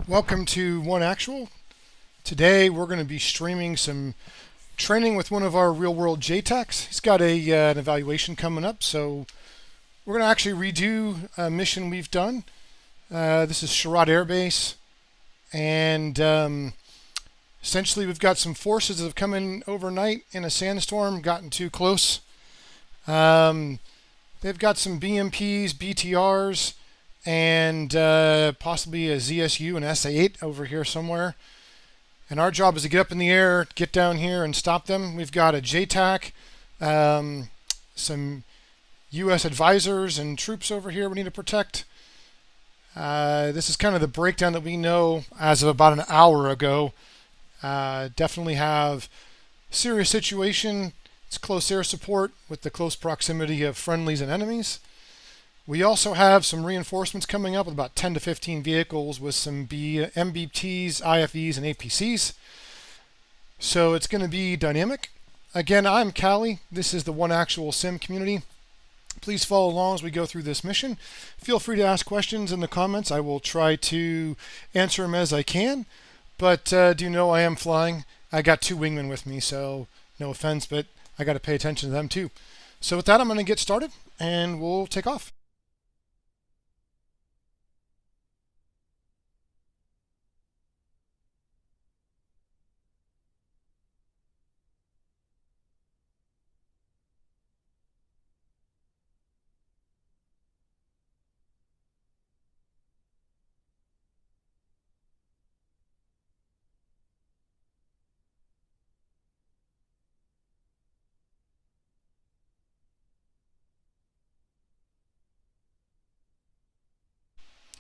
Welcome to One Actual. Today we're going to be streaming some training with one of our real-world Jtacs. He's got an evaluation coming up, so we're going to actually redo a mission we've done. This is Sherrod Air Base, and essentially we've got some forces that have come in overnight in a sandstorm, gotten too close. They've got some BMPs, BTRs, and possibly a ZSU and SA-8 over here somewhere. And our job is to get up in the air, get down here and stop them. We've got a Jtac, some US advisors and troops over here we need to protect. This is kind of the breakdown that we know as of about an hour ago. Definitely have serious situation. It's close air support with the close proximity of friendlies and enemies. We also have some reinforcements coming up with about 10 to 15 vehicles with some MBTs, IFEs, and APCs. So it's going to be dynamic. Again, I'm Callie. This is the One Actual Sim community. Please follow along as we go through this mission. Feel free to ask questions in the comments. I will try to answer them as I can. But do know I am flying. I got two wingmen with me, so no offense, but I got to pay attention to them too. So with that, I'm going to get started, and we'll take off.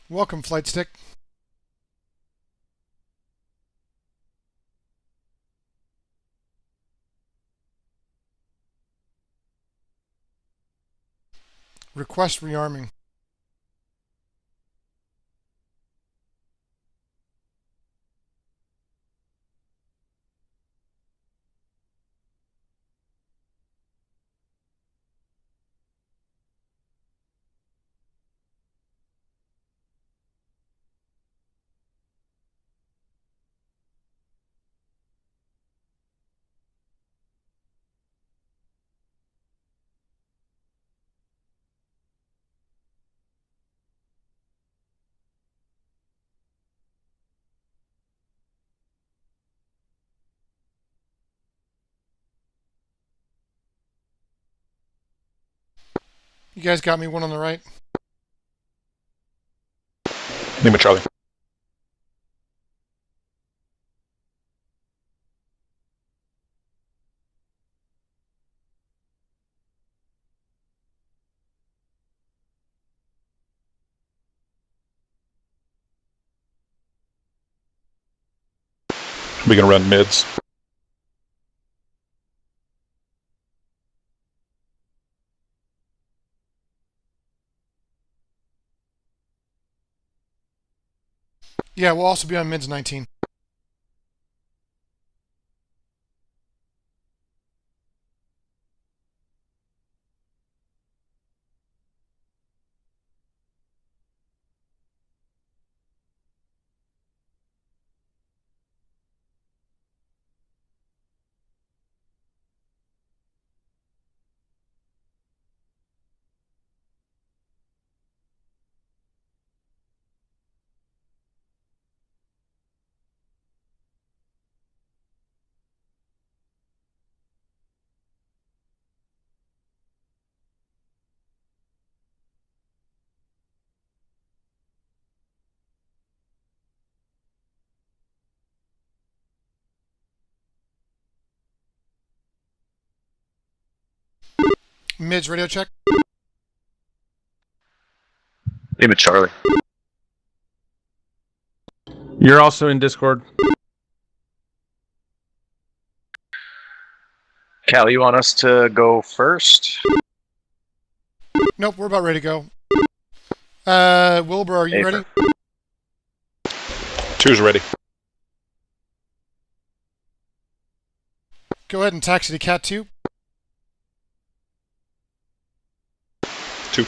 Welcome, Flight Stick. Request rearming. You guys got me one on the right? Lima Charlie. We can run mids. Yeah, we'll also be on mids 19. Mids radio check. Lima Charlie. You're also in Discord. Cal, you want us to go first? Nope, we're about ready to go. Wilbur, are you ready? Two's ready. Go ahead and taxi to Cat 2. Two.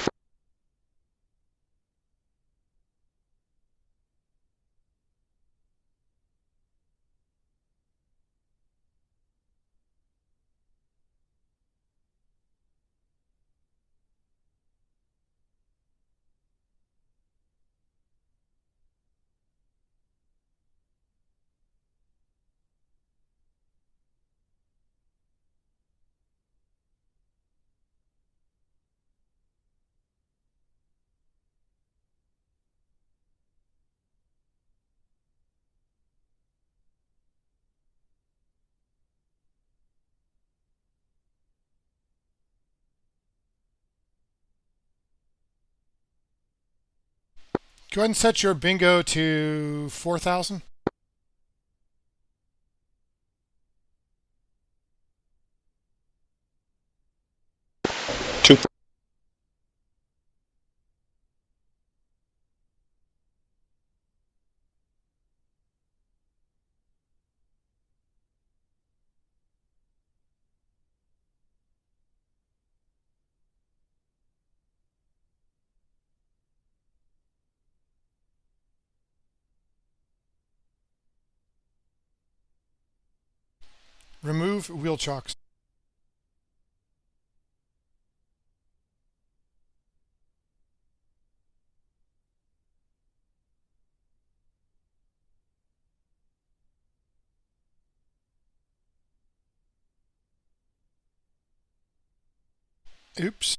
Go ahead and set your bingo to 4,000. Two. Remove wheel chocks. Oops.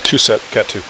Two set. Cat 2.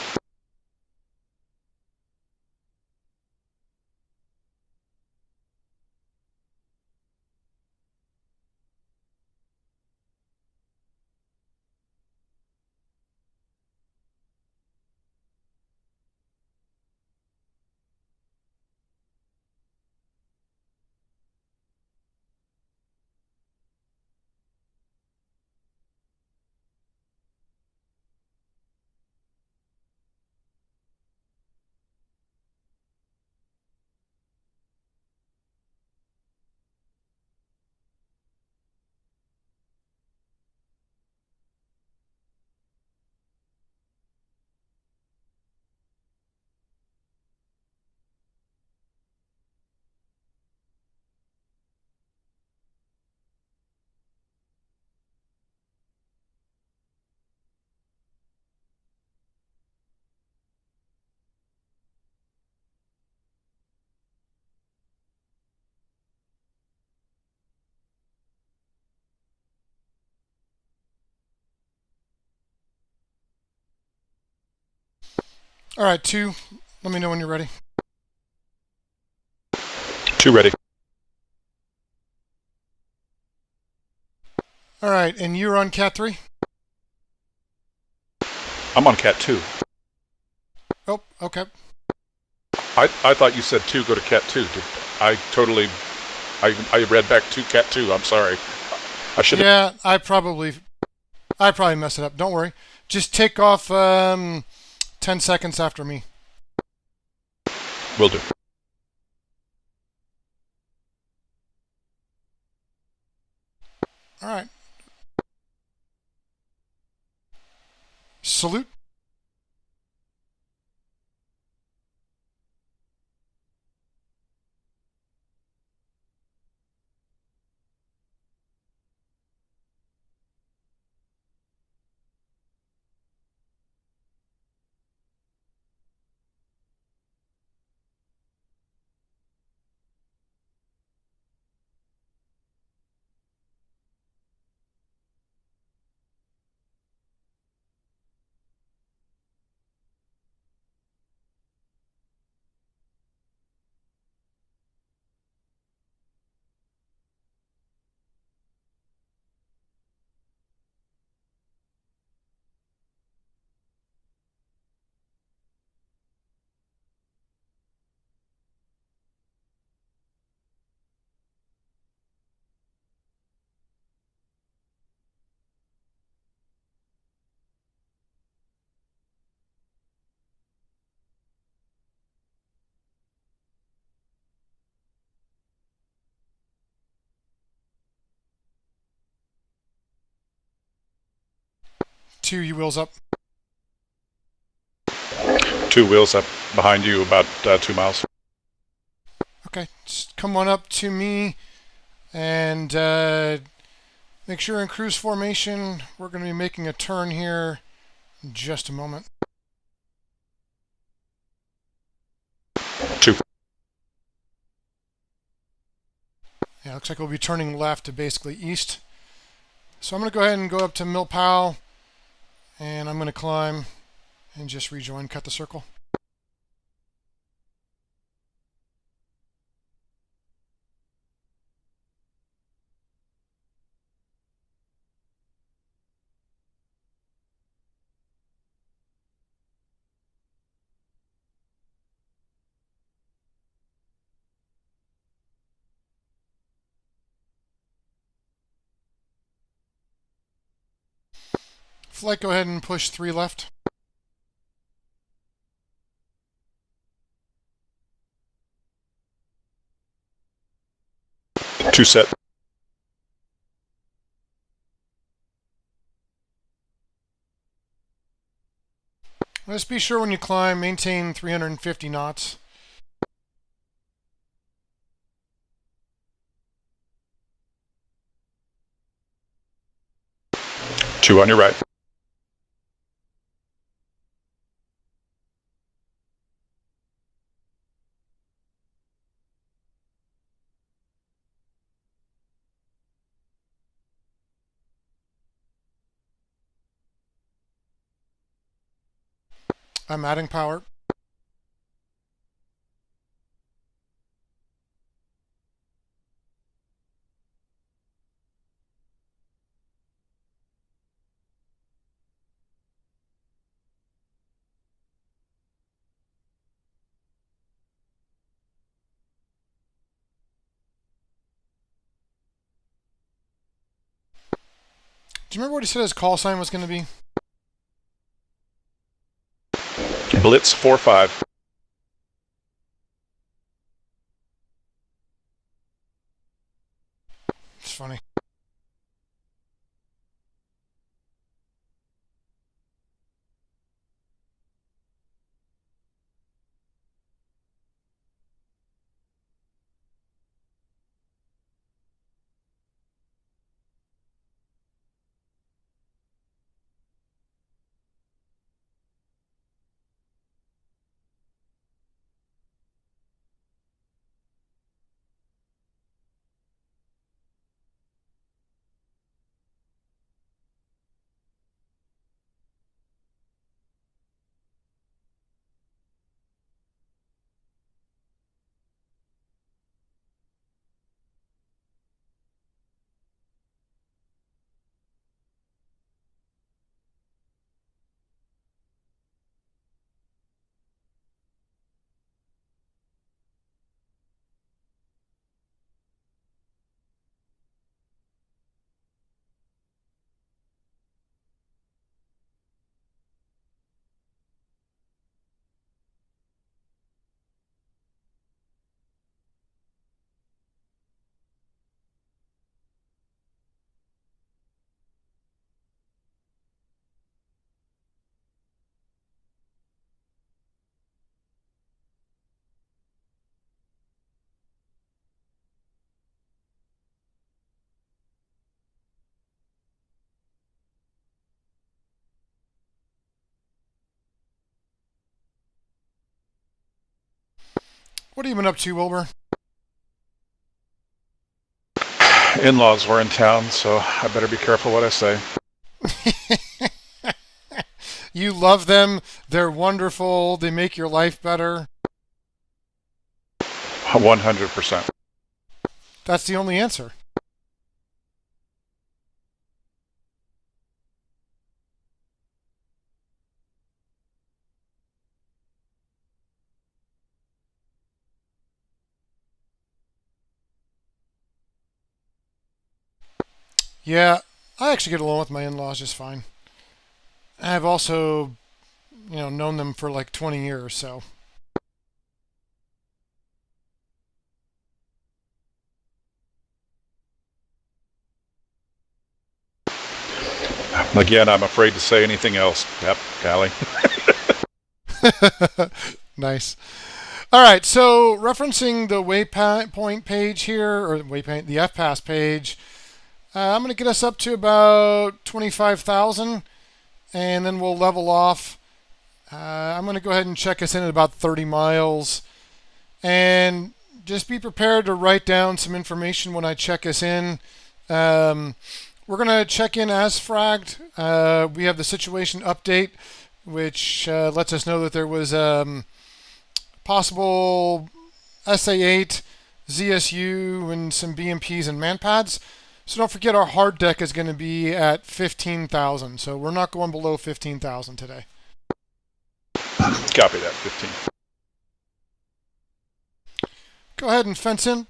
All right, 2. Let me know when you're ready. Two ready. All right, and you're on Cat 3? I'm on Cat 2. Oh, okay. I thought you said 2 go to Cat 2. I totally... I read back to Cat 2. I'm sorry. I should have... Yeah, I probably messed it up. Don't worry. Just take off 10 seconds after me. Will do. All right. Salute. 2 U wheels up. 2 wheels up behind you, about 2 miles. Okay, just come on up to me and make sure in cruise formation. We're going to be making a turn here in just a moment. 2. Yeah, looks like we'll be turning left to basically east. So I'm going to go ahead and go up to Milpow, and I'm going to climb and just rejoin, cut the circle. Flight, go ahead and push 3 left. Two set. Just be sure when you climb, maintain 350 knots. 2 on your right. I'm adding power. Do you remember what he said his call sign was going to be? Blitz 4-5. It's funny. What have you been up to, Wilbur? In-laws were in town, so I better be careful what I say. You love them. They're wonderful. They make your life better. 100%. That's the only answer. Yeah, I actually get along with my in-laws just fine. I've also, known them for like 20 years, so. Again, I'm afraid to say anything else. Yep, Callie. Nice. All right, so referencing the waypoint page here, or waypoint, the FPAS page, I'm going to get us up to about 25,000, and then we'll level off. I'm going to go ahead and check us in at about 30 miles, and just be prepared to write down some information when I check us in. We're going to check in as fragged. We have the situation update, which lets us know that there was possible SA-8, ZSU, and some BMPs and manpads. So don't forget our hard deck is going to be at 15,000. So we're not going below 15,000 today. Copy that, 15. Go ahead and fence in.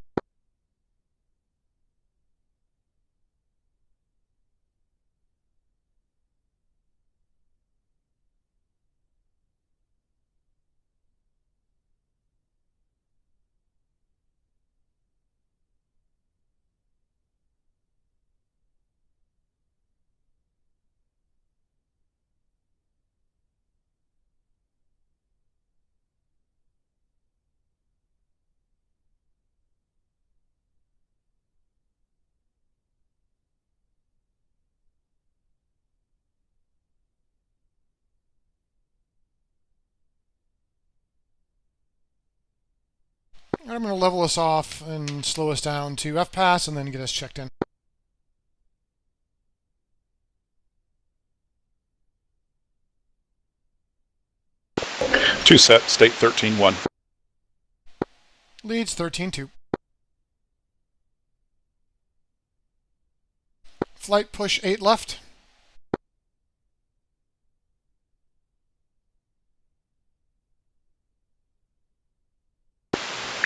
I'm going to level us off and slow us down to FPAS and then get us checked in. Two set, state 13-1. Leads 13-2. Flight push 8 left.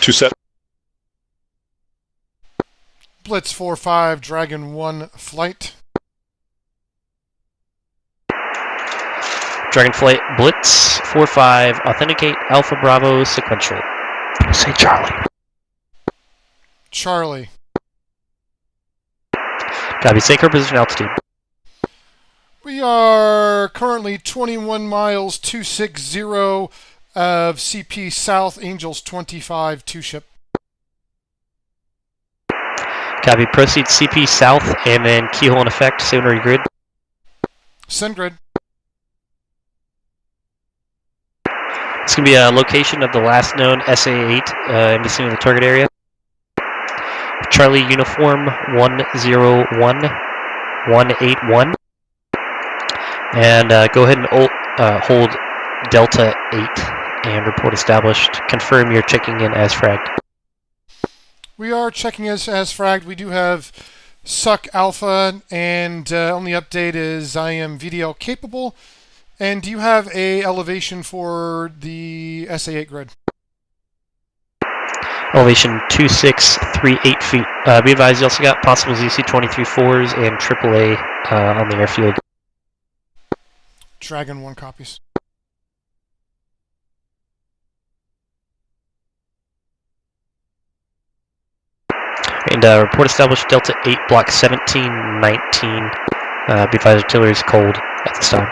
Two set. Blitz 4-5, Dragon 1 flight. Dragon Flight Blitz 4-5, authenticate Alpha Bravo sequential. Say Charlie. Charlie. Copy, Sacred position altitude. We are currently 21 miles 260 of CP South, Angels 25, 2 ship. Copy, proceed CP South and then keyhole in effect, secondary grid. Send grid. It's going to be a location of the last known SA-8 in vicinity of the target area. Charlie Uniform 101181. And go ahead and hold Delta 8 and report established. Confirm you're checking in as fragged. We are checking as fragged. We do have Suck Alpha, and only update is I am VDL capable. And do you have a elevation for the SA-8 grid? Elevation 2638 feet. Be advised, you also got possible ZC-23-4s and AAA on the airfield. Dragon 1 copies. And report established Delta 8, Block 1719. Be advised, artillery is cold at this time.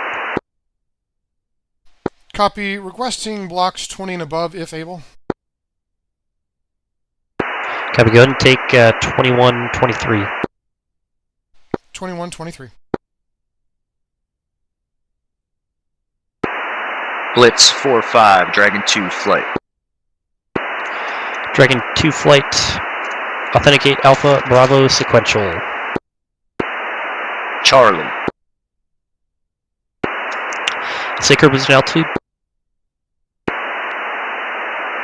Copy. Requesting blocks 20 and above, if able. Copy. Go ahead and take 2123. 2123. Blitz 4-5, Dragon 2 flight. Dragon 2 flight. Authenticate Alpha Bravo sequential. Charlie. Sacred position altitude.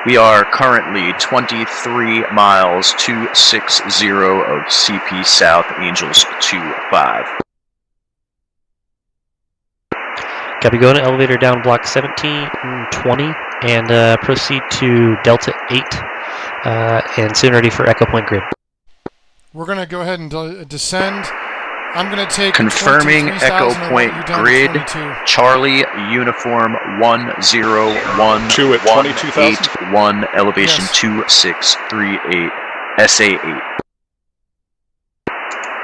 We are currently 23 miles 260 of CP South, Angels 25. Copy. Go to elevator down block 1720 and proceed to Delta 8 and soon ready for Echo Point grid. We're going to go ahead and descend. I'm going to take confirming Echo Point grid. Charlie Uniform 101 2 at 22,000. 181 elevation 2638 SA8.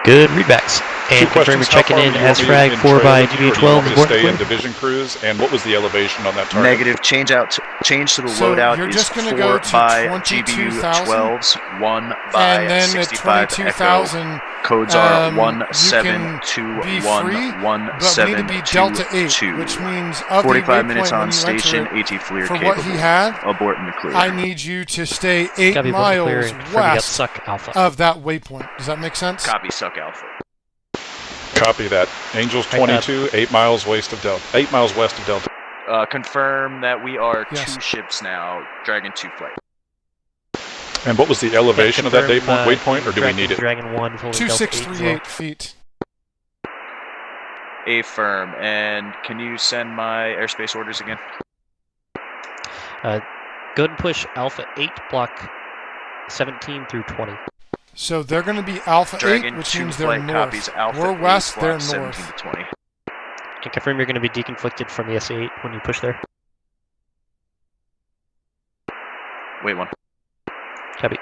Good readbacks. And Two confirm you're questions. How checking far in do you want as me frag in 4 by trailing you, or do you want DB12. me to stay in division cruise? And what was the elevation on that target? Negative. Change to the So loadout you're is just going to 4 go to by 22,000, GBU 12s, 1 by and then at 65 Echo. 22,000, Codes are you can be free, but we need to be Delta 8, which means of the 45 minutes waypoint when on you station, enter AT Fleer for capable. what he had, Abort and clear. I need you to stay 8 Copy, miles west suck alpha. of that waypoint. Does that make sense? Copy, suck alpha. Copy that. Angels 22, 8 miles west of Delta. 8 miles west of Delta. Confirm that we are Yes. 2 ships now, Dragon 2 flight. And what was the elevation of that waypoint, or do we need it? Dragon 1, 2638 feet. Affirm. And can you send my airspace orders again? Go ahead and push Alpha 8, block 17 through 20. So they're going to be Alpha Dragon 8, which 2 means they're flight north. copies Alpha We're 8, west, block they're 17 north. to 20. And confirm you're going to be deconflicted from the SA8 when you push there. Wait one. Copy.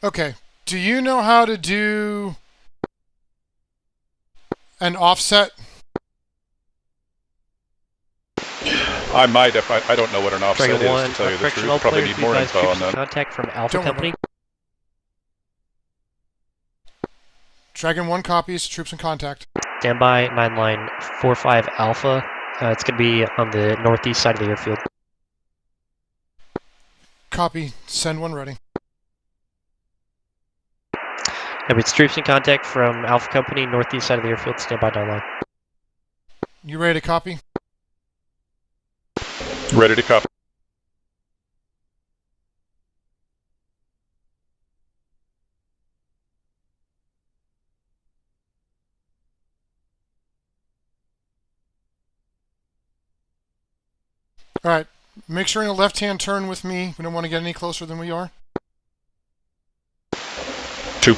Okay. Do you know how to do an offset? I might if I don't know what an offset Dragon 1, is, to tell you the correctional truth. Probably players need more advised info on troops in that. contact from Alpha Don't Company. Dragon 1 copies, troops in contact. Stand by, 9 line 45 Alpha. It's going to be on the northeast side of the airfield. Copy, send one ready. It's troops in contact from Alpha Company, northeast side of the airfield. Stand by, 9 line. You ready to copy? Ready to copy. All right. Make sure in a left-hand turn with me. We don't want to get any closer than we are. 2.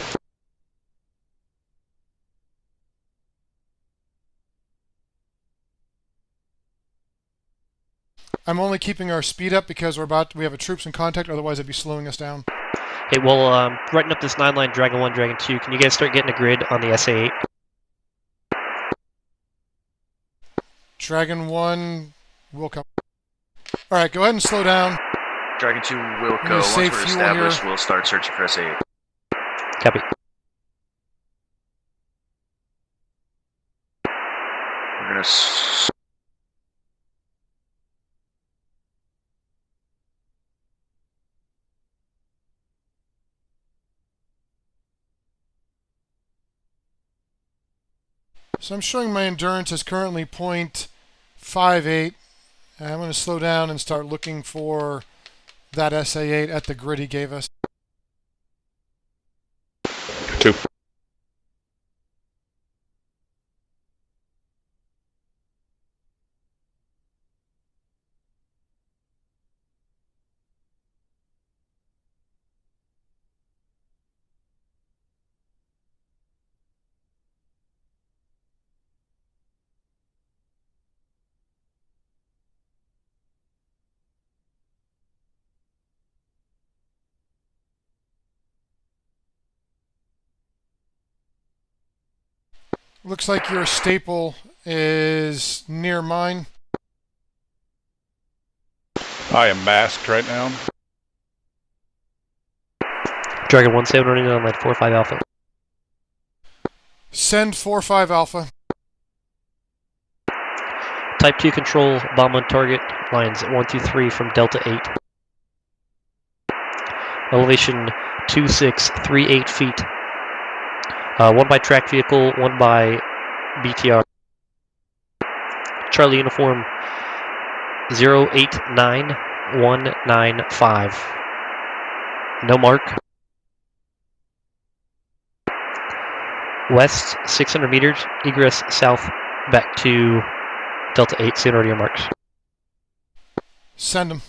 I'm only keeping our speed up because we have a troops in contact, otherwise it'd be slowing us down. Hey, well, writing up this 9 line Dragon 1, Dragon 2, can you guys start getting a grid on the SA8? Dragon 1 will come. All right, go ahead and slow down. Dragon 2 will go. Once save we're fuel established, here. we'll start searching for SA8. Copy. We're going to... So I'm showing my endurance is currently 0.58. And I'm going to slow down and start looking for that SA8 at the grid he gave us. 2. Looks like your staple is near mine. I am masked right now. Dragon 1, 7 running on line 45 Alpha. Send 45 Alpha. Type 2 control, bomb on target, lines 1 through 3 from Delta 8. Elevation 2638 feet. 1 by track vehicle, 1 by BTR. Charlie uniform 089195. No mark. west 600 meters, egress south back to Delta 8, soon order your marks. Send them.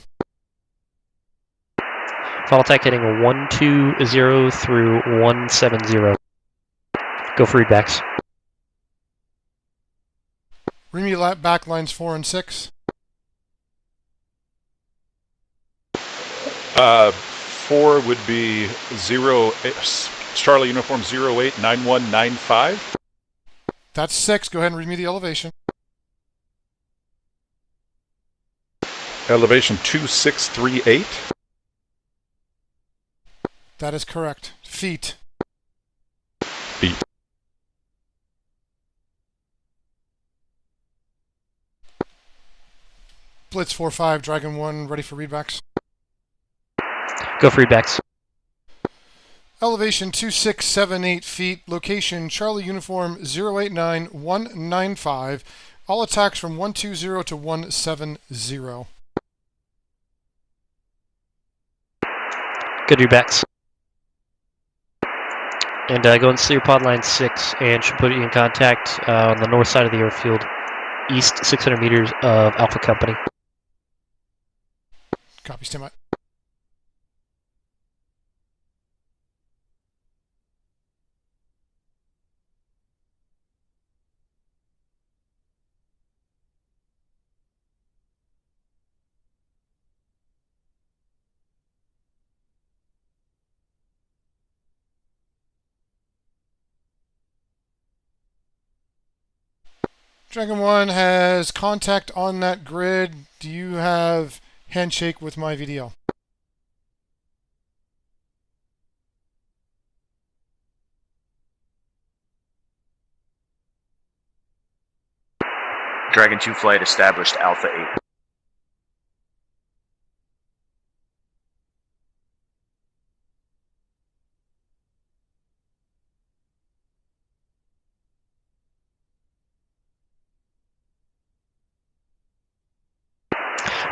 Final attack heading 120 through 170. Go for readbacks. Read me back lines 4 and 6. 4 would be Charlie Uniform 089195. That's 6. Go ahead and read me the elevation. Elevation 2638. That is correct. Feet. Feet. Blitz 4-5, Dragon 1, ready for readbacks. Go for readbacks. Elevation 2678 feet. Location Charlie Uniform 089195. All attacks from 120 to 170. Good readbacks. And go and see your pod line 6, and should put you in contact on the north side of the airfield, east 600 meters of Alpha Company. Copy, stand by. Dragon 1 has contact on that grid. Do you have handshake with my VDL? Dragon 2 flight established Alpha 8.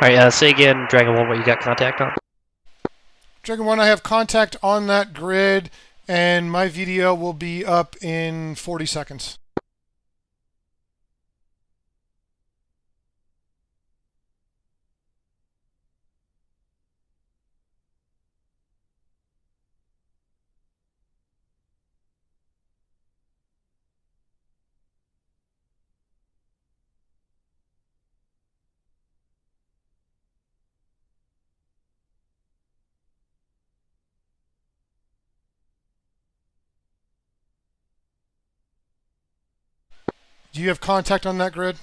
Alright, say again, Dragon 1, what you got contact on? Dragon 1, I have contact on that grid, and my VDL will be up in 40 seconds. Do you have contact on that grid?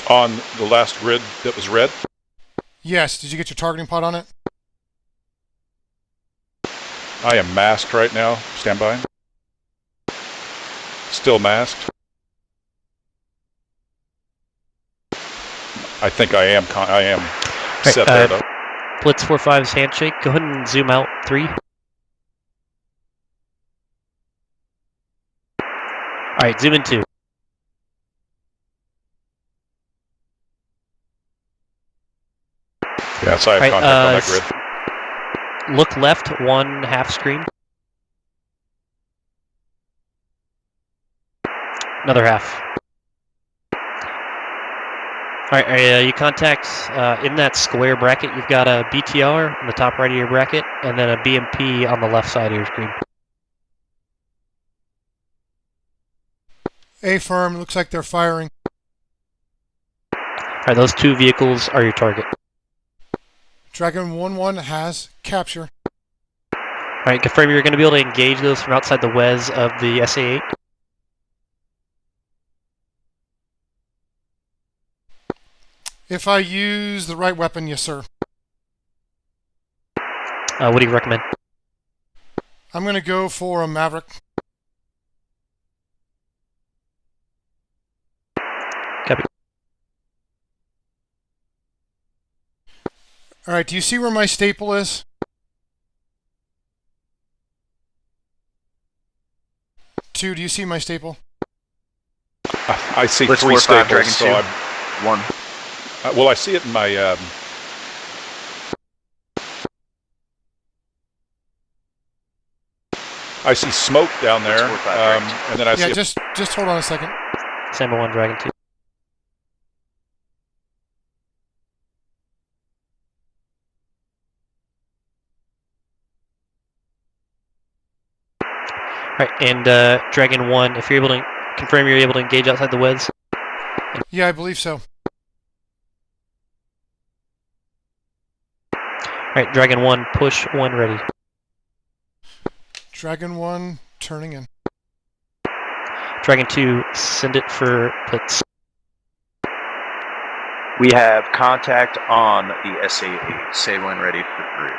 On the last grid that was red? Yes. Did you get your targeting pod on it? I am masked right now. Stand by. Still masked. I think I am set there though. Blitz 4-5's handshake. Go ahead and zoom out 3. Alright, zoom in 2. Yeah, so I have contact on that grid. Look left 1 half screen. Another half. Alright, you contact in that square bracket, you've got a BTR on the top right of your bracket, and then a BMP on the left side of your screen. A firm, looks like they're firing. Alright, those 2 vehicles are your target. Dragon 1-1 has capture. Alright, confirm you're going to be able to engage those from outside the WES of the SA-8. If I use the right weapon, yes sir. What do you recommend? I'm going to go for a Maverick. Copy. Alright, do you see where my staple is? Two, do you see my staple? I see Blitz 3 4-5, staples, Dragon so 2. I'm... 1. well, I see it in my... I see smoke down there, That's 45 right. and then I Yeah, see. just hold on a second. Samba 1, Dragon 2. Alright, and Dragon 1, if you're able to confirm you're able to engage outside the weds. Yeah, I believe so. Alright, Dragon 1, push 1 ready. Dragon 1 turning in. Dragon 2, send it for blitz. We have contact on the SA-8. Say when ready for grid.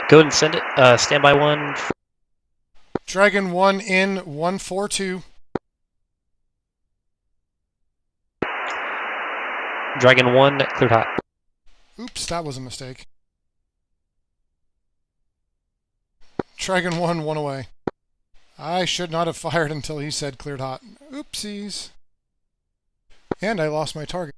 Go ahead and send it. Standby 1. Dragon 1 in 142. Dragon 1, cleared hot. Oops, that was a mistake. Dragon 1 away. I should not have fired until he said cleared hot. Oopsies. And I lost my target.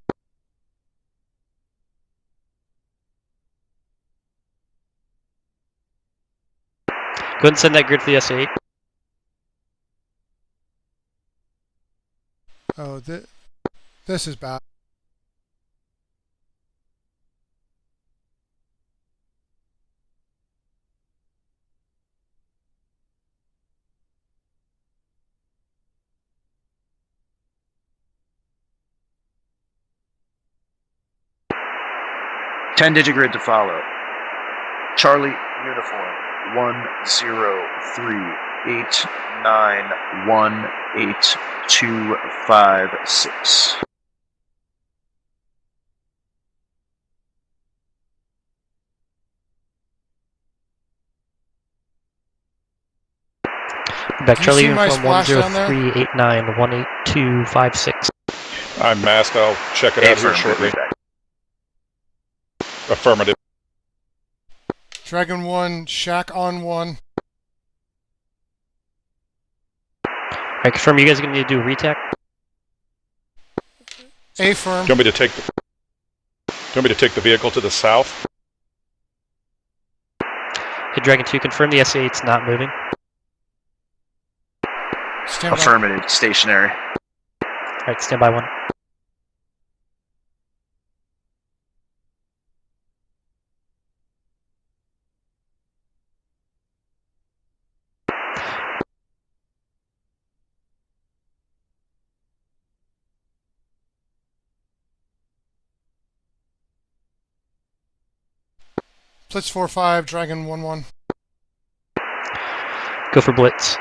Go ahead and send that grid for the SA-8. Oh, this is bad. Ten-digit grid to follow. Charlie uniform 10389182556. Back Do you Charlie see my uniform splash down there? 10389182556. I'm masked. I'll check it out here shortly. Affirmative. Dragon 1, Shack on 1. Alright, confirm you guys are going to need to do a retac. A-firm. Do you want me to take the vehicle to the south? Hey, Dragon 2, confirm the SA-8's not moving. Stand by. Affirmative. Stationary. Alright, standby 1. Blitz 4-5, Dragon 1-1. Go for blitz.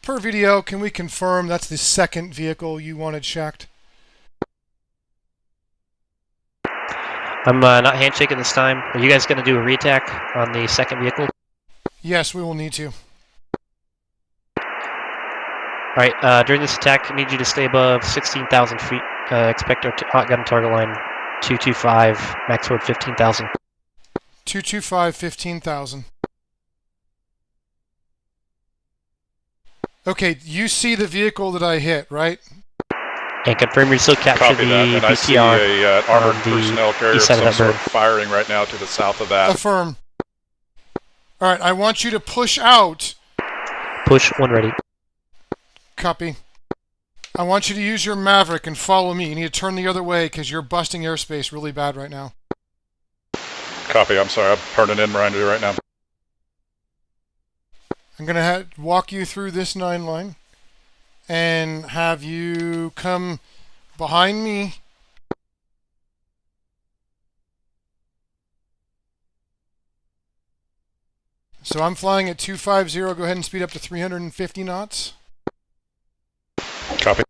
Per video, can we confirm that's the second vehicle you wanted shacked? I'm not handshaking this time. Are you guys going to do a retac on the second vehicle? Yes, we will need to. Alright, during this attack, I need you to stay above 16,000 feet. Expect our hot gun target line 225, max forward 15,000. 225, 15,000. Okay, you see the vehicle that I hit, right? And confirm you still capture Copy the that. And I see BTR. a armored on the personnel carrier of east side of some that sort bird. firing right now to the south of that. Affirm. Alright, I want you to push out. Push 1 ready. Copy. I want you to use your Maverick and follow me. You need to turn the other way because you're busting airspace really bad right now. Copy. I'm sorry. I'm turning in behind you right now. I'm going to walk you through this 9 line and have you come behind me. So I'm flying at 250. Go ahead and speed up to 350 knots. Copy.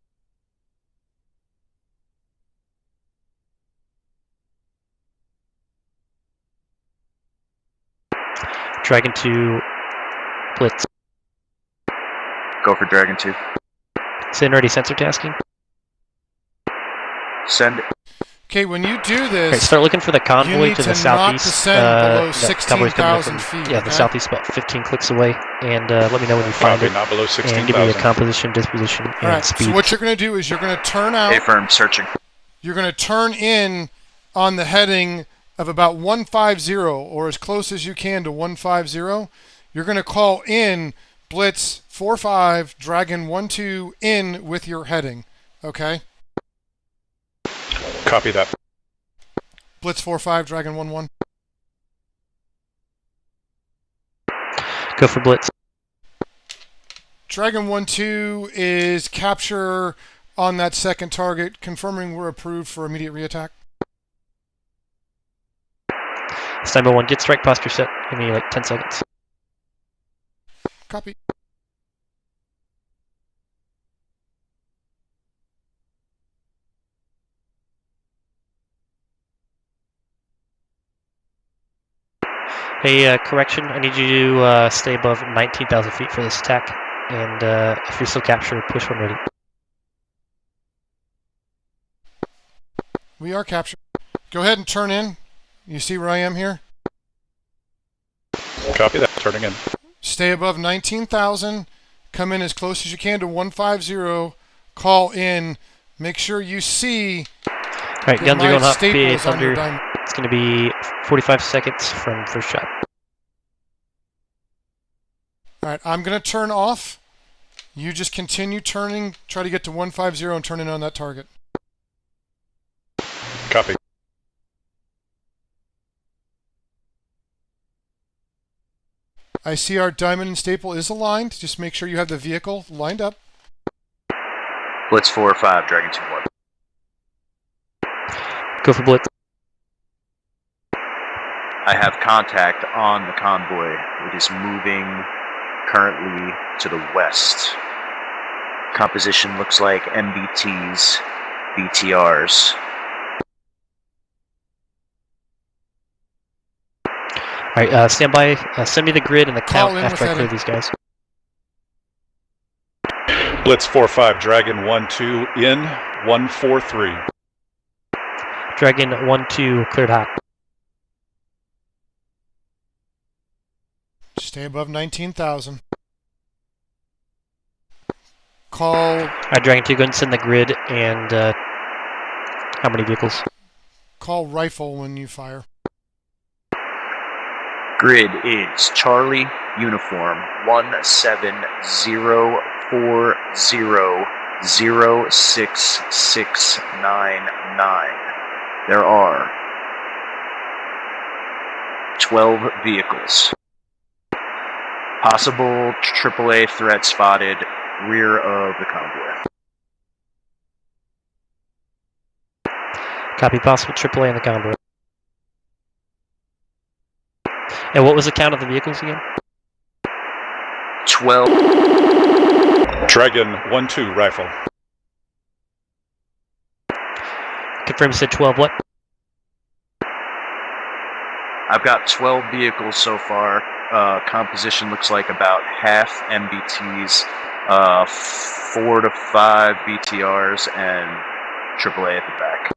Dragon 2, blitz. Go for Dragon 2. Send ready sensor tasking. Send. Okay, when you do Alright, this, start looking for the you convoy need to the not southeast. descend below that convoy's coming 16,000 from- feet. Yeah, the okay? southeast, about 15 clicks away. And let me know when you find Copy. it. Not below And give me a 16,000. composition, disposition, and Alright, speed. so what you're going to do is you're going to turn out. Affirm. Searching. You're going to turn in on the heading of about 150 or as close as you can to 150, you're going to call in Blitz 45, Dragon 12 in with your heading. Okay? Copy that. Blitz 45, Dragon 11. Go for blitz. Dragon 12 is capture on that second target, confirming we're approved for immediate reattack. Standby 1, get strike posture set. Give me like 10 seconds. Copy. Hey, correction. I need you to stay above 19,000 feet for this attack. And if you're still captured, push when ready. We are captured. Go ahead and turn in. You see where I am here? Copy that. Turning in. Stay above 19,000. Come in as close as you can to 150. Call in. Make sure you see. Alright, guns are going up. Staples on your Thunder. It's going to be 45 seconds from first shot. Alright, I'm going to turn off. You just continue turning. Try to get to 150 and turn in on that target. Copy. I see our diamond and staple is aligned. Just make sure you have the vehicle lined up. Blitz 4-5, Dragon 2-1. Go for blitz. I have contact on the convoy. It is moving currently to the west. Composition looks like MBTs, BTRs. Alright, stand by. Send me the grid and the Call count in after with I clear heading. these guys. Blitz 4-5, Dragon 1-2 in 143. Dragon 1-2 cleared hot. Stay above 19,000. Call. Alright, Dragon 2, go ahead and send the grid and how many vehicles? Call rifle when you fire. Grid is Charlie Uniform 17040066699. There are 12 vehicles. Possible AAA threat spotted rear of the convoy. Copy, possible AAA in the convoy. And what was the count of the vehicles again? 12. Dragon 1-2 rifle. Confirm you said 12 what? I've got 12 vehicles so far. Composition looks like about half MBTs, 4 to 5 BTRs, and AAA at the back.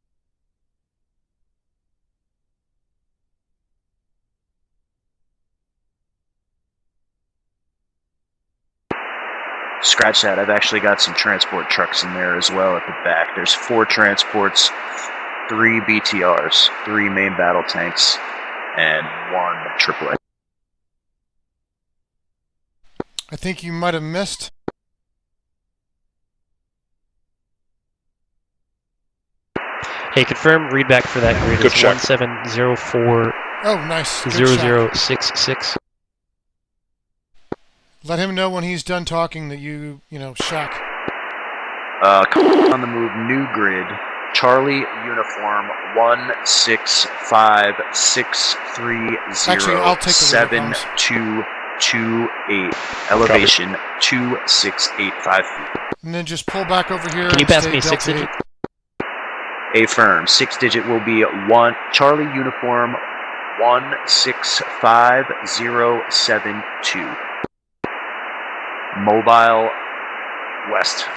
Scratch that, I've actually got some transport trucks in there as well at the back. There's 4 transports, 3 BTRs, 3 main battle tanks, and 1 AAA. I think you might have missed. Hey, confirm read back for that grid Good is check. 1704 Oh, nice. Good shot. 0066. Let him know when he's done talking that you shack. On the move, new grid. Charlie Uniform Actually, I'll take the lead, 165630728. Elevation 2685 feet. And then just pull back over here. Can you and pass stay me a Delta 6-digit? 8. Affirm. 6-digit will be 1. Charlie Uniform 165072. Mobile west.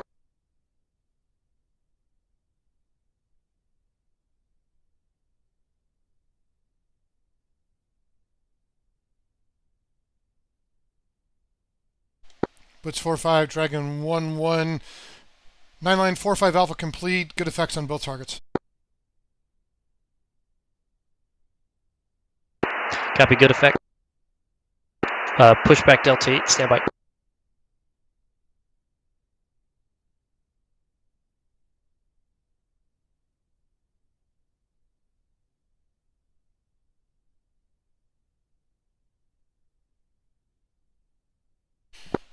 Blitz 45, Dragon 11. 9945 Alpha complete. Good effects on both targets. Copy, good effect. Push back Delta 8, stand by.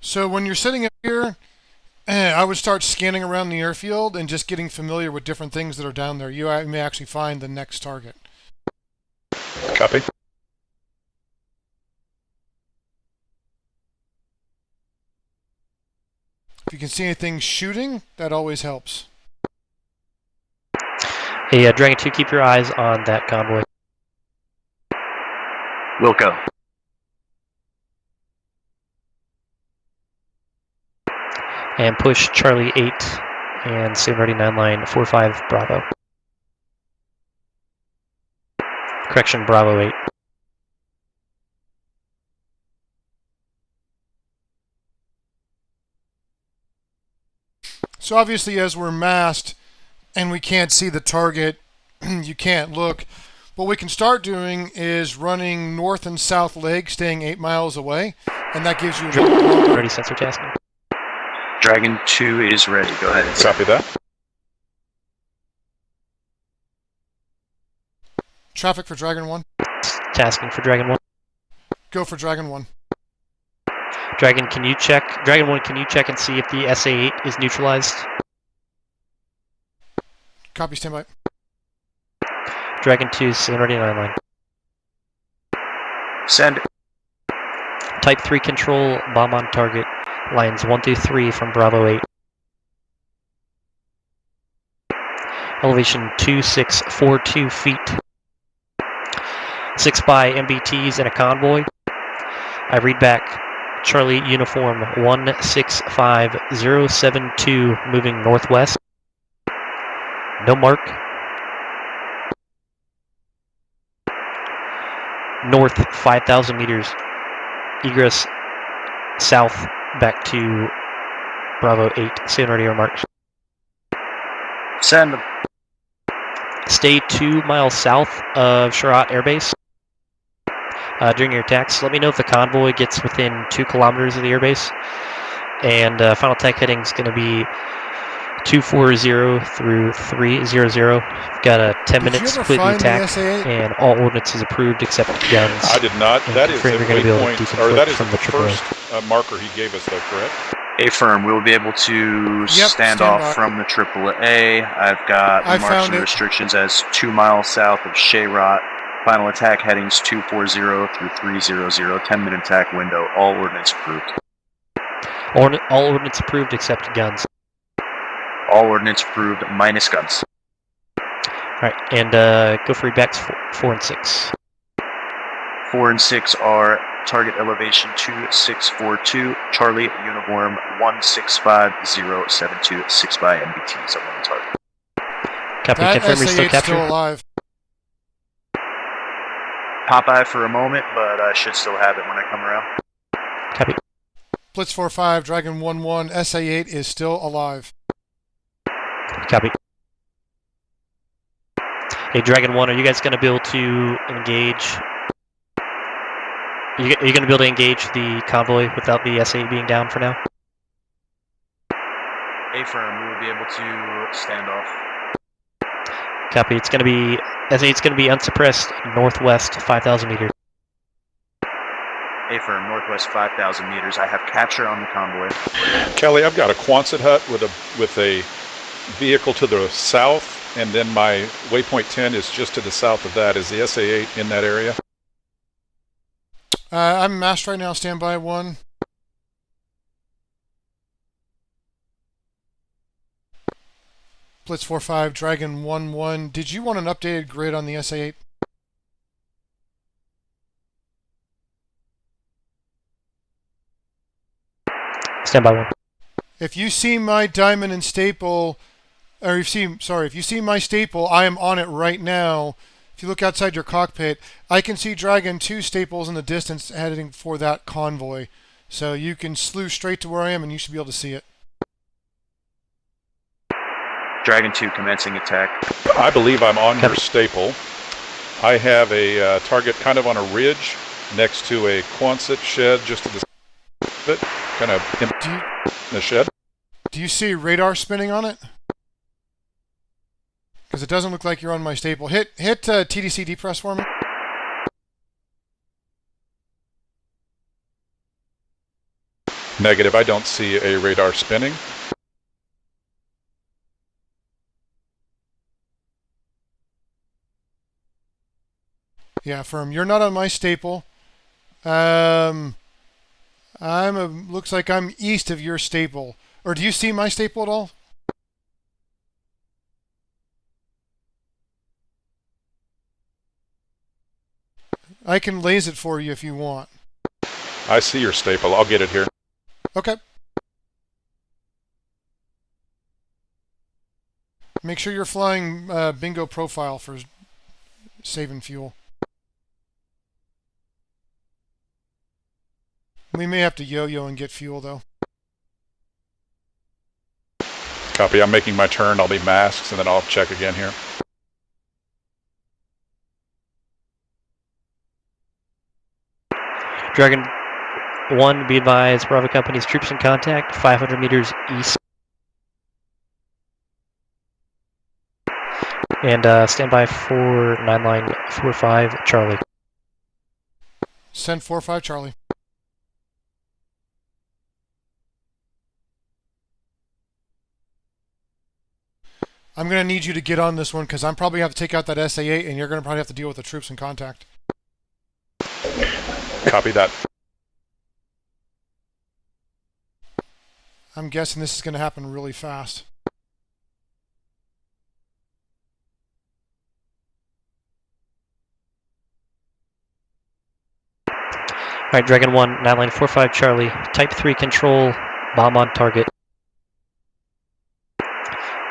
So when you're sitting up here, I would start scanning around the airfield and just getting familiar with different things that are down there. You may actually find the next target. Copy. If you can see anything shooting, that always helps. Hey, Dragon 2, keep your eyes on that convoy. Wilco. And push Charlie 8 and Sim ready 9 line 45 Bravo. Correction, Bravo 8. So obviously as we're masked and we can't see the target, you can't look. What we can start doing is running north and south leg, staying 8 miles away, and that gives you a little longer. Ready sensor tasking. Dragon 2 is ready. Go ahead. Copy that. Traffic for Dragon 1. Tasking for Dragon 1. Go for Dragon 1. Dragon, can you check? Dragon 1, can you check and see if the SA-8 is neutralized? Copy, standby. Dragon 2, Sim ready 9 line. Send. Type 3 control, bomb on target. Lines 1 through 3 from Bravo 8. Elevation 2642 feet. 6 by MBTs and a convoy. I read back. Charlie uniform 165072 moving northwest. No mark. North 5,000 meters. Egress south back to Bravo 8. Stand ready or marks. Send. Stay 2 miles south of Sharat Air Base during your attacks. Let me know if the convoy gets within 2 kilometers of the airbase. And final attack heading is going to be 240 through 300. We've got a 10 minutes completely attack, and all ordnance is approved except guns. I did not. That is the waypoint, or that is from the the AAA. first marker he gave us, though, correct? Affirm, we will be able to stand off from the AAA. I've got marching restrictions as 2 miles south of Shayrot. Final attack headings 240 through 300. 10-minute attack window. All ordnance approved. All ordnance approved except guns. All ordnance approved minus guns. Alright, and go for readbacks 4 and 6. 4 and 6 are target elevation 2642, Charlie uniform 165072, 6 by MBTs on one target. Copy, that confirm you're still SA-8's captured. still alive. Popeye for a moment, but I should still have it when I come around. Copy. Blitz 4-5, Dragon 1-1, SA-8 is still alive. Copy. Hey, Dragon 1, are you guys going to be able to engage? Are you going to be able to engage the convoy without the SA being down for now? Affirm, we will be able to stand off. Copy. It's going to be SA8's going to be unsuppressed northwest 5,000 meters. Affirm, northwest 5,000 meters. I have capture on the convoy. Kelly, I've got a Quonset hut with a vehicle to the south, and then my waypoint 10 is just to the south of that. Is the SA-8 in that area? I'm masked right now, standby 1. Blitz 4-5, Dragon 1-1. Did you want an updated grid on the SA-8? Standby 1. If you see my diamond and staple, or if you see my staple, I am on it right now. If you look outside your cockpit, I can see Dragon 2 staples in the distance heading for that convoy. So you can slew straight to where I am and you should be able to see it. Dragon 2 commencing attack. I believe I'm on your staple. I have a target kind of on a ridge next to a Quonset shed just to the side of it, kind of in the shed. Do you see radar spinning on it? Because it doesn't look like you're on my staple. Hit TDC depress for me. Negative, I don't see a radar spinning. Yeah, firm. You're not on my staple. Looks like I'm east of your staple. Or do you see my staple at all? I can laze it for you if you want. I see your staple. I'll get it here. Okay. Make sure you're flying bingo profile for saving fuel. We may have to yo-yo and get fuel, though. Copy. I'm making my turn. I'll be masked, and then I'll check again here. Dragon 1, be advised, Bravo Company's troops in contact, 500 meters east. And stand by for 9 line 45 Charlie. Send 45 Charlie. I'm going to need you to get on this one because I'm probably going to have to take out that SA-8 and you're going to probably have to deal with the troops in contact. Copy that. I'm guessing this is going to happen really fast. Alright, Dragon 1, 9 line 45 Charlie, Type 3 control, bomb on target.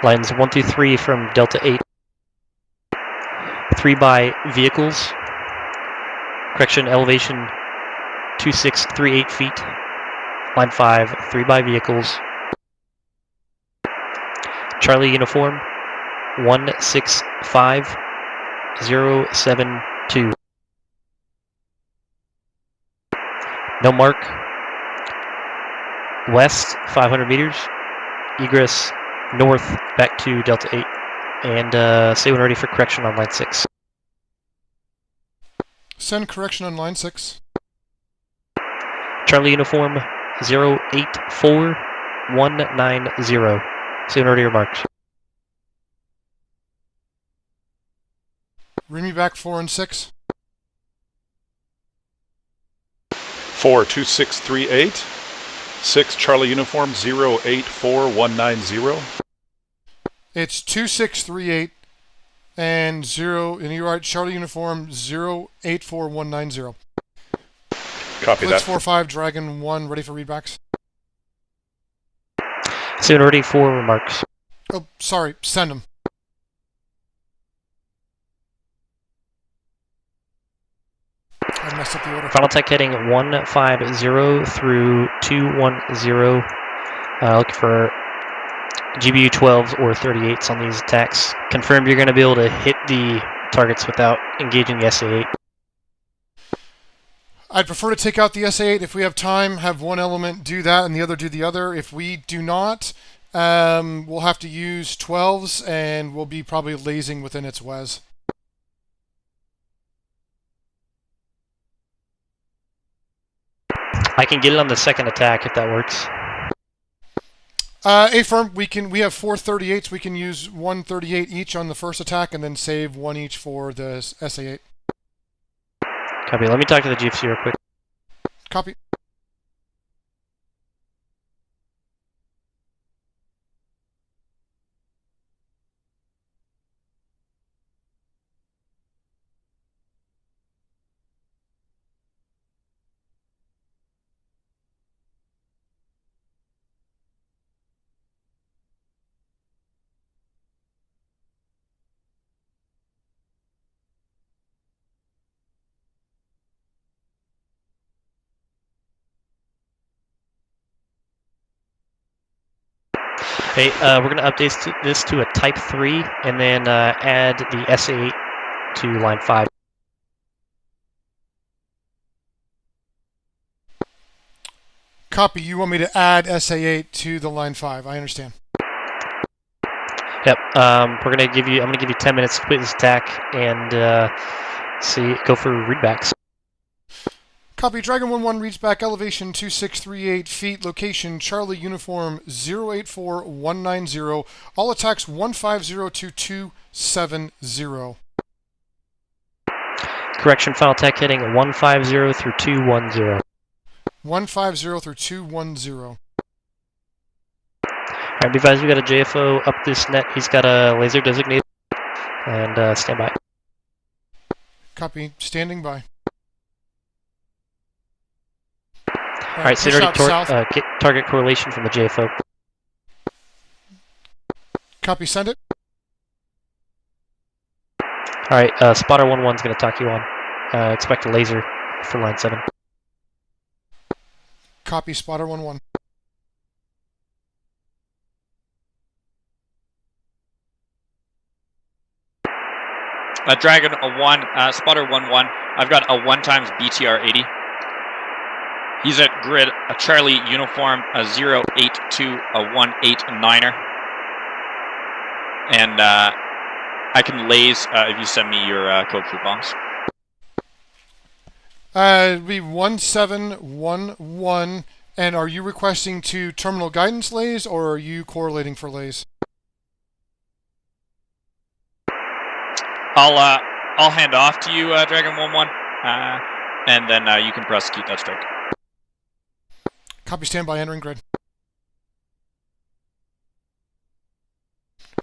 Lines 1 through 3 from Delta 8. 3 by vehicles. Correction, elevation 2638 feet. Line 5, 3 by vehicles. Charlie uniform 165072. No mark. West 500 meters. Egress north back to Delta 8. And stay when ready for correction on line 6. Send correction on line 6. Charlie uniform 084190. Stay when ready for marks. Read me back 4 and 6. 42638. 6 Charlie uniform 084190. It's 2638 and 0, and you're right, Charlie uniform 084190. Copy Blitz that. 45 Dragon 1 ready for readbacks. Stay when ready for remarks. Oh, sorry, send them. I messed up the order. Final tech heading 150 through 210. Looking for GBU 12s or 38s on these attacks. Confirmed you're going to be able to hit the targets without engaging the SA-8. I'd prefer to take out the SA-8 if we have time, have one element do that and the other do the other. If we do not, we'll have to use 12s and we'll be probably lasing within its WES. I can get it on the second attack if that works. A-firm, we have 4 38s. We can use 1 38 each on the first attack and then save 1 each for the SA-8. Copy. Let me talk to the GFC real quick. Copy. Okay, we're going to update this to a Type 3 and then add the SA-8 to line 5. Copy. You want me to add SA-8 to the line 5. I understand. Yep. I'm gonna give you 10 minutes to complete this attack and go for readbacks. Copy. Dragon 1-1 reads back elevation 2638 feet. Location Charlie Uniform 084190. All attacks 150 to 270. Correction. Final attack heading 150 through 210. 150 through 210. Alright, be advised we got a JFO up this net. He's got a laser designated. And stand by. Copy. Standing by. Alright, so target correlation from the JFO. Copy. Send it. Alright, spotter 1-1 is going to talk you on. Expect a laser for line 7. Copy. Spotter 1-1. Dragon 1, spotter 1-1. I've got a 1 times BTR 80. He's at grid a Charlie uniform 082 a 189er. And I can laze if you send me your code for bombs. It'd be 1711. And are you requesting to terminal guidance lays, or are you correlating for lays? I'll hand off to you, Dragon 1-1, and then you can prosecute that strike. Copy. Standby. Entering grid.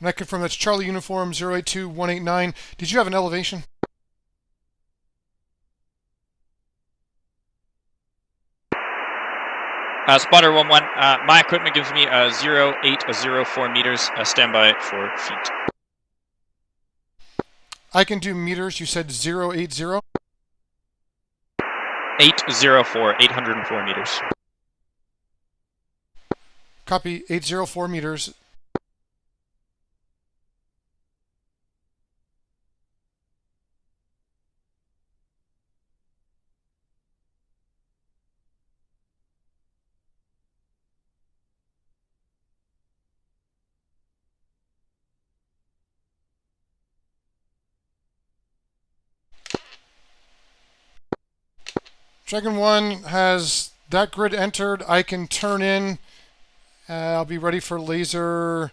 And I confirm that's Charlie Uniform 082189. Did you have an elevation? Spotter 1-1, my equipment gives me 0804 meters, standby for feet. I can do meters. You said 080? 804 meters. Copy. 804 meters. Dragon 1 has that grid entered. I can turn in. I'll be ready for laser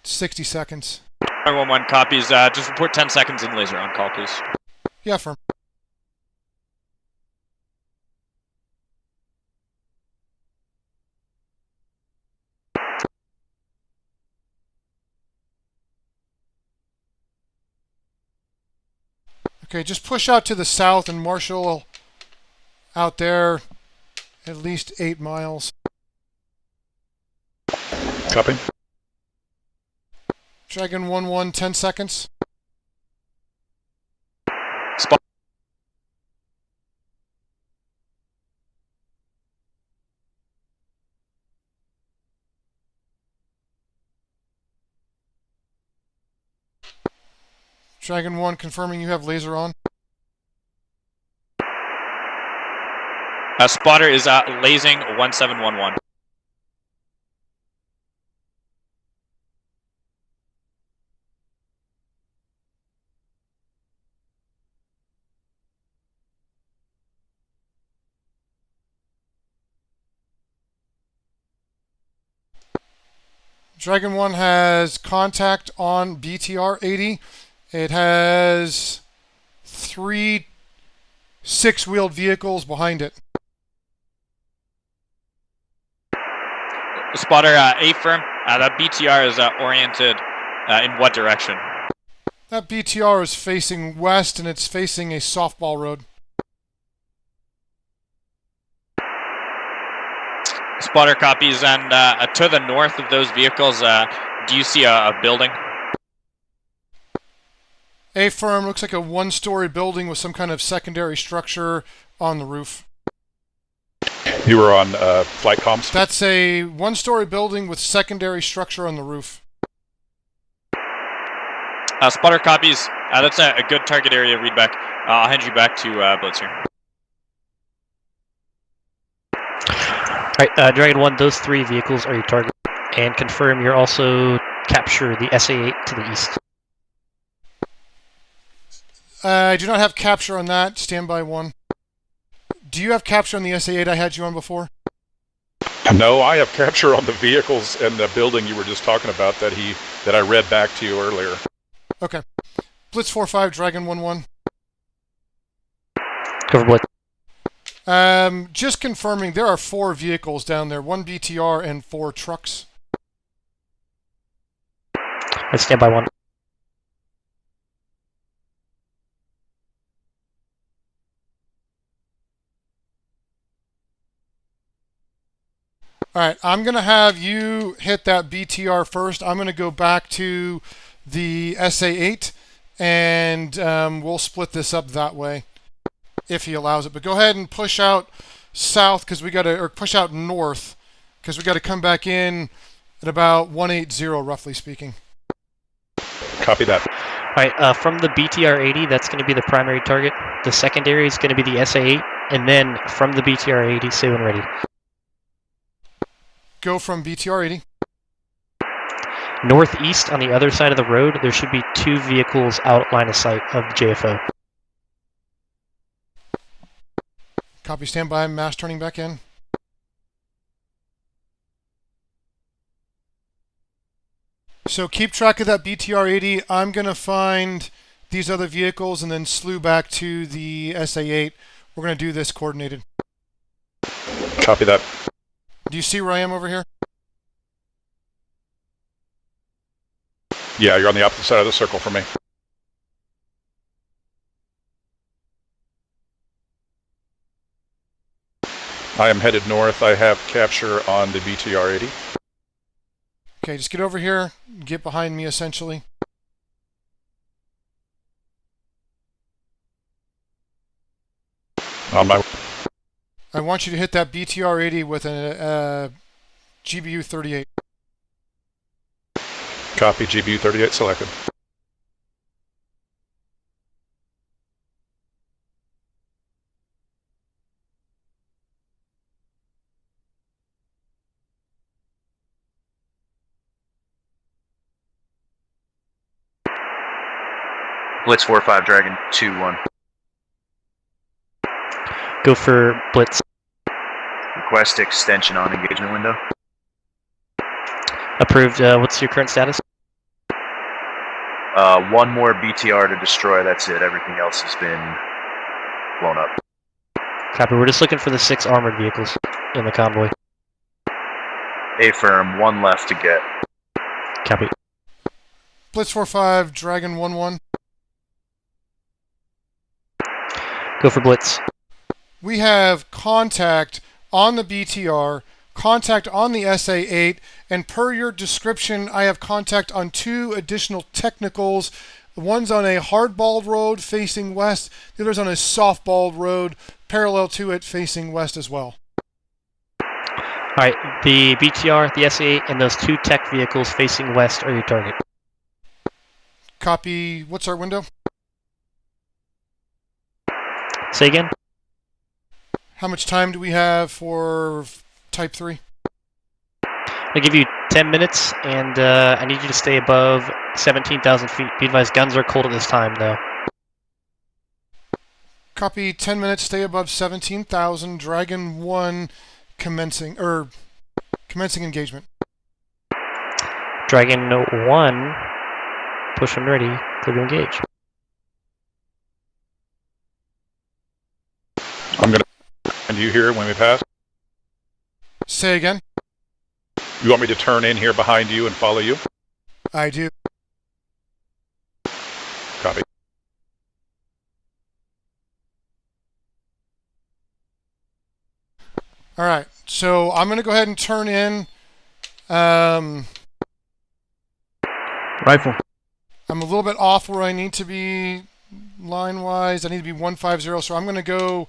60 seconds. 1-1 copies. Just report 10 seconds in laser on call, please. Yeah, firm. Okay, just push out to the south and marshal out there at least 8 miles. Copy. Dragon 1-1, 10 seconds. Spot. Dragon 1 confirming you have laser on. Spotter is lasing 1711. Dragon 1 has contact on BTR 80. It has 3 6-wheeled vehicles behind it. Spotter A firm. That BTR is oriented in what direction? That BTR is facing west and it's facing a softball road. Spotter copies, and to the north of those vehicles, do you see a building? A firm looks like a 1-story building with some kind of secondary structure on the roof. You were on flight comms? That's a 1-story building with secondary structure on the roof. Spotter copies. That's a good target area readback. I'll hand you back to Blitz here. Alright, Dragon 1, those 3 vehicles are your target. And confirm you're also capture the SA-8 to the east. I do not have capture on that. Standby 1. Do you have capture on the SA-8 I had you on before? No, I have capture on the vehicles and the building you were just talking about that I read back to you earlier. Okay. Blitz 4-5, Dragon 1-1. Cover Blitz. Just confirming, there are 4 vehicles down there. 1 BTR and 4 trucks. Let's stand by 1. Alright, I'm going to have you hit that BTR first. I'm going to go back to the SA-8, and we'll split this up that way, if he allows it. But go ahead and push out south, because we got to, or push out north, because we got to come back in at about 180, roughly speaking. Copy that. Alright, from the BTR-80, that's going to be the primary target. The secondary is going to be the SA-8, and then from the BTR-80, say when ready. Go from BTR-80. Northeast on the other side of the road, there should be 2 vehicles out line of sight of the JFO. Copy, standby, mass turning back in. So keep track of that BTR-80. I'm going to find these other vehicles and then slew back to the SA-8. We're going to do this coordinated. Copy that. Do you see where I am over here? Yeah, you're on the opposite side of the circle for me. I am headed north. I have capture on the BTR-80. Okay, just get over here, get behind me essentially. On my... I want you to hit that BTR-80 with a GBU-38. Copy, GBU-38 selected. Blitz 4-5, Dragon 2-1. Go for Blitz. Request extension on engagement window. Approved. What's your current status? 1 more BTR to destroy, that's it. Everything else has been blown up. Copy. We're just looking for the 6 armored vehicles in the convoy. A-firm, 1 left to get. Copy. Blitz 4-5, Dragon 1-1. Go for Blitz. We have contact on the BTR, contact on the SA-8, and per your description, I have contact on 2 additional technicals. One's on a hardballed road facing west, the other's on a softballed road parallel to it facing west as well. Alright, the BTR, the SA-8, and those 2 tech vehicles facing west are your target. Copy. What's our window? Say again? How much time do we have for Type 3? I'll give you 10 minutes, and I need you to stay above 17,000 feet. Be advised, guns are cold at this time, though. Copy. 10 minutes, stay above 17,000. Dragon 1 commencing engagement. Dragon 1, push when ready, clear to engage. I'm going to... And you hear when we pass? Say again? You want me to turn in here behind you and follow you? I do. Copy. All right, so I'm going to go ahead and turn in. Rifle. I'm a little bit off where I need to be line-wise. I need to be 150, so I'm going to go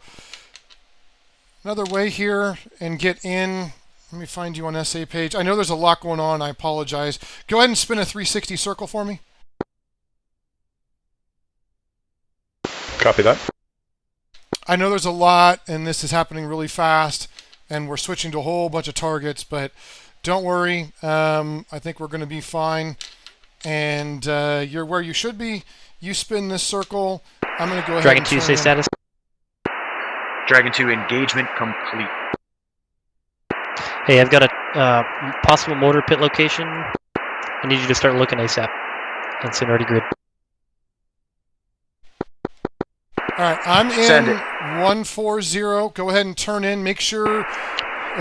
another way here and get in. Let me find you on SA page. I know there's a lot going on. I apologize. Go ahead and spin a 360 circle for me. Copy that. I know there's a lot, and this is happening really fast. and we're switching to a whole bunch of targets, but don't worry. I think we're going to be fine. And you're where you should be. You spin this circle. I'm going to go ahead Dragon and 2, turn say in. status. Dragon 2 engagement complete. Hey, I've got a possible motor pit location. I need you to start looking ASAP. And seniority grid. All right, I'm Send in it. 140. Go ahead and turn in. Make sure.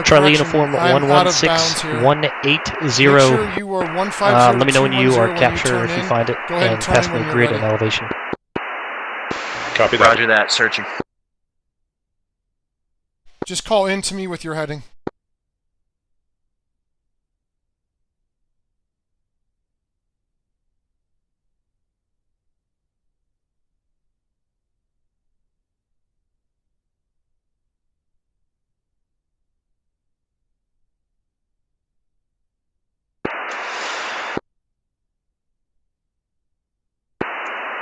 Charlie correction, uniform I'm out of bounds here. 116180. Make sure you are 150. Let me know when you are 210 capture if turn you in. find it. Go ahead and turn pass in me when you're grid ready. and elevation. Copy that. Roger that. Searching. Just call in to me with your heading.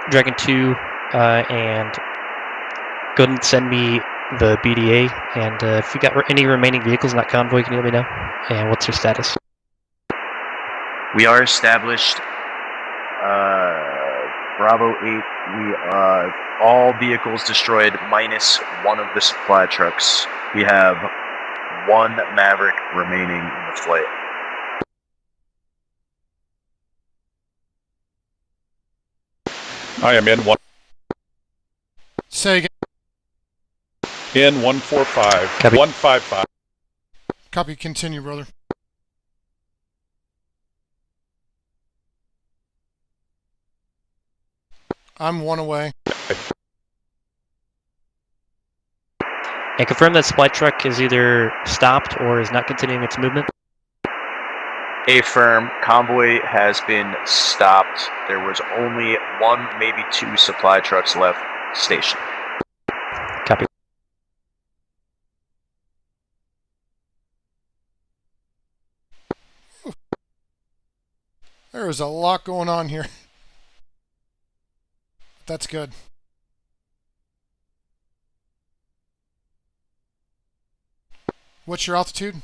Dragon 2, and go ahead and send me the BDA. And if you got any remaining vehicles in that convoy, can you let me know? And what's your status? We are established. Bravo 8. We all vehicles destroyed minus one of the supply trucks. We have one Maverick remaining in the flight. I am in Say again. 145. Copy. 155. Copy. Continue, brother. I'm one away. And confirm that supply truck is either stopped or is not continuing its movement. Affirm. Convoy has been stopped. There was only one, maybe two supply trucks left stationed. Copy. There is a lot going on here. That's good. What's your altitude?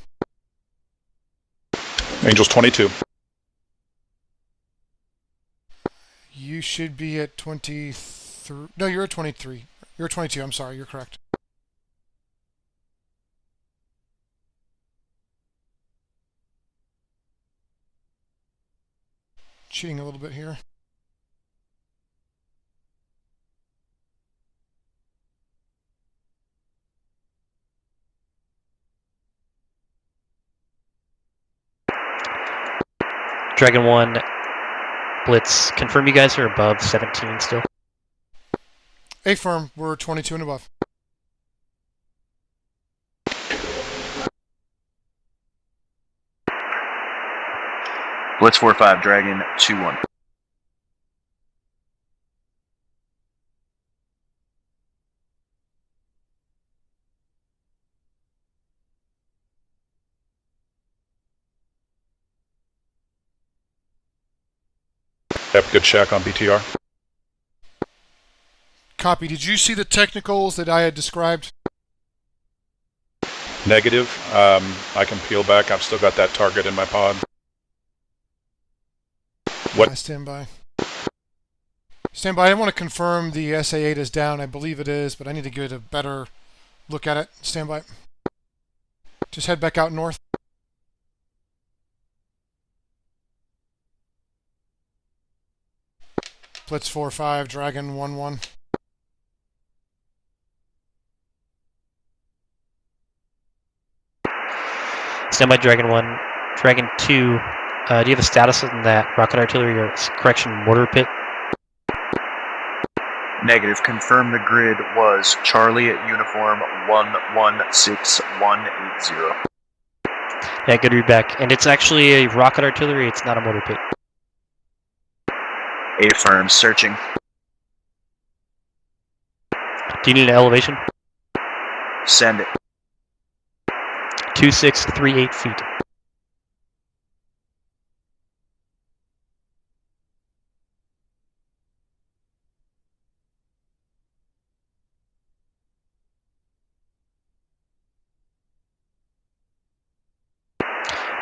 Angels 22. You should be at 23. No, you're at 23. You're at 22. I'm sorry. You're correct. Cheating a little bit here. Dragon 1, Blitz. Confirm you guys are above 17 still. Affirm. We're 22 and above. Blitz 4-5, Dragon 2-1. Have a good check on BTR. Copy. Did you see the technicals that I had described? Negative. I can peel back. I've still got that target in my pod. What? I stand by. Stand by. I want to confirm the SA-8 is down. I believe it is, but I need to get a better look at it. Stand by. Just head back out north. Blitz 4-5, Dragon 1-1. Stand by, Dragon 1. Dragon 2, do you have a status on that rocket artillery or correction mortar pit? Negative. Confirm the grid was Charlie at uniform 116180. Yeah, good read back. And it's actually a rocket artillery, it's not a mortar pit. Affirm. Searching. Do you need an elevation? Send it. 2638 feet.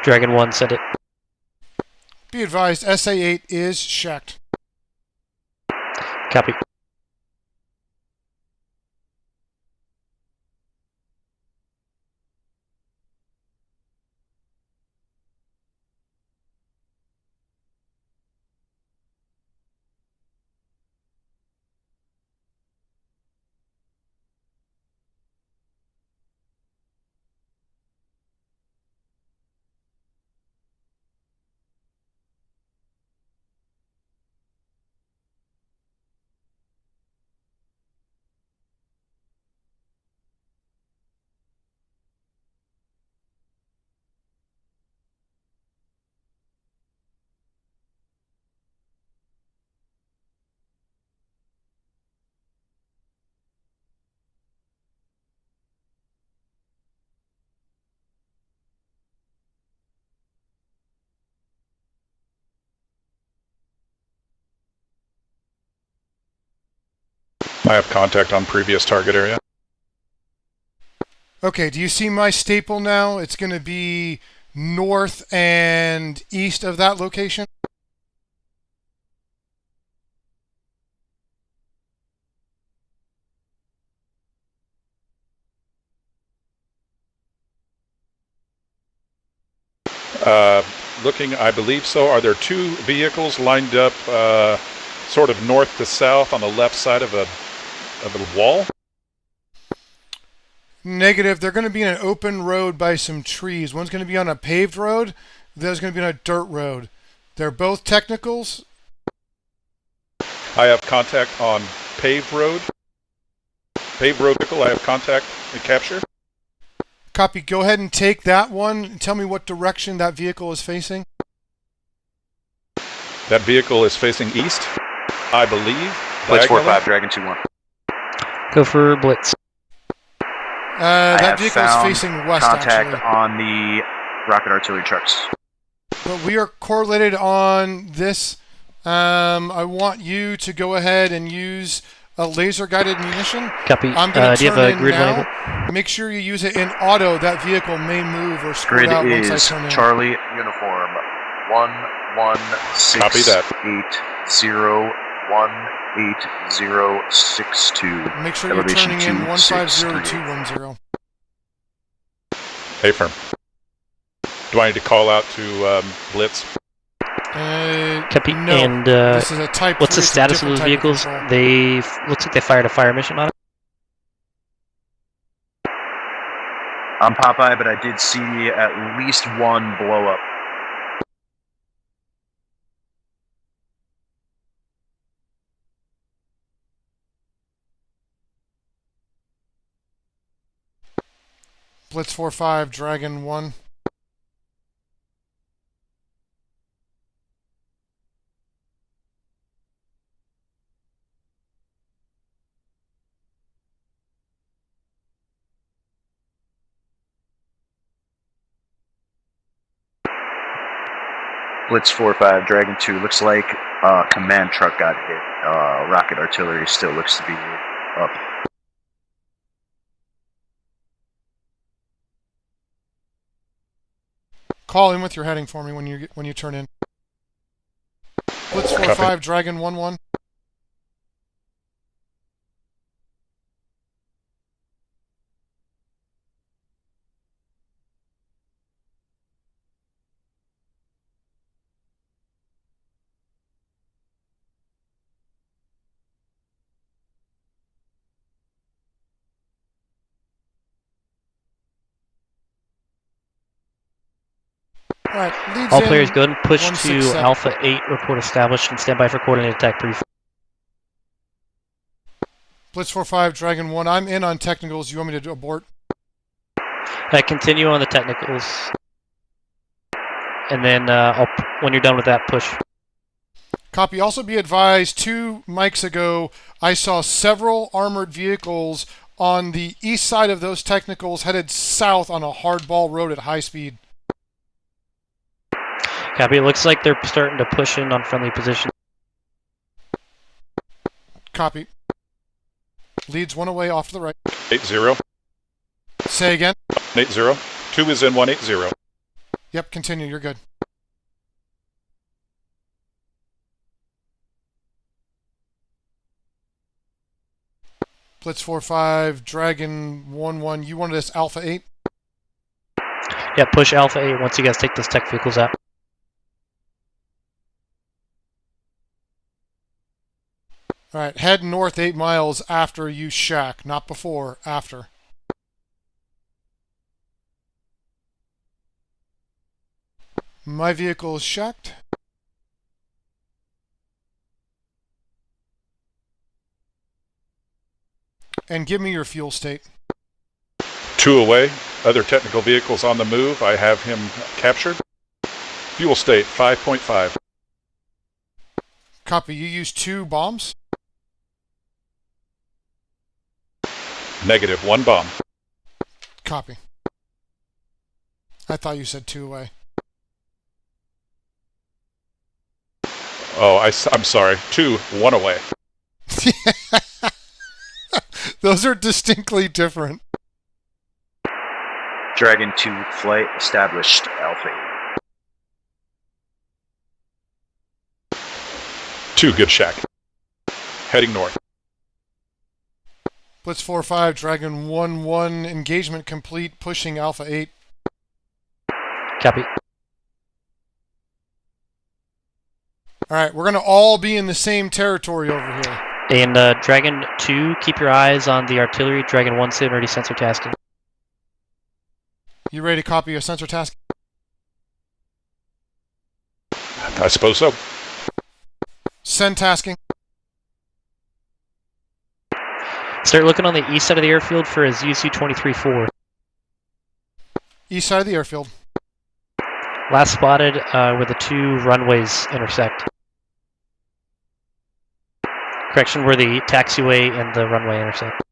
Dragon 1, send it. Be advised, SA-8 is checked. Copy. I have contact on previous target area. Okay, do you see my staple now? It's going to be north and east of that location. Looking, I believe so. Are there two vehicles lined up sort of north to south on the left side of a wall? Negative. They're going to be in an open road by some trees. One's going to be on a paved road. The other's going to be on a dirt road. They're both technicals. I have contact on paved road. Paved road vehicle, I have contact and capture. Copy. Go ahead and take that one and tell me what direction that vehicle is facing. That vehicle is facing east, I believe. Blitz diagonally. 4-5, Dragon 2-1. Go for Blitz. That vehicle is facing west, contact actually. on the rocket artillery trucks. But we are correlated on this. I want you to go ahead and use a laser-guided munition. Copy. I'm going to do you have turn a in grid now. label? Make sure you use it in auto. That vehicle may move or spread Grid out once I is turn in. Charlie uniform 11680186062. Copy that. Make sure you're Elevation turning in 263. 150210. Hey, firm. Do I need to call out to Blitz? Copy. No. And This is a type. what's 3, the it's a status of different those type vehicles? control. They looks like they fired a fire mission on it. I'm Popeye, but I did see at least one blow up. Blitz 4-5, Dragon 1. Blitz 4-5, Dragon 2. Looks like command truck got hit. Rocket artillery still looks to be up. Call in with your heading for me when you turn in. Blitz 4-5, Dragon 1-1. All right, leads All in players go ahead and push to 167. Alpha 8, report established, and stand by for coordinated attack brief. Blitz 4-5, Dragon 1. I'm in on technicals. You want me to abort? Continue on the technicals. And then when you're done with that, push. Copy. Also be advised, 2 mics ago, I saw several armored vehicles on the east side of those technicals headed south on a hardball road at high speed. Copy. It looks like they're starting to push in on friendly position. Copy. Leads 1 away off to the right. 80. Say again. 80. 2 is in 180. Yep, continue. You're good. Blitz 4-5, Dragon 1-1. You wanted us Alpha 8? Yeah, push Alpha 8 once you guys take those tech vehicles out. All right, head north 8 miles after you shack, not before, after. My vehicle is shacked. And give me your fuel state. 2 away. Other technical vehicles on the move. I have him captured. Fuel state 5.5. Copy. You used 2 bombs? Negative. 1 bomb. Copy. I thought you said 2 away. Oh, I'm sorry. 2, 1 away. Those are distinctly different. Dragon 2 flight established Alpha 8. 2, good shack. Heading north. Blitz 4-5, Dragon 1-1, engagement complete, pushing Alpha 8. Copy. All right, we're going to all be in the same territory over here. And Dragon 2, keep your eyes on the artillery. Dragon 1, sit ready, sensor tasking. You ready to copy a sensor task? I suppose so. Send tasking. Start looking on the east side of the airfield for a ZSU 23-4. East side of the airfield. Last spotted where the 2 runways intersect. Correction, where the taxiway and the runway intersect.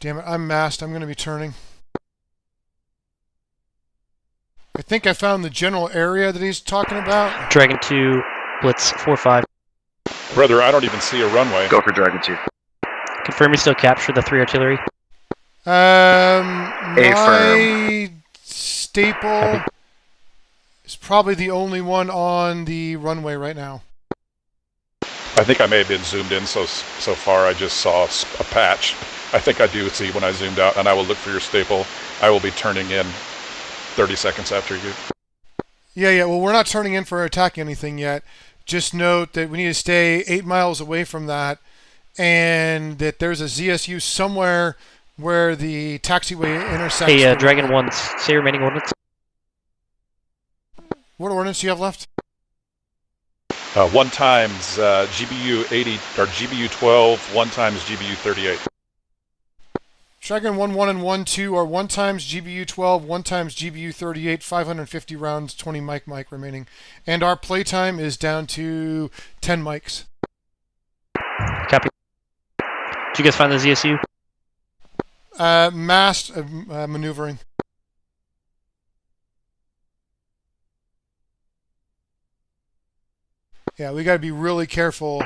Damn it, I'm masked. I'm going to be turning. I think I found the general area that he's talking about. Dragon 2, Blitz 4-5. Brother, I don't even see a runway. Go for Dragon 2. Confirm you still captured the 3 artillery. My staple is probably the only one on the runway right now. I think I may have been zoomed in so far. I just saw a patch. I think I do see when I zoomed out, and I will look for your staple. I will be turning in 30 seconds after you. Yeah, well, we're not turning in for attacking anything yet. Just note that we need to stay 8 miles away from that, and that there's a ZSU somewhere where the taxiway intersects. Hey, Dragon 1, say remaining ordnance. What ordnance do you have left? 1 times GBU 80 or GBU 12, 1 times GBU 38. Dragon 1-1 and 1-2 are 1 times GBU 12, 1 times GBU 38, 550 rounds, 20 mic remaining. And our playtime is down to 10 mics. Copy. Did you guys find the ZSU? Mast maneuvering. Yeah, we got to be really careful.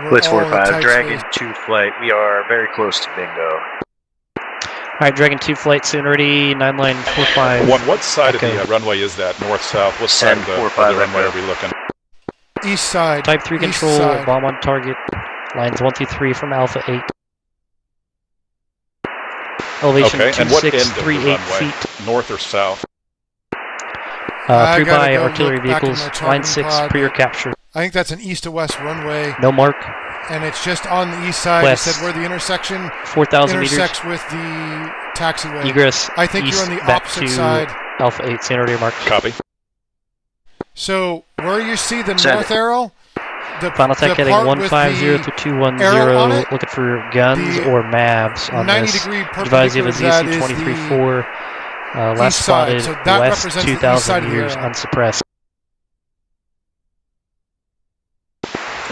Blitz 4-5, Dragon 2 flight. We are very close to bingo. Alright, Dragon 2 flight soon ready, 9 line 45. What side of the runway is that? North, south? What side of the runway are we looking? East side. Type 3 East control, side. bomb on target. Lines 1 through 3 from Alpha 8. Elevation Okay, and what end of the 2638 runway? feet. North or south? 3 I gotta by go artillery look back in vehicles, my line targeting 6 pod. pre or capture. I think that's an east to west runway, No mark, and it's just on the east side. West. You said where the intersection 4,000 meters. intersects with the taxiway. Egress I think east you're on the back opposite to side. Alpha 8, standard air mark. Copy. So where you see the Send north it. arrow, the Final tech heading part with 150 the to 210, arrow on it, looking for guns the or MAVs on 90 this. degree Advise you perpendicular have a to that ZSU is the 23-4, last east side. spotted So that west represents the east side 2,000 of the meters arrow. unsuppressed.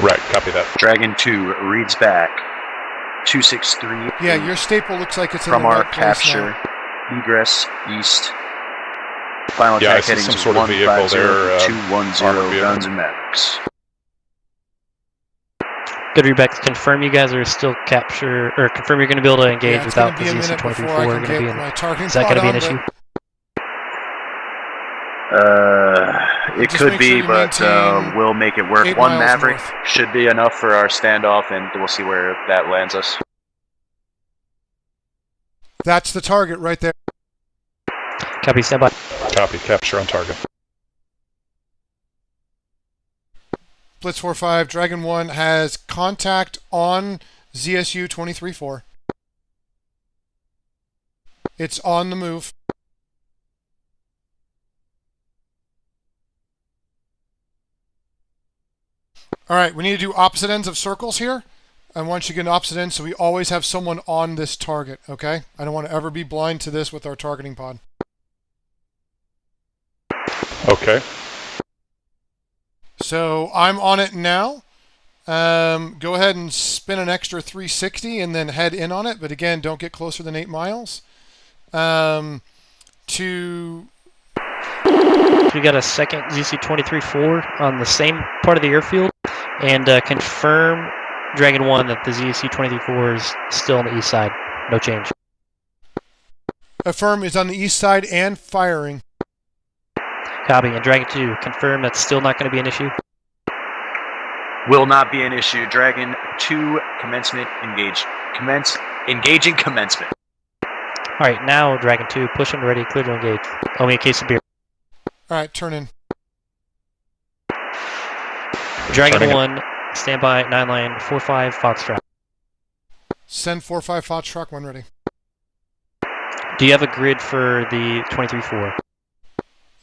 Right, copy that. Dragon 2 reads back. 263. Yeah, your staple looks like it's from in the our right place capture. now. Egress east. Final Yeah, I attack see heading some to sort of vehicle 150 there, 210 armored vehicle. guns and mavericks. Good readback. Confirm you guys are still capture, or confirm you're going to be able to engage Yeah, it's without going the to be a minute before ZC-23-4 I going can to be get in. my targeting Is that going to be an pod issue? It Just could make be, sure you but maintain we'll make it work. 8 One miles Maverick north. should be enough for our standoff, and we'll see where that lands us. That's the target right there. Copy, stand by. Copy, capture on target. Blitz 4-5, Dragon 1 has contact on ZSU 23-4. It's on the move. All right, we need to do opposite ends of circles here. I want you to get an opposite end so we always have someone on this target, okay? I don't want to ever be blind to this with our targeting pod. Okay. So I'm on it now. Go ahead and spin an extra 360 and then head in on it. But again, don't get closer than 8 miles. We got a second ZC-23-4 on the same part of the airfield, and confirm Dragon 1 that the ZC-23-4 is still on the east side. No change. Affirm is on the east side and firing. Copy. And Dragon 2, confirm that's still not going to be an issue. Will not be an issue. Dragon 2 commencement engaging commencement. All right, now Dragon 2, push and ready, clear to engage. Owe me a case of beer. All right, turn in. Dragon Turning 1, stand by, 9 line, 4-5, Foxtrot. Send 4-5 Foxtrot when ready. Do you have a grid for the 23-4?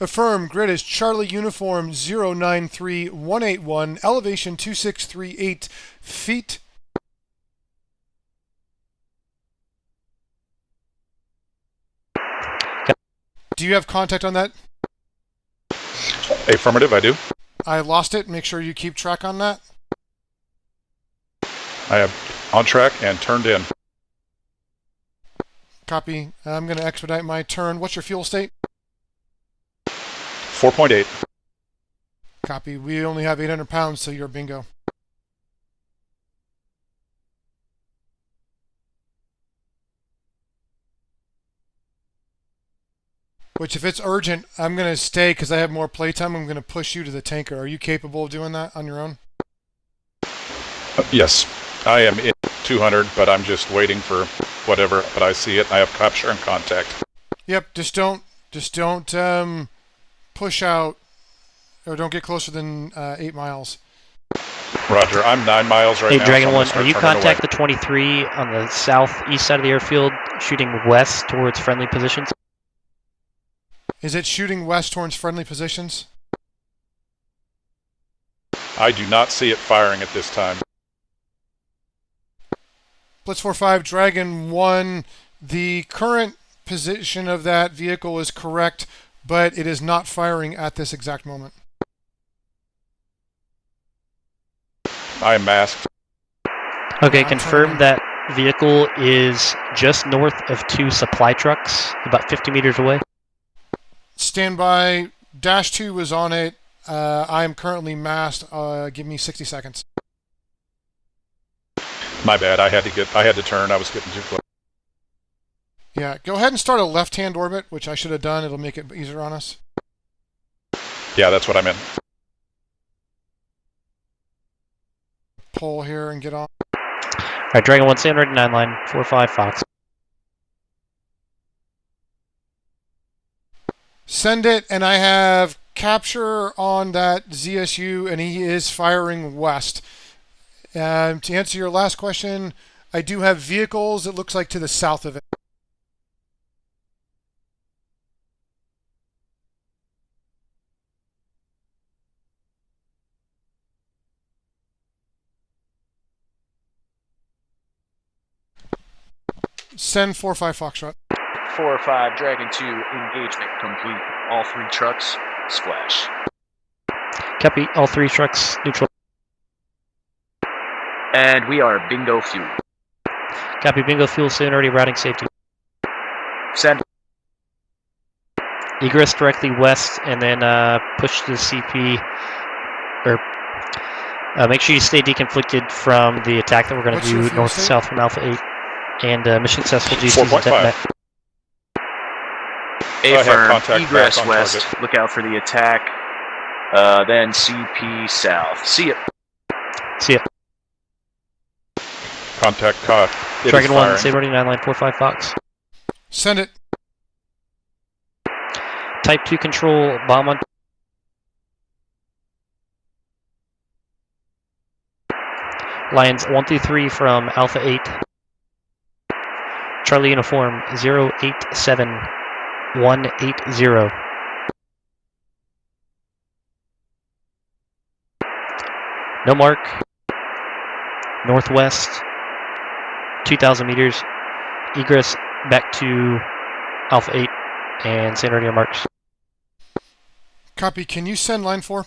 Affirm, grid is Charlie Uniform 093181, elevation 2638 feet. Do you have contact on that? Affirmative, I do. I lost it. Make sure you keep track on that. I have on track and turned in. Copy. I'm going to expedite my turn. What's your fuel state? 4.8. Copy. We only have 800 pounds, so you're bingo. Which, if it's urgent, I'm going to stay because I have more playtime. I'm going to push you to the tanker. Are you capable of doing that on your own? Yes, I am in 200, but I'm just waiting for whatever. But I see it. I have capture and contact. Yep. Just don't push out, or don't get closer than 8 miles. Roger. I'm 9 miles right Hey, now. Dragon so I'm 1, gonna are you start turning contact away. the 23 on the southeast side of the airfield, shooting west towards friendly positions? Is it shooting west towards friendly positions? I do not see it firing at this time. Blitz 4-5, Dragon 1. The current position of that vehicle is correct, but it is not firing at this exact moment. I am masked. Okay, I'm confirm turning. that vehicle is just north of 2 supply trucks, about 50 meters away. Stand by. Dash 2 was on it. I am currently masked. Give me 60 seconds. My bad. I had to turn. I was getting too close. Yeah, go ahead and start a left-hand orbit, which I should have done. It'll make it easier on us. Yeah, that's what I'm in. Pull here and get on. All right, Dragon 1, stand ready, 9 line, 4-5, Fox. Send it, and I have capture on that ZSU, and he is firing west. To answer your last question, I do have vehicles, it looks like, to the south of it. Send 4-5 Foxtrot. 4-5, Dragon 2, engagement complete. All 3 trucks, splash. Copy, all 3 trucks neutral. And we are bingo fuel. Copy. Bingo fuel soon. Already routing safety. Send. Egress directly west, and then push the CP, or make sure you stay deconflicted from the attack that we're going to What's your do fuel north state? south from Alpha 8. And mission successful. GCs and 4.5. Tech. I have Affirm. contact Egress back on west. target. Look out for the attack. Then CP south. See ya. See ya. Contact cock. It is Dragon 1, firing. Sabre 9 line 45 Fox. Send it. Type 2 control, bomb on. Lions 1 through 3 from Alpha 8. Charlie uniform 087180. No mark. Northwest 2,000 meters. Egress back to Alpha 8 and San Bernardino marks. Copy. Can you send line 4?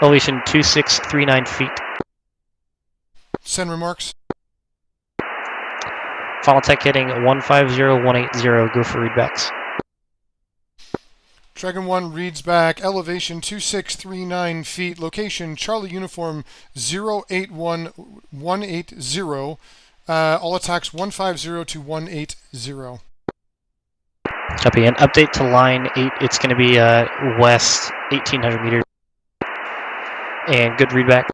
Elevation 2639 feet. Send remarks. Final tech heading 150180. Go for readbacks. Dragon 1 reads back. Elevation 2639 feet. Location Charlie uniform 081180. All attacks 150 to 180. Copy. And update to line 8. It's going to be west 1800 meters. And good readback.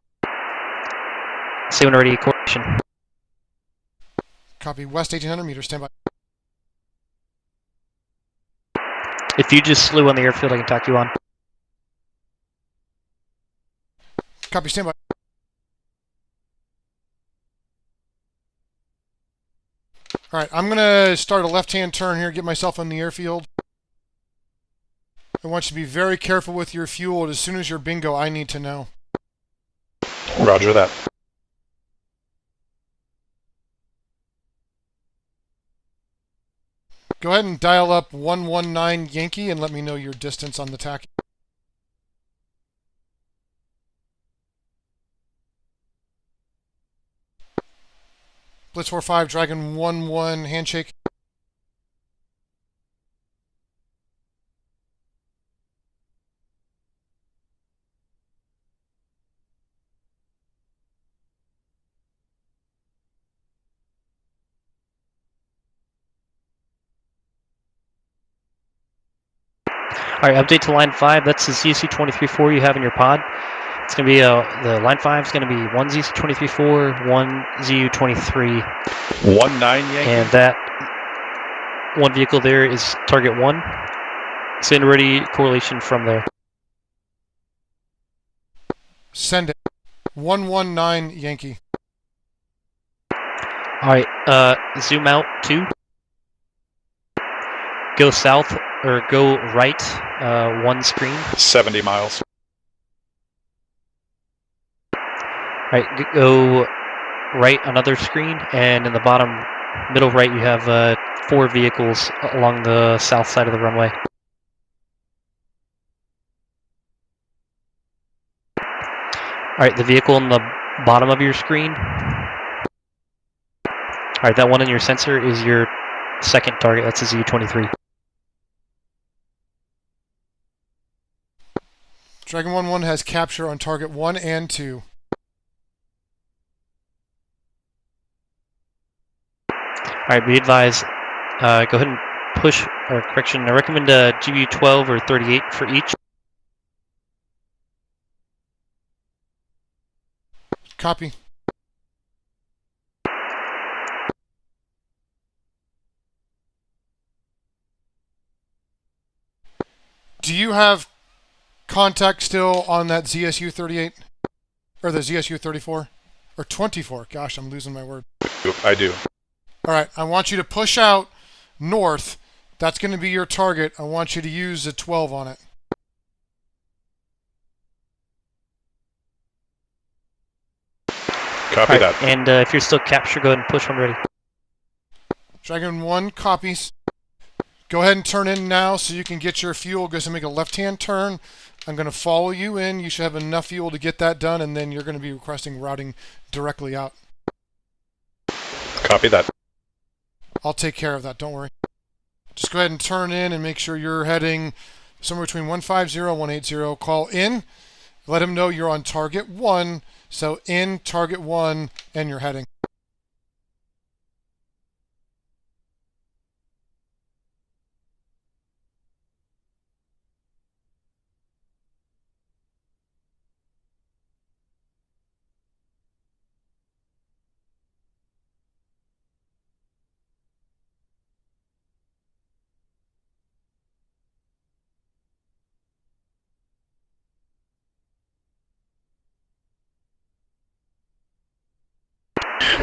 Say when ready, coordination. Copy. West 1800 meters. Stand by. If you just slew on the airfield, I can talk you on. Copy. Stand by. All right. I'm going to start a left-hand turn here, get myself on the airfield. I want you to be very careful with your fuel. As soon as you're bingo, I need to know. Roger that. Go ahead and dial up 119 Yankee and let me know your distance on the tack. Blitz 45, Dragon 1-1, handshake. All right, update to line 5. That's the ZC-23-4 you have in your pod. It's going to be, the line 5 is going to be 1 ZC-23-4, 1 ZU-23. 1-9 Yankee. And that one vehicle there is target 1. Send ready correlation from there. Send it. 119 Yankee. All right, zoom out 2. Go south, or go right, 1 screen. 70 miles. All right, go right another screen, and in the bottom middle right you have 4 vehicles along the south side of the runway. All right, the vehicle in the bottom of your screen. All right, that one in your sensor is your second target. That's a ZU-23. Dragon 1-1 has capture on target 1 and 2. Alright, be advised, go ahead and push, or correction, I recommend GBU 12 or 38 for each. Copy. Do you have contact still on that ZSU 38? Or the ZSU 34? Or 24? Gosh, I'm losing my word. I do. Alright, I want you to push out north. That's going to be your target. I want you to use a 12 on it. Copy that. And if you're still captured, go ahead and push when ready. Dragon 1 copies. Go ahead and turn in now so you can get your fuel. Go ahead and make a left-hand turn. I'm going to follow you in. You should have enough fuel to get that done, and then you're going to be requesting routing directly out. Copy that. I'll take care of that, don't worry. Just go ahead and turn in and make sure you're heading somewhere between 150 and 180. Call in. Let him know you're on target 1. So in target 1 and you're heading.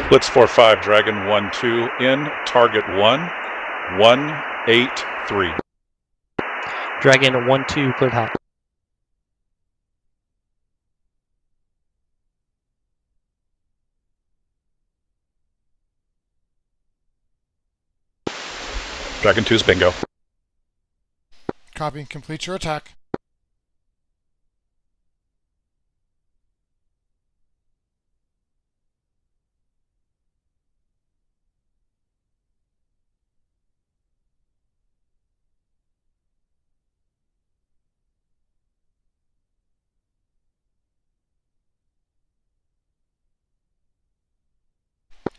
Blitz 4-5, Dragon 1-2 in, target 1-1-8-3. Dragon 1-2 cleared hot. Dragon 2's bingo. Copy. Complete your attack.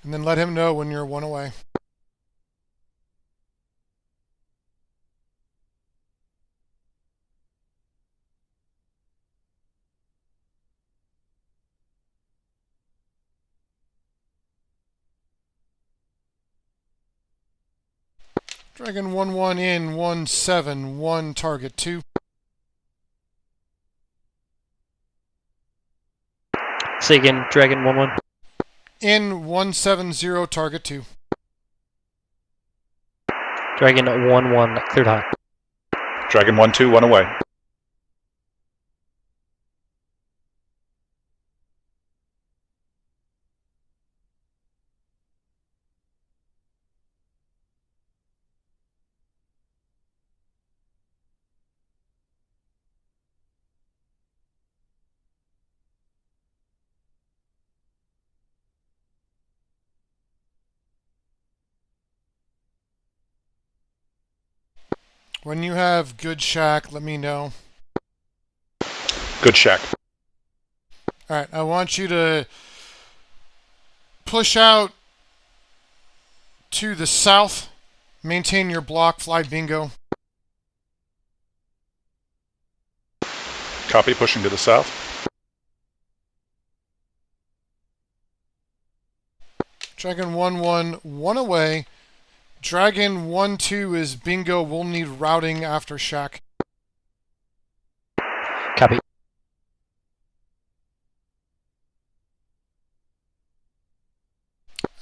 And then let him know when you're 1 away. Dragon 1-1 in, 1-7-1 target 2. Say again, Dragon 1-1. In 170 target 2. Dragon 1-1 cleared hot. Dragon 1-2, 1 away. When you have good shack, let me know. Good shack. Alright, I want you to push out to the south. Maintain your block, fly bingo. Copy, pushing to the south. Dragon 1-1, 1 away. Dragon 1-2 is bingo. We'll need routing after shack. Copy.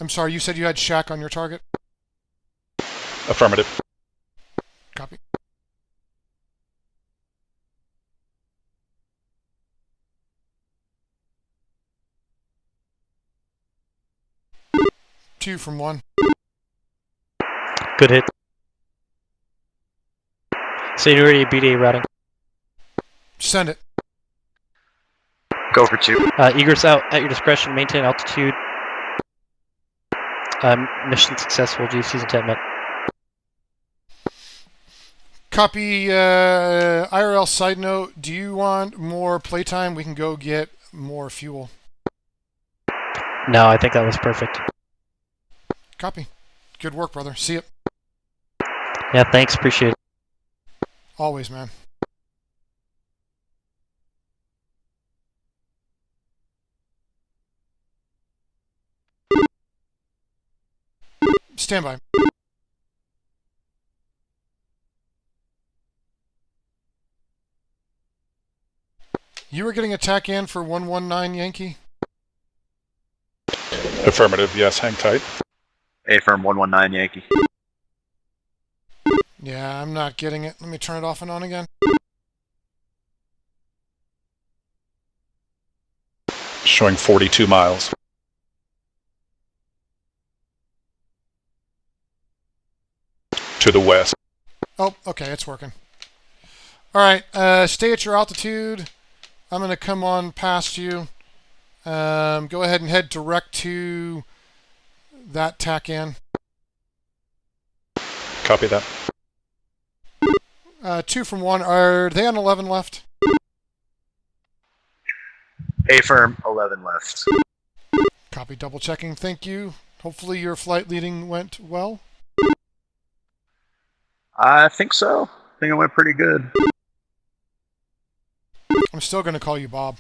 I'm sorry, you said you had shack on your target? Affirmative. Copy. Two from 1. Good hit. Seniority BDA routing. Send it. Go for 2. Egress out at your discretion. Maintain altitude. Mission successful. GC's intent met. Copy. IRL side note. Do you want more playtime? We can go get more fuel. No, I think that was perfect. Copy. Good work, brother. See it. Yeah, thanks. Appreciate it. Always, man. Stand by. You were getting attack in for 119 Yankee? Affirmative, yes, hang tight. A-firm 119 Yankee. Yeah, I'm not getting it. Let me turn it off and on again. Showing 42 miles. To the west. Oh, okay, it's working. All right, stay at your altitude. I'm going to come on past you. Go ahead and head direct to that TAC-in. Copy that. 2 from 1. Are they on 11 left? A firm, 11 left. Copy, double checking. Thank you. Hopefully your flight leading went well. I think so. I think it went pretty good. I'm still going to call you Bob.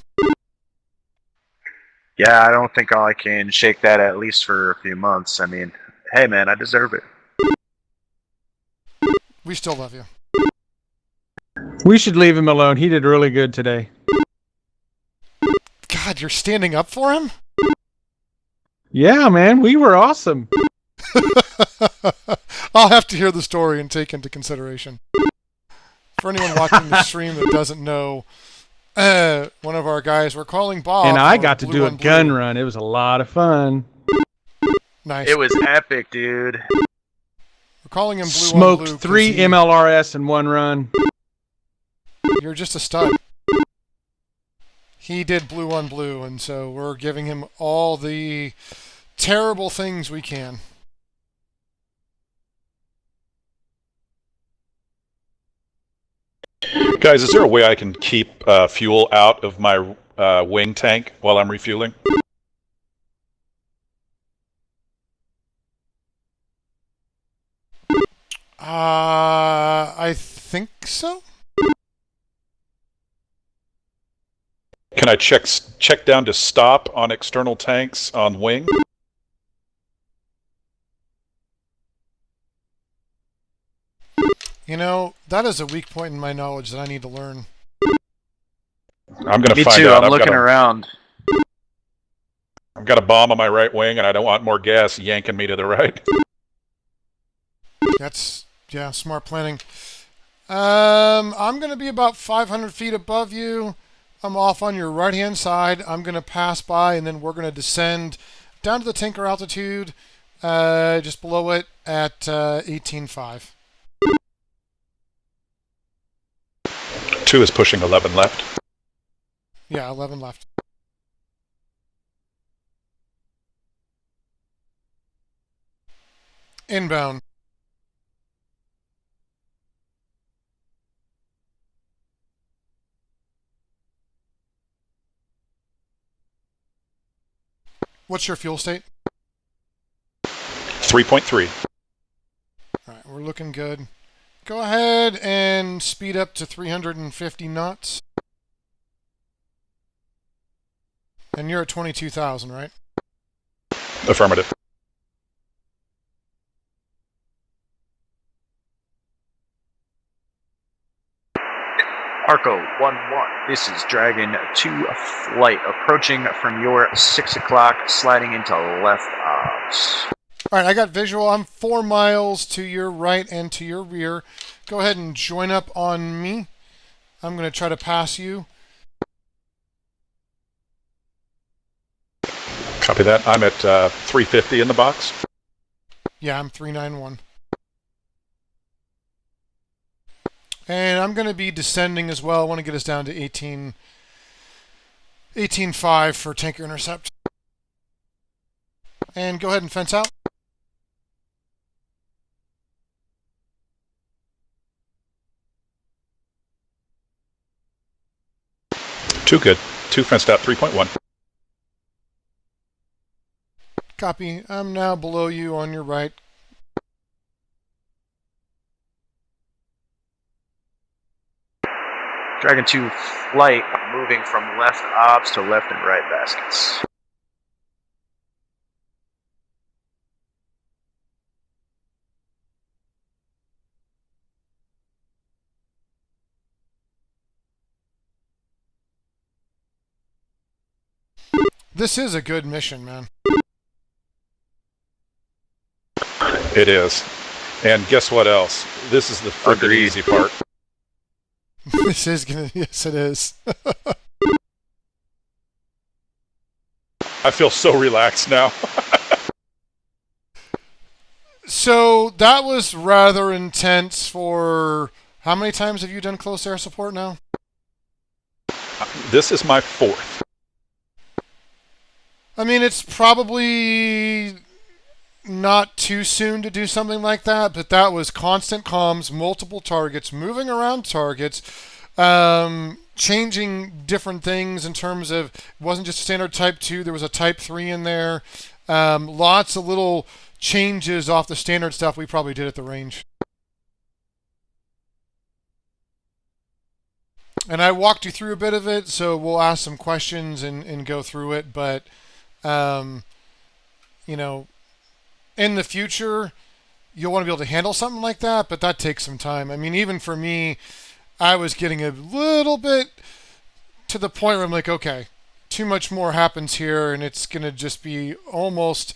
Yeah, I don't think I can shake that at least for a few months. I mean, hey man, I deserve it. We still love you. We should leave him alone. He did really good today. God, you're standing up for him? Yeah, man, we were awesome. I'll have to hear the story and take into consideration. For anyone watching the stream that doesn't know, one of our guys, we're calling Bob. And I got to Blue do a on gun Blue. run. It was a lot of fun. Nice. It was epic, dude. We're calling him Blue Smoked on Blue 'cause 3 MLRS in one run. You're just a stud. He did Blue on Blue, and so we're giving him all the terrible things we can. Guys, is there a way I can keep fuel out of my wing tank while I'm refueling? I think so. Can I check down to stop on external tanks on wing? You know, that is a weak point in my knowledge that I need to learn. I'm going to Me find too, out. I'm looking around. I've got a bomb on my right wing, and I don't want more gas yanking me to the right. That's, yeah, smart planning. I'm going to be about 500 feet above you. I'm off on your right-hand side. I'm going to pass by, and then we're going to descend down to the tanker altitude, just below it at 18.5. 2 is pushing 11 left. Yeah, 11 left. Inbound. What's your fuel state? 3.3. All right, we're looking good. Go ahead and speed up to 350 knots. And you're at 22,000, right? Affirmative. Arco 1-1. This is Dragon 2 flight approaching from your 6 o'clock, sliding into left ops. All right, I got visual. I'm 4 miles to your right and to your rear. Go ahead and join up on me. I'm going to try to pass you. Copy that. I'm at 350 in the box. Yeah, I'm 391. And I'm going to be descending as well. I want to get us down to 18.5 for tanker intercept. And go ahead and fence out. Too good. 2 fenced out, 3.1. Copy. I'm now below you on your right. Dragon 2 flight moving from left ops to left and right baskets. This is a good mission, man. It is. And guess what else? This is the freaking Agreed. easy part. This is gonna, yes it is. I feel so relaxed now. So that was rather intense for How many times have you done close air support now? This is my 4th. I mean, it's probably not too soon to do something like that, but that was constant comms, multiple targets, moving around targets, changing different things in terms of, it wasn't just a standard Type 2, there was a Type 3 in there. Lots of little changes off the standard stuff we probably did at the range. And I walked you through a bit of it, so we'll ask some questions and go through it, but, you know, in the future, you'll want to be able to handle something like that, but that takes some time. I mean, even for me, I was getting a little bit to the point where I'm like, okay, too much more happens here, and it's going to just be almost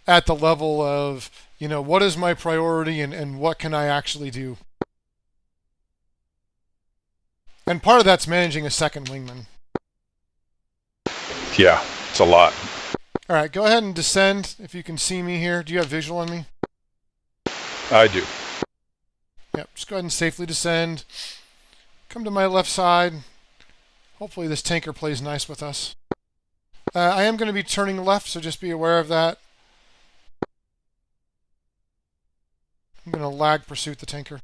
at the level of, you know, what is my priority and what can I actually do? And part of that's managing a second wingman. Yeah, it's a lot. All right, go ahead and descend if you can see me here. Do you have visual on me? I do. Yep, just go ahead and safely descend. Come to my left side. Hopefully this tanker plays nice with us. I am going to be turning left, so just be aware of that. I'm going to lag pursuit the tanker.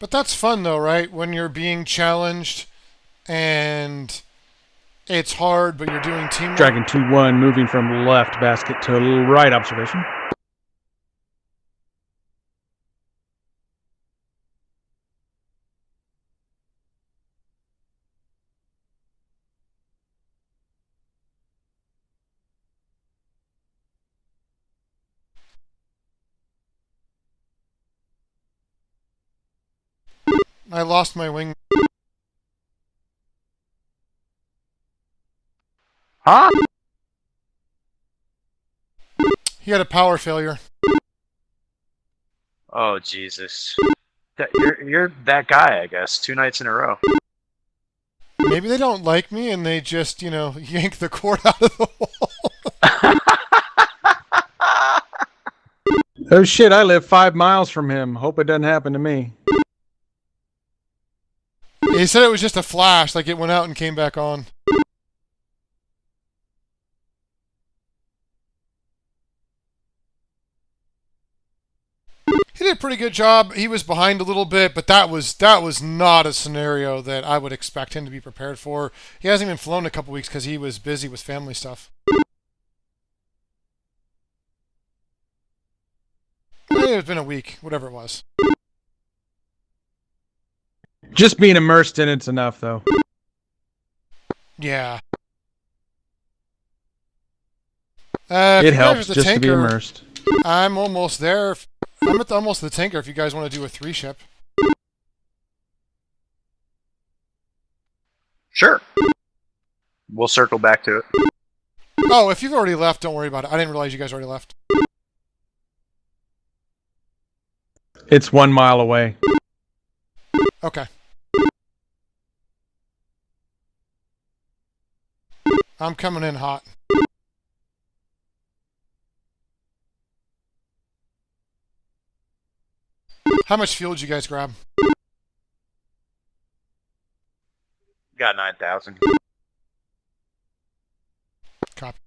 But that's fun though, right? When you're being challenged and it's hard, but you're doing teamwork. Dragon 2-1 moving from left basket to right observation. I lost my wing. Huh? He had a power failure. Oh Jesus! You're that guy, I guess. 2 nights in a row. Maybe they don't like me and they just, you know, yank the cord out of the wall. Oh shit, I live 5 miles from him. Hope it doesn't happen to me. He said it was just a flash, like it went out and came back on. He did a pretty good job. He was behind a little bit, but that was not a scenario that I would expect him to be prepared for. He hasn't even flown in a couple weeks because he was busy with family stuff. It's been a week, whatever it was. Just being immersed in it's enough, though. Yeah. It helps just to be immersed. I'm almost there. I'm at almost the tanker if you guys want to do a 3-ship. Sure. We'll circle back to it. Oh, if you've already left, don't worry about it. I didn't realize you guys already left. It's 1 mile away. Okay. I'm coming in hot. How much fuel did you guys grab? Got 9,000. Copy.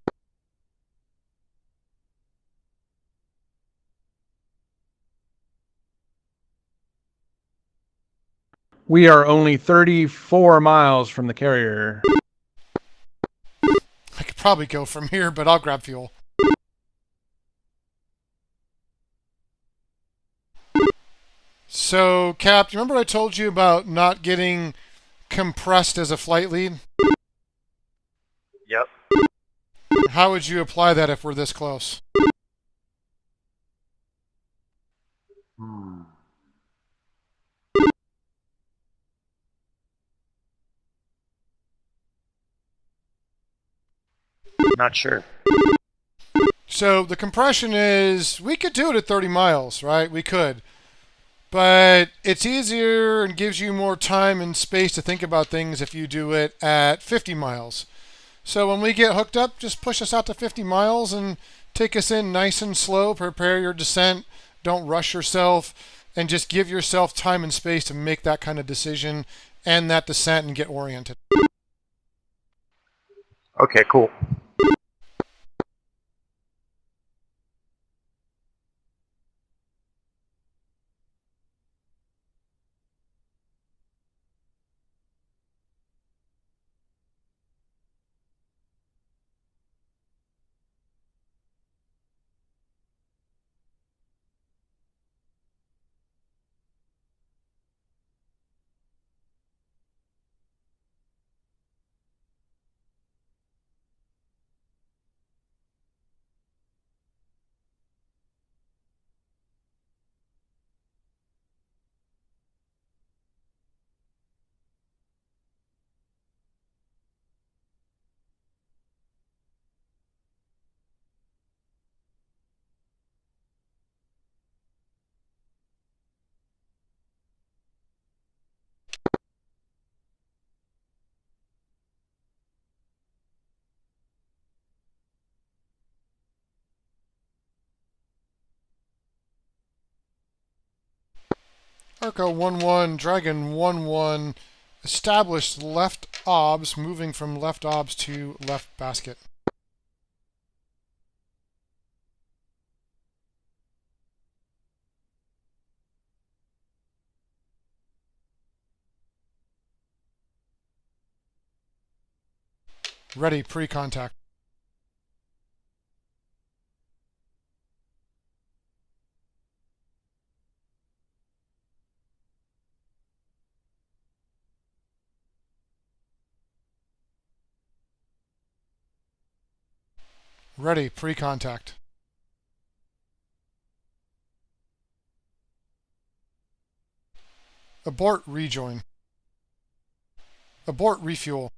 We are only 34 miles from the carrier. I could probably go from here, but I'll grab fuel. So, Cap, do you remember I told you about not getting compressed as a flight lead? Yep. How would you apply that if we're this close? Not sure. So the compression is, we could do it at 30 miles, right? We could. But it's easier and gives you more time and space to think about things if you do it at 50 miles. So when we get hooked up, just push us out to 50 miles and take us in nice and slow. Prepare your descent. Don't rush yourself. And just give yourself time and space to make that kind of decision and that descent and get oriented. Okay, cool. Arco 1-1, Dragon 1-1, established left obs, moving from left obs to left basket. Ready, pre-contact. Ready, pre-contact. Abort rejoin. Abort refuel.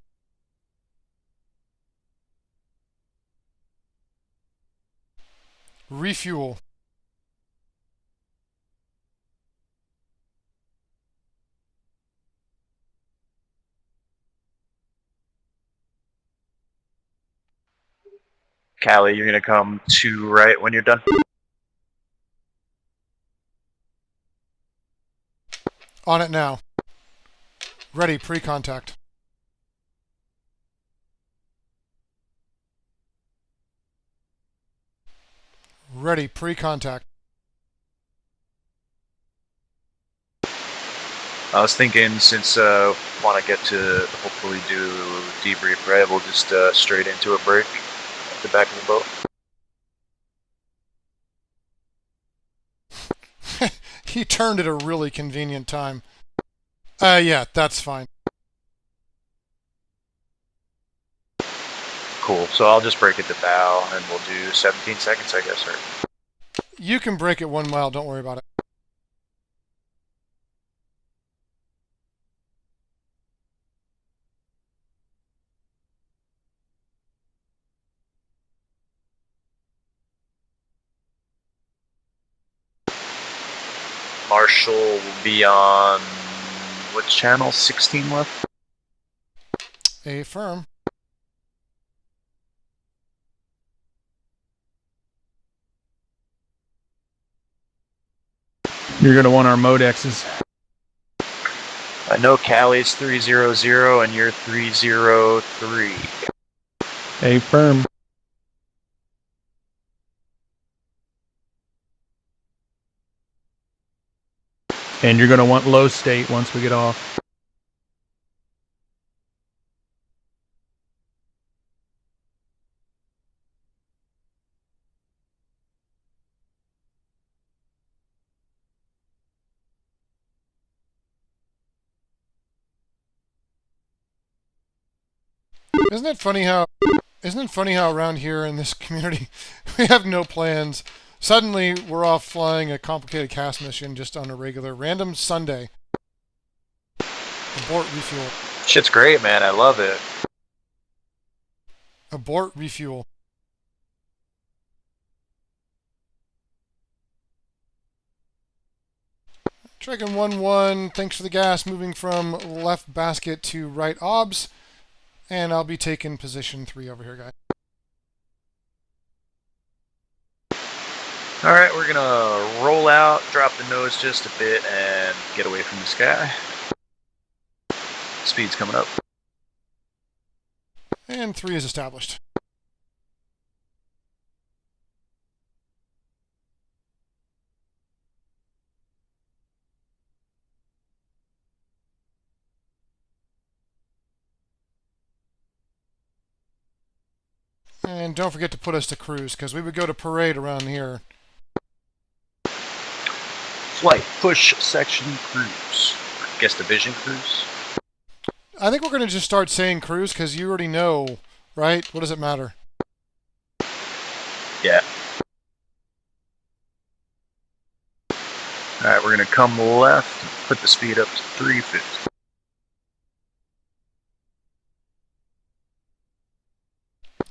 Refuel. Callie, you're gonna come to right when you're done. On it now. Ready, pre-contact. Ready, pre-contact. I was thinking, since want to get to hopefully do debrief, right? We'll just straight into a break at the back of the boat. He turned at a really convenient time. Yeah, that's fine. Cool. So I'll just break it to bow, and we'll do 17 seconds, I guess, right? You can break it 1 mile, don't worry about it. Marshall will be on what channel? 16 left? Affirm. You're going to want our modexes. I know Callie's 300 and you're 303. Affirm. And you're going to want low state once we get off. Isn't it funny how around here in this community we have no plans? Suddenly we're off flying a complicated cast mission just on a regular random Sunday. Abort refuel. Shit's great, man. I love it. Abort refuel. Dragon 1-1, thanks for the gas, moving from left basket to right obs. And I'll be taking position 3 over here, guys. Alright, we're gonna roll out, drop the nose just a bit, and get away from the sky. Speed's coming up. And 3 is established. And don't forget to put us to cruise, because we would go to parade around here. Flight, push, section, cruise. I guess division cruise? I think we're going to just start saying cruise, because you already know, right? What does it matter? Yeah. Alright, we're gonna come left, put the speed up to 350.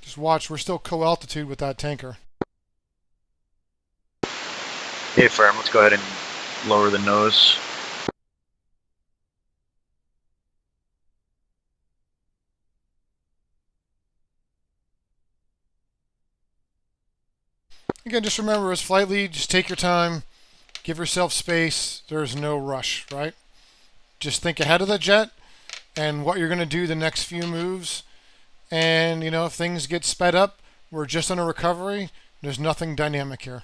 Just watch, we're still co-altitude with that tanker. Hey, firm, let's go ahead and lower the nose. Again, just remember, as flight lead, just take your time, give yourself space. There's no rush, right? Just think ahead of the jet and what you're going to do the next few moves. And, you know, if things get sped up, we're just on a recovery. There's nothing dynamic here.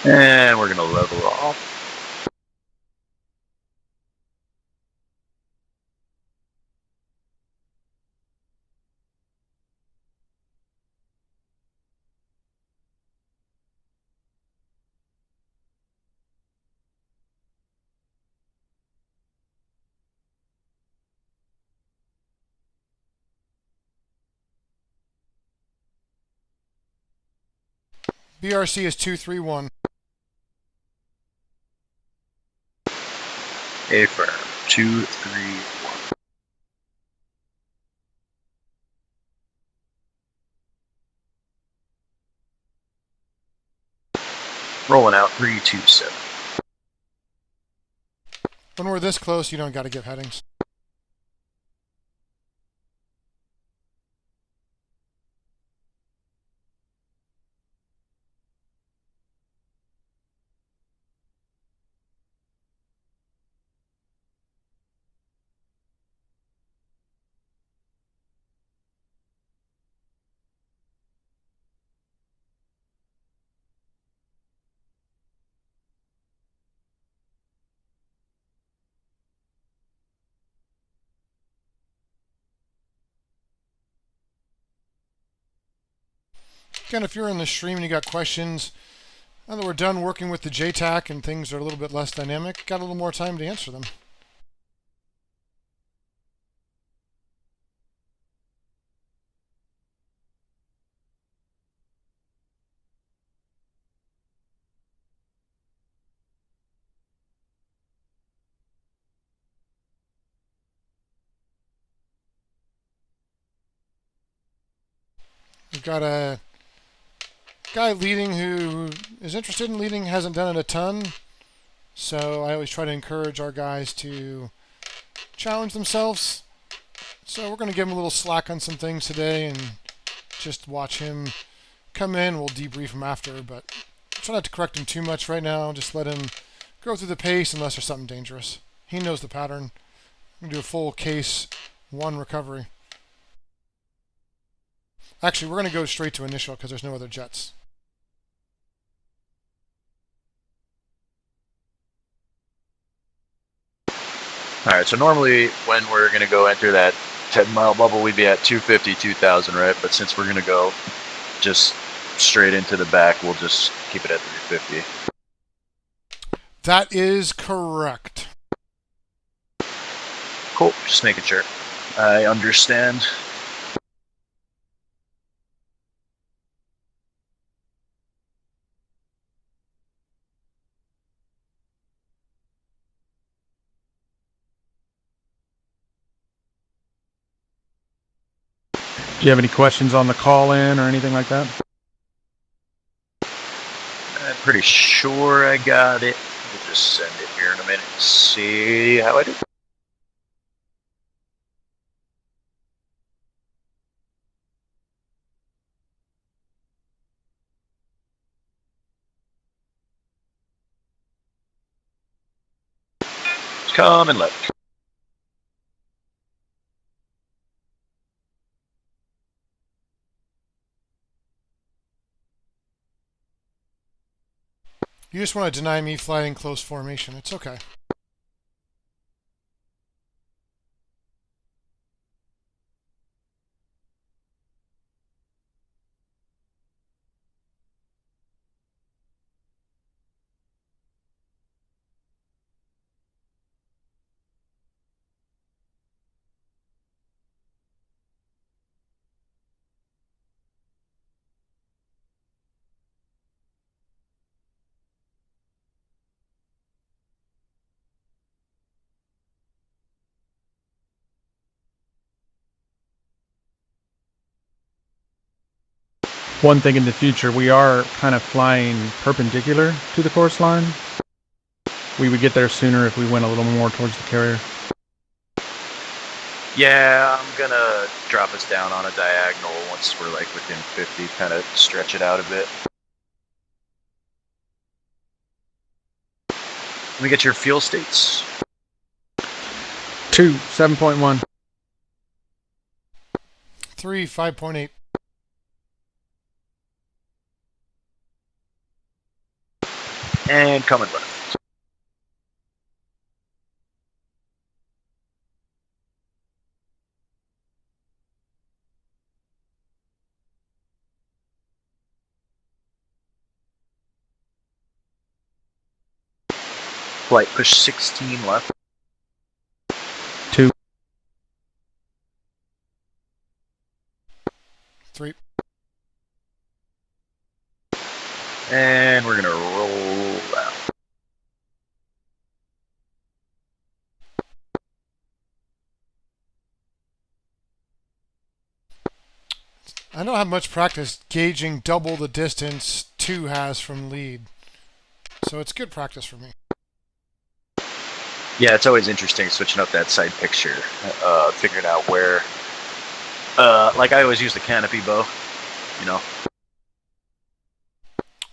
And we're gonna level off. BRC is 231. A firm, 231. Rolling out 327. When we're this close, you don't got to give headings. Again, if you're in the stream and you got questions, now that we're done working with the Jtac and things are a little bit less dynamic, got a little more time to answer them. We've got a guy leading who is interested in leading, hasn't done it a ton. So I always try to encourage our guys to challenge themselves. So we're going to give him a little slack on some things today and just watch him come in. We'll debrief him after, but try not to correct him too much right now. Just let him go through the pace unless there's something dangerous. He knows the pattern. We're going to do a full case 1 recovery. Actually, we're going to go straight to initial because there's no other jets. Alright, so normally when we're going to go enter that 10-mile bubble, we'd be at 250, 2,000, right? But since we're going to go just straight into the back, we'll just keep it at 350. That is correct. Cool, just making sure. I understand. Do you have any questions on the call-in or anything like that? I'm pretty sure I got it. We'll just send it here in a minute and see how I do. Come and left. You just want to deny me flying close formation. It's okay. One thing in the future, we are kind of flying perpendicular to the course line. We would get there sooner if we went a little more towards the carrier. Yeah, I'm gonna drop us down on a diagonal once we're like within 50, kind of stretch it out a bit. Let me get your fuel states. 2, 7.1. 3, 5.8. And coming left. Flight push 16 left. 2. 3. And we're gonna roll out. I don't have much practice gauging double the distance 2 has from lead. So it's good practice for me. Yeah, it's always interesting switching up that side picture, figuring out where, like I always use the canopy bow, you know.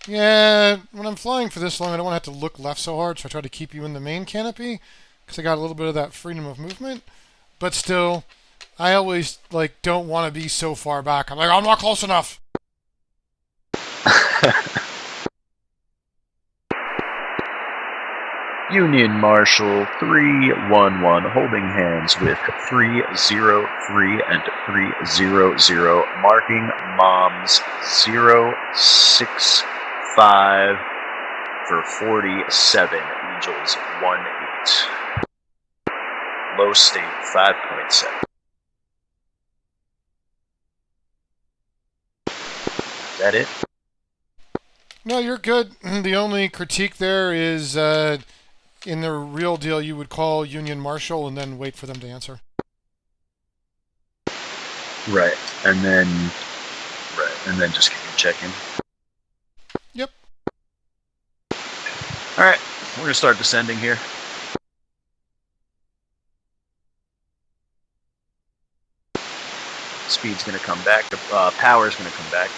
Yeah, when I'm flying for this long, I don't want to have to look left so hard, so I try to keep you in the main canopy, because I got a little bit of that freedom of movement. But still, I always like don't want to be so far back. I'm like, I'm not close enough. Union Marshal 311 holding hands with 303 and 300, marking MOMS 065 for 47, Angels 18. Low state 5.7. Is that it? No, you're good. The only critique there is in the real deal, you would call Union Marshal and then wait for them to answer. Right, and then just keep checking. Yep. All right, we're gonna start descending here. Speed's gonna come back. Power's gonna come back.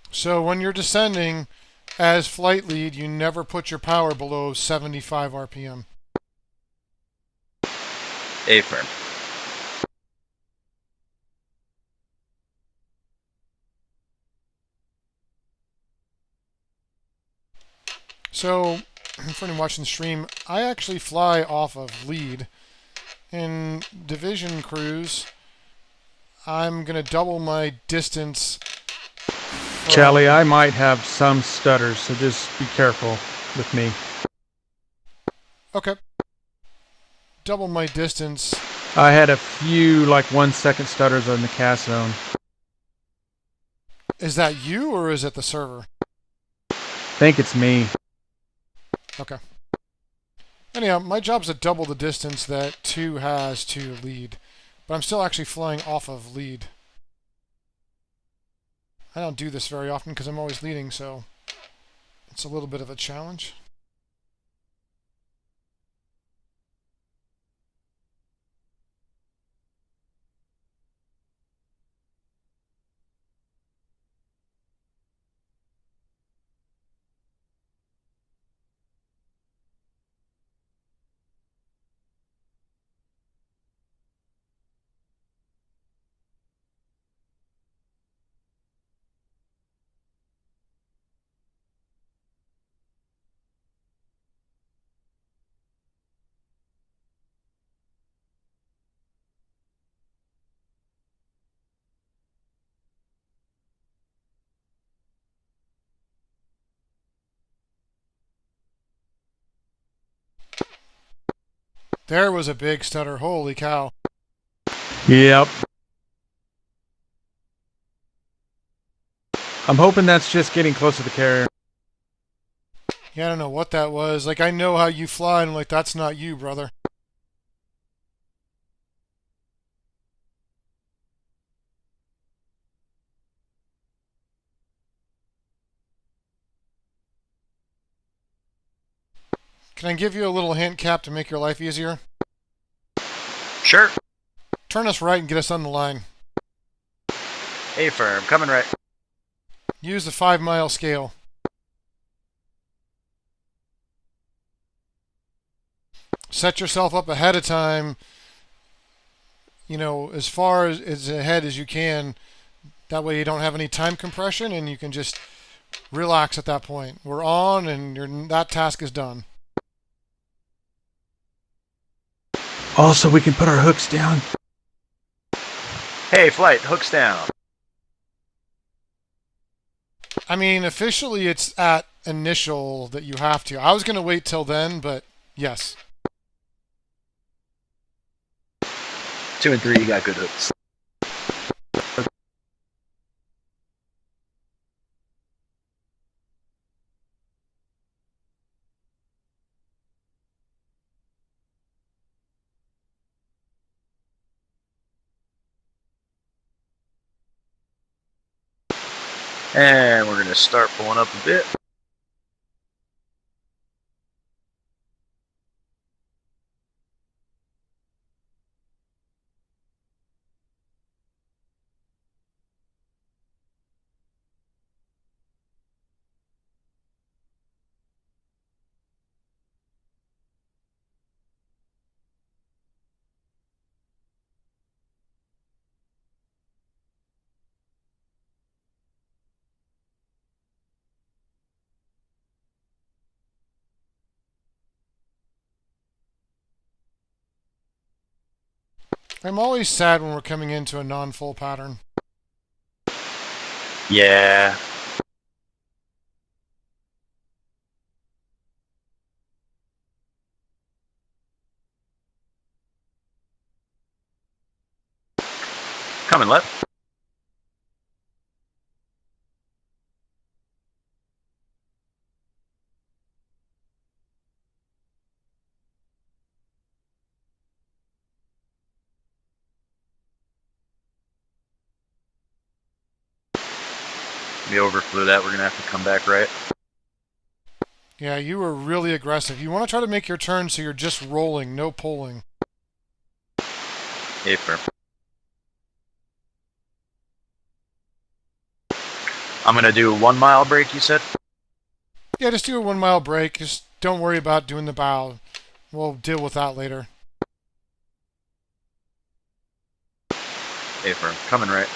So when you're descending, as flight lead, you never put your power below 75 RPM. Affirm. So, for anyone watching the stream, I actually fly off of lead. In division cruise, I'm going to double my distance. Charlie, I might have some stutters, so just be careful with me. Okay. Double my distance. I had a few, like 1 second stutters in the cast zone. Is that you or is it the server? I think it's me. Okay. Anyhow, my job's to double the distance that 2 has to lead. but I'm still actually flying off of lead. I don't do this very often because I'm always leading, so it's a little bit of a challenge. There was a big stutter. Holy cow. Yep. I'm hoping that's just getting close to the carrier. Yeah, I don't know what that was. Like, I know how you fly, and I'm like, that's not you, brother. Can I give you a little hint, Cap, to make your life easier? Sure. Turn us right and get us on the line. A-firm, coming right. Use the 5-mile scale. Set yourself up ahead of time, you know, as far as ahead as you can. That way you don't have any time compression and you can just relax at that point. We're on and that task is done. Also, we can put our hooks down. Hey, flight, hooks down. I mean, officially it's at initial that you have to. I was going to wait till then, but yes. 2 and 3, you got good hooks. And we're going to start pulling up a bit. I'm always sad when we're coming into a non-full pattern. Yeah. Coming left. We overflew that. We're going to have to come back right. Yeah, you were really aggressive. You want to try to make your turn so you're just rolling, no pulling. A-firm. I'm going to do a 1 mile break, you said? Yeah, just do a 1-mile break. Just don't worry about doing the bow. We'll deal with that later. A-firm, coming right.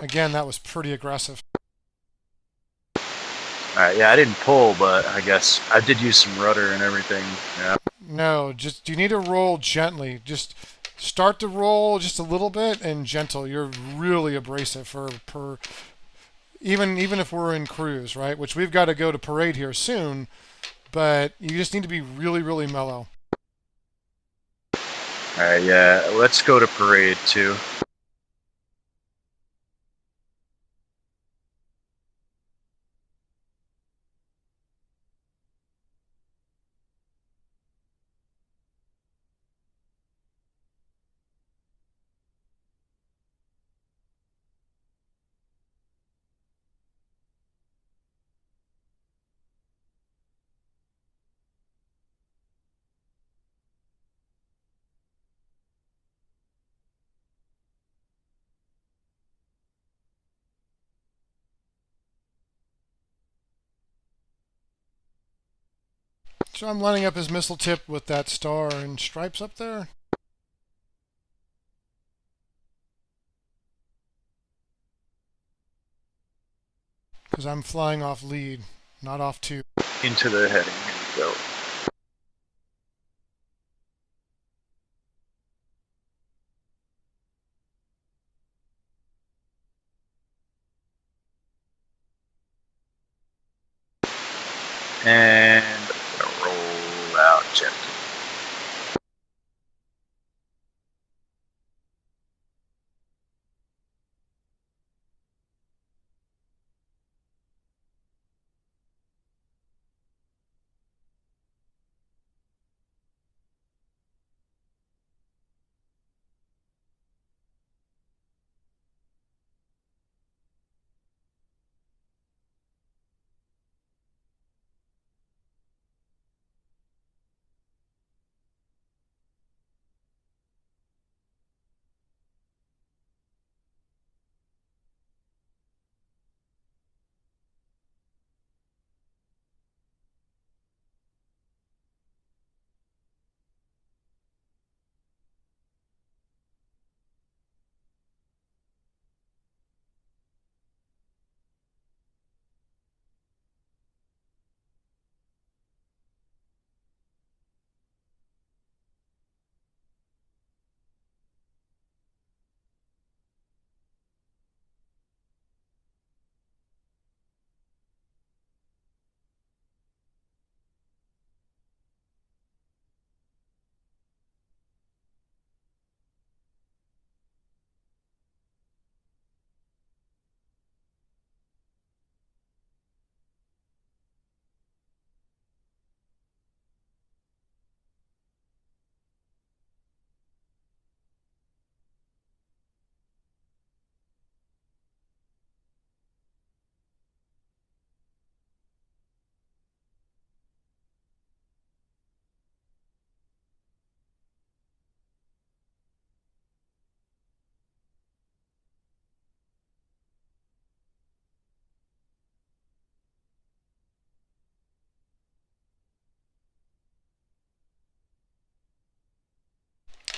Again, that was pretty aggressive. Alright, yeah, I didn't pull, but I guess I did use some rudder and everything. Yeah. No, just you need to roll gently. Just start to roll just a little bit and gentle. You're really abrasive for even if we're in cruise, right? Which we've got to go to parade here soon, but you just need to be really, really mellow. Alright, yeah, let's go to parade too. So I'm lining up his missile tip with that star and stripes up there. Because I'm flying off lead, not off tube. Into the heading. Here we go. And I'm gonna roll out gently.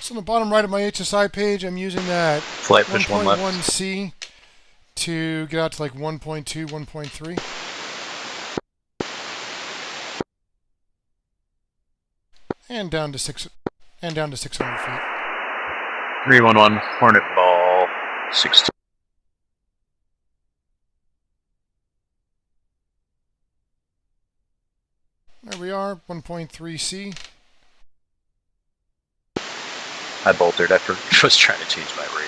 So on the bottom right of my HSI page, I'm using that Flight push one left. 1.1C to get out to like 1.2, 1.3. And down to 600 feet. 311 Hornet Ball 16. There we are, 1.3C. I bolted. I was trying to change my radio.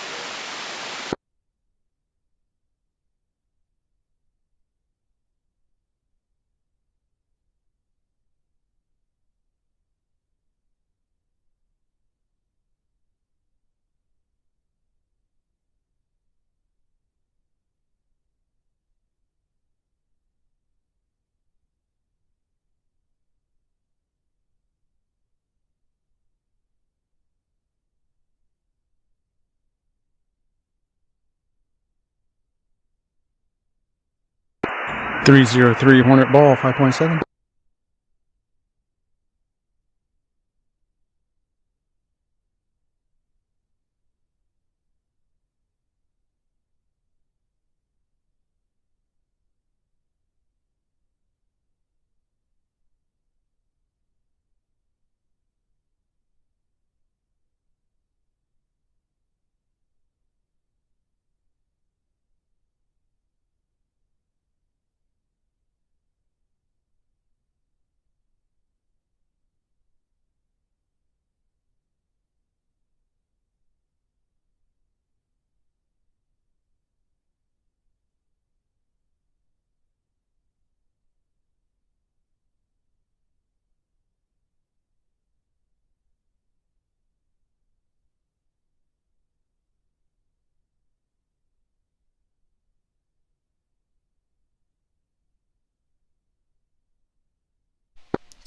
.303 Hornet Ball 5.7.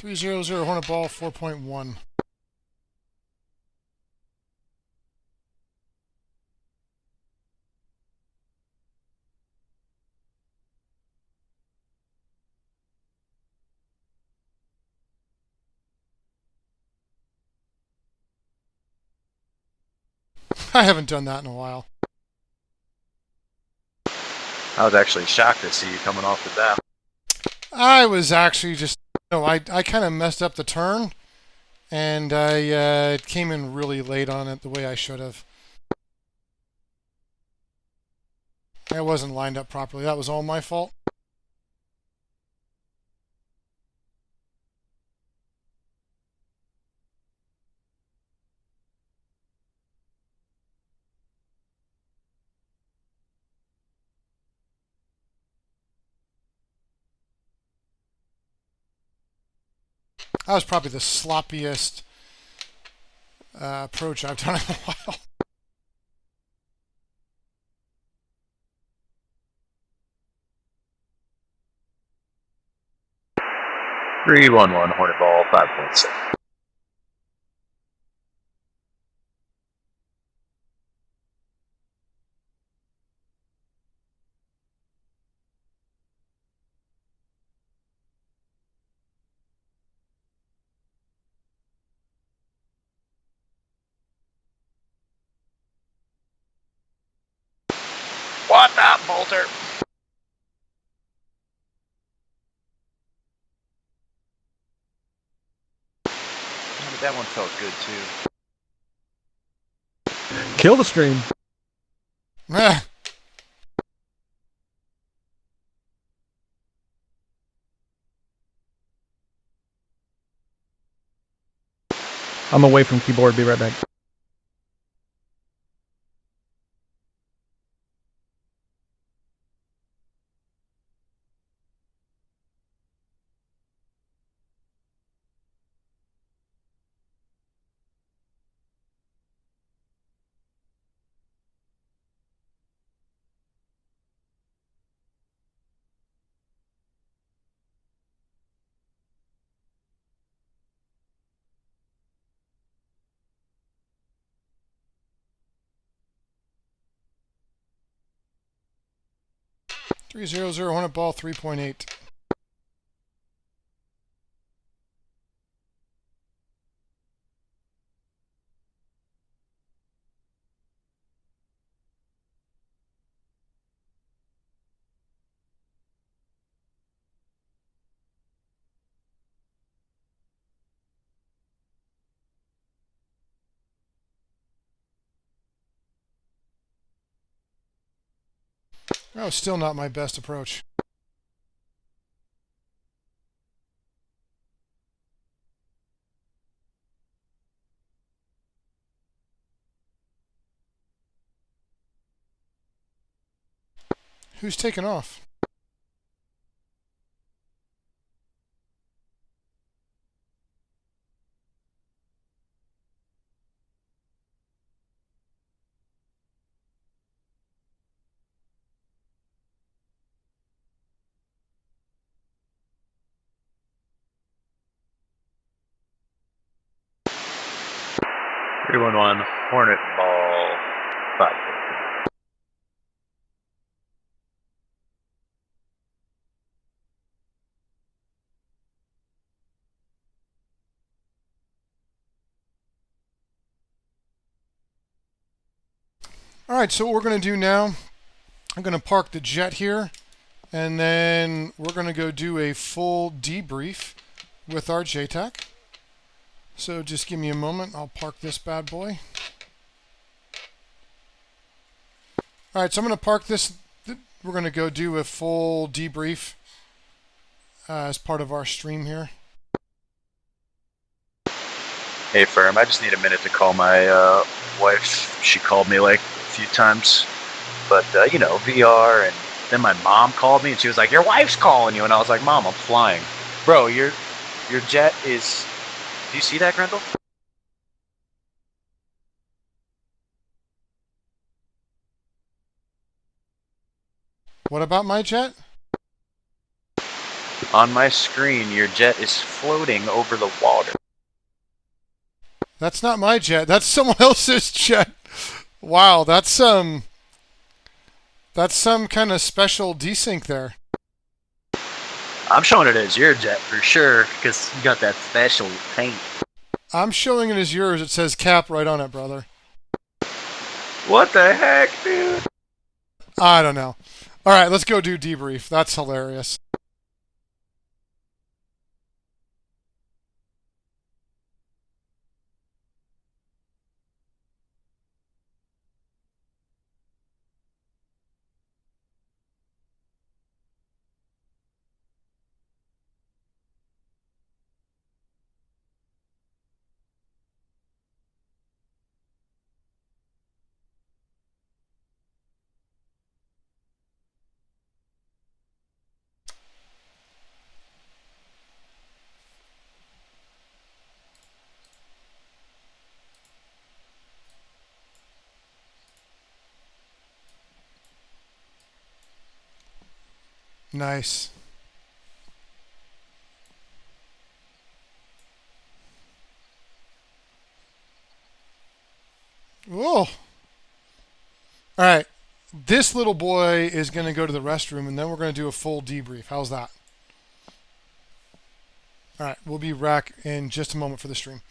.300 Hornet Ball 4.1. I haven't done that in a while. I was actually shocked to see you coming off the bow. I was actually just, I kind of messed up the turn, and I came in really late on it the way I should have. I wasn't lined up properly. That was all my fault. That was probably the sloppiest approach I've done in a while. Three one one Hornet ball 5.6. What up, Bolter? That one felt good too. Kill the stream. I'm away from keyboard. Be right back. .300 Hornet ball 3.8. Oh, still not my best approach. Who's taken off? Three one one Hornet ball 5. All right, so what we're going to do now, I'm going to park the jet here, and then we're going to go do a full debrief with our Jtac. So just give me a moment. I'll park this bad boy. All right, so I'm going to park this. We're going to go do a full debrief as part of our stream here. Hey, Firm, I just need a minute to call my wife. She called me like a few times, but you know, VR, and then my mom called me and she was like, "Your wife's calling you," and I was like, "Mom, I'm flying." Bro, your jet is... Do you see that, Grendel? What about my jet? On my screen, your jet is floating over the water. That's not my jet. That's someone else's jet. Wow, that's some kind of special desync there. I'm showing it as your jet for sure, because you got that special paint. I'm showing it as yours. It says cap right on it, brother. What the heck, dude? I don't know. All right, let's go do debrief. That's hilarious. Nice. Whoa. All right. This little boy is going to go to the restroom, and then we're going to do a full debrief. How's that? All right. We'll be back in just a moment for the stream.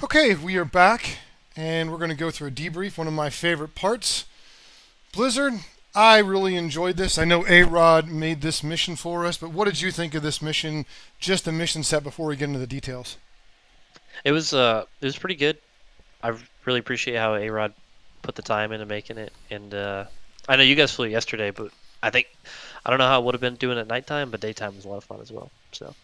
Okay, we are back, and we're going to go through a debrief, one of my favorite parts. Blizzard, I really enjoyed this. I know A-Rod made this mission for us, but what did you think of this mission, just the mission set before we get into the details? It was pretty good. I really appreciate how A-Rod put the time into making it, and I know you guys flew yesterday, but I don't know how it would have been doing it at nighttime, but daytime was a lot of fun as well. So.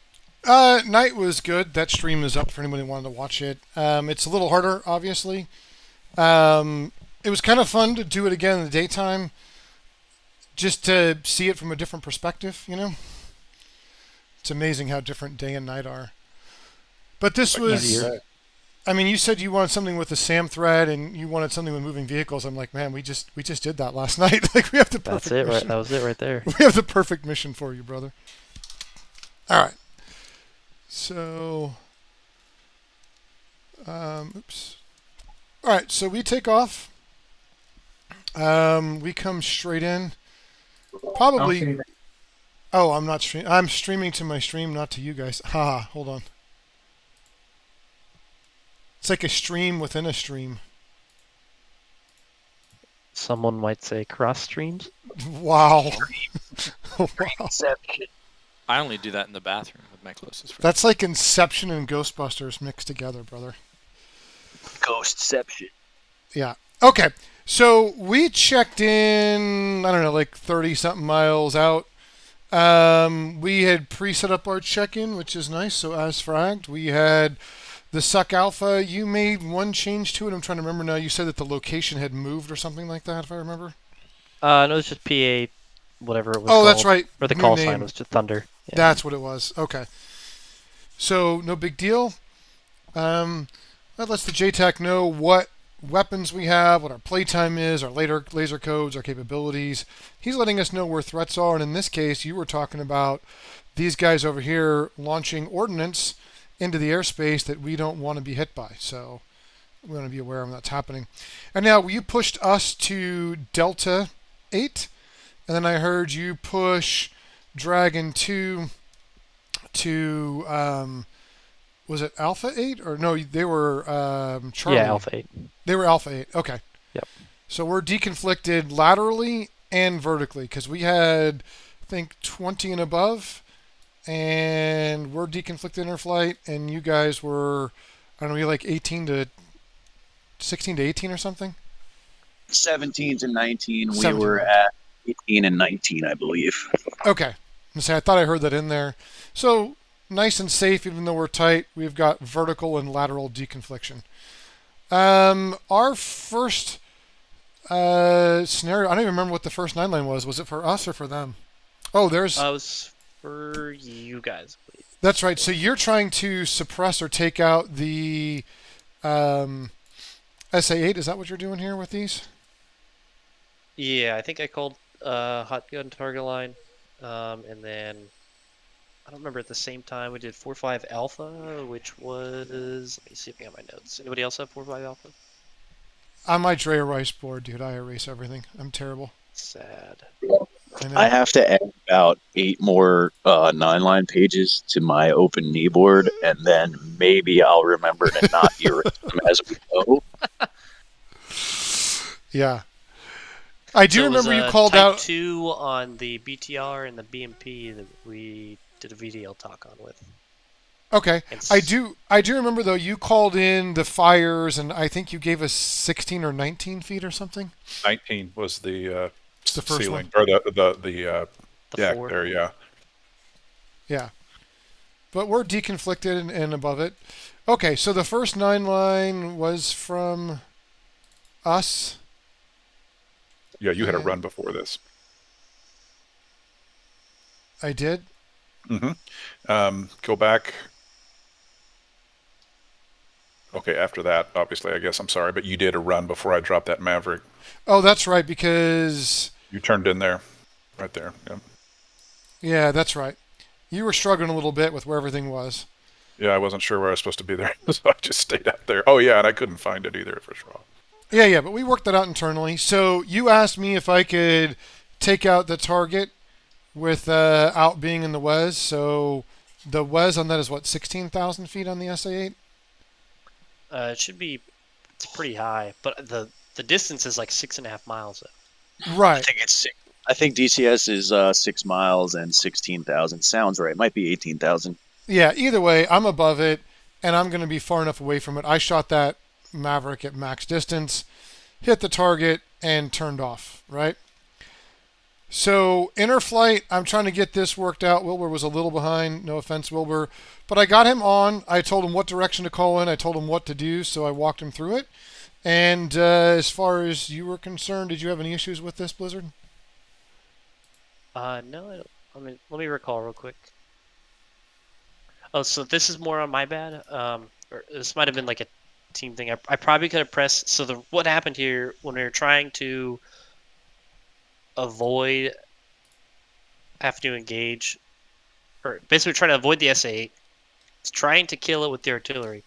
Night was good. That stream is up for anybody who wanted to watch it. It's a little harder, obviously. It was kind of fun to do it again in the daytime, just to see it from a different perspective, you know? It's amazing how different day and night are. But this was... I mean, you said you wanted something with the SAM thread, and you wanted something with moving vehicles. I'm like, man, we just did that last night. Like, we have the perfect That's it, mission. right? That was it right there. We have the perfect mission for you, brother. All right. So, oops. All right, so we take off. We come straight in. Probably. Oh, I'm not streaming. I'm streaming to my stream, not to you guys. Haha, hold on. It's like a stream within a stream. Someone might say cross streams. Wow. Wow. I only do that in the bathroom with my closest friend. That's like Inception and Ghostbusters mixed together, brother. Ghostception. Yeah. Okay. So we checked in, I don't know, like 30-something miles out. We had pre-set up our check-in, which is nice. So as fragged, we had the Suck Alpha. You made one change to it. I'm trying to remember now. You said that the location had moved or something like that, if I remember. No, it's just PA, whatever it was. Oh, that's right. Or the New call name. sign was just Thunder. Yeah. That's what it was. Okay. So no big deal. That lets the Jtac know what weapons we have, what our playtime is, our laser codes, our capabilities. He's letting us know where threats are, and in this case, you were talking about these guys over here launching ordnance into the airspace that we don't want to be hit by. So we want to be aware of that's happening. And now you pushed us to Delta 8. and then I heard you push Dragon 2 to was it Alpha 8 or no? They were Charlie. Yeah, Alpha 8. They were Alpha 8. Okay. Yep. So we're deconflicted laterally and vertically because we had, I think, 20 and above, and we're deconflicted interflight, and you guys were, I don't know, you like 18 to 16 to 18 or something? 17 to 19. 17. We were at 18 and 19, I believe. Okay. I thought I heard that in there. So nice and safe, even though we're tight. We've got vertical and lateral deconfliction. Our first scenario, I don't even remember what the first 9 line was. Was it for us or for them? Oh, there's... It was for you guys, I believe. That's right. So you're trying to suppress or take out the SA-8. Is that what you're doing here with these? Yeah, I think I called hot gun target line, and then I don't remember at the same time we did 4-5 Alpha, which was, let me see if I got my notes. Anybody else have 4-5 Alpha? On my Dre Rice board, dude, I erase everything. I'm terrible. Sad. I have to add about 8 more 9-line pages to my open knee board, and then maybe I'll remember to not erase them as we go. Yeah. I do So it was, remember you called type out 2 on the BTR and the BMP that we did a VDL talk on with. Okay. And I do remember though you called in the fires and I think you gave us 16 or 19 feet or something. 19 was the first ceiling one. or the deck four. there. Yeah. Yeah. But we're deconflicted and above it. Okay, so the first 9 line was from us. Yeah, you had a run before this. I did. Go back. Okay, after that, obviously, I guess I'm sorry, but you did a run before I dropped that Maverick. Oh, that's right, because... You turned in there. Right there. Yeah. Yeah, that's right. You were struggling a little bit with where everything was. Yeah, I wasn't sure where I was supposed to be there, so I just stayed out there. Oh, yeah, and I couldn't find it either for sure. Yeah, but we worked that out internally. So you asked me if I could take out the target without being in the WES. So the WES on that is what, 16,000 feet on the SA-8? It should be, it's pretty high, but the distance is like 6.5 miles. Right. I think DCS is 6 miles and 16,000. Sounds right. Might be 18,000. Yeah, either way, I'm above it, and I'm going to be far enough away from it. I shot that Maverick at max distance, hit the target, and turned off, right? So, inner flight, I'm trying to get this worked out. Wilbur was a little behind. No offense, Wilbur. But I got him on. I told him what direction to call in. I told him what to do, so I walked him through it. And as far as you were concerned, did you have any issues with this, Blizzard? No, I don't. I mean, let me recall real quick. Oh, so this is more on my bad. Or this might have been like a team thing. I probably could have pressed. So what happened here when we were trying to avoid having to engage, or basically trying to avoid the SA-8, it's trying to kill it with the artillery.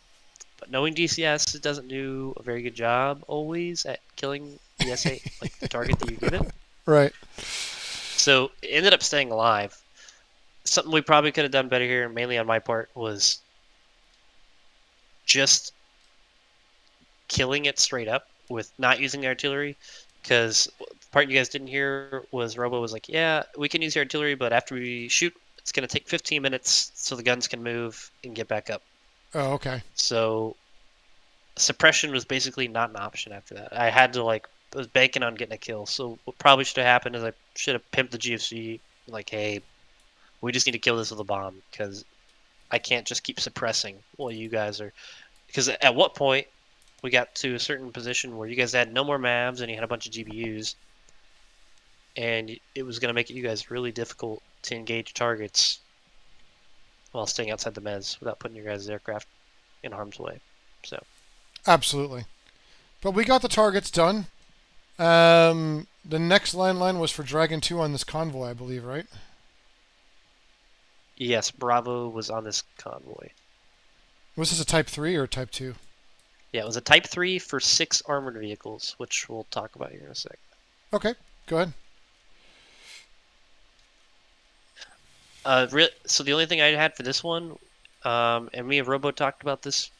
But knowing DCS, it doesn't do a very good job always at killing the SA-8, like the target that you give it. Right. So it ended up staying alive. Something we probably could have done better here, mainly on my part, was just killing it straight up with not using the artillery. Because the part you guys didn't hear was Robo was like, yeah, we can use the artillery, but after we shoot, it's going to take 15 minutes so the guns can move and get back up. Oh, okay. So suppression was basically not an option after that. I had to, I was banking on getting a kill. So what probably should have happened is I should have pimped the GFC, like, hey, we just need to kill this with a bomb, because I can't just keep suppressing while you guys are... Because at what point we got to a certain position where you guys had no more MAVs and you had a bunch of GBUs, and it was going to make you guys really difficult to engage targets while staying outside the mez without putting your guys' aircraft in harm's way. So Absolutely. But we got the targets done. The next line was for Dragon 2 on this convoy, I believe, right? yes, Bravo was on this convoy. Was this a Type 3 or Type 2? Yeah, it was a Type 3 for 6 armored vehicles, which we'll talk about here in a sec. Okay, go ahead. So the only thing I had for this one, and me and Robo talked about this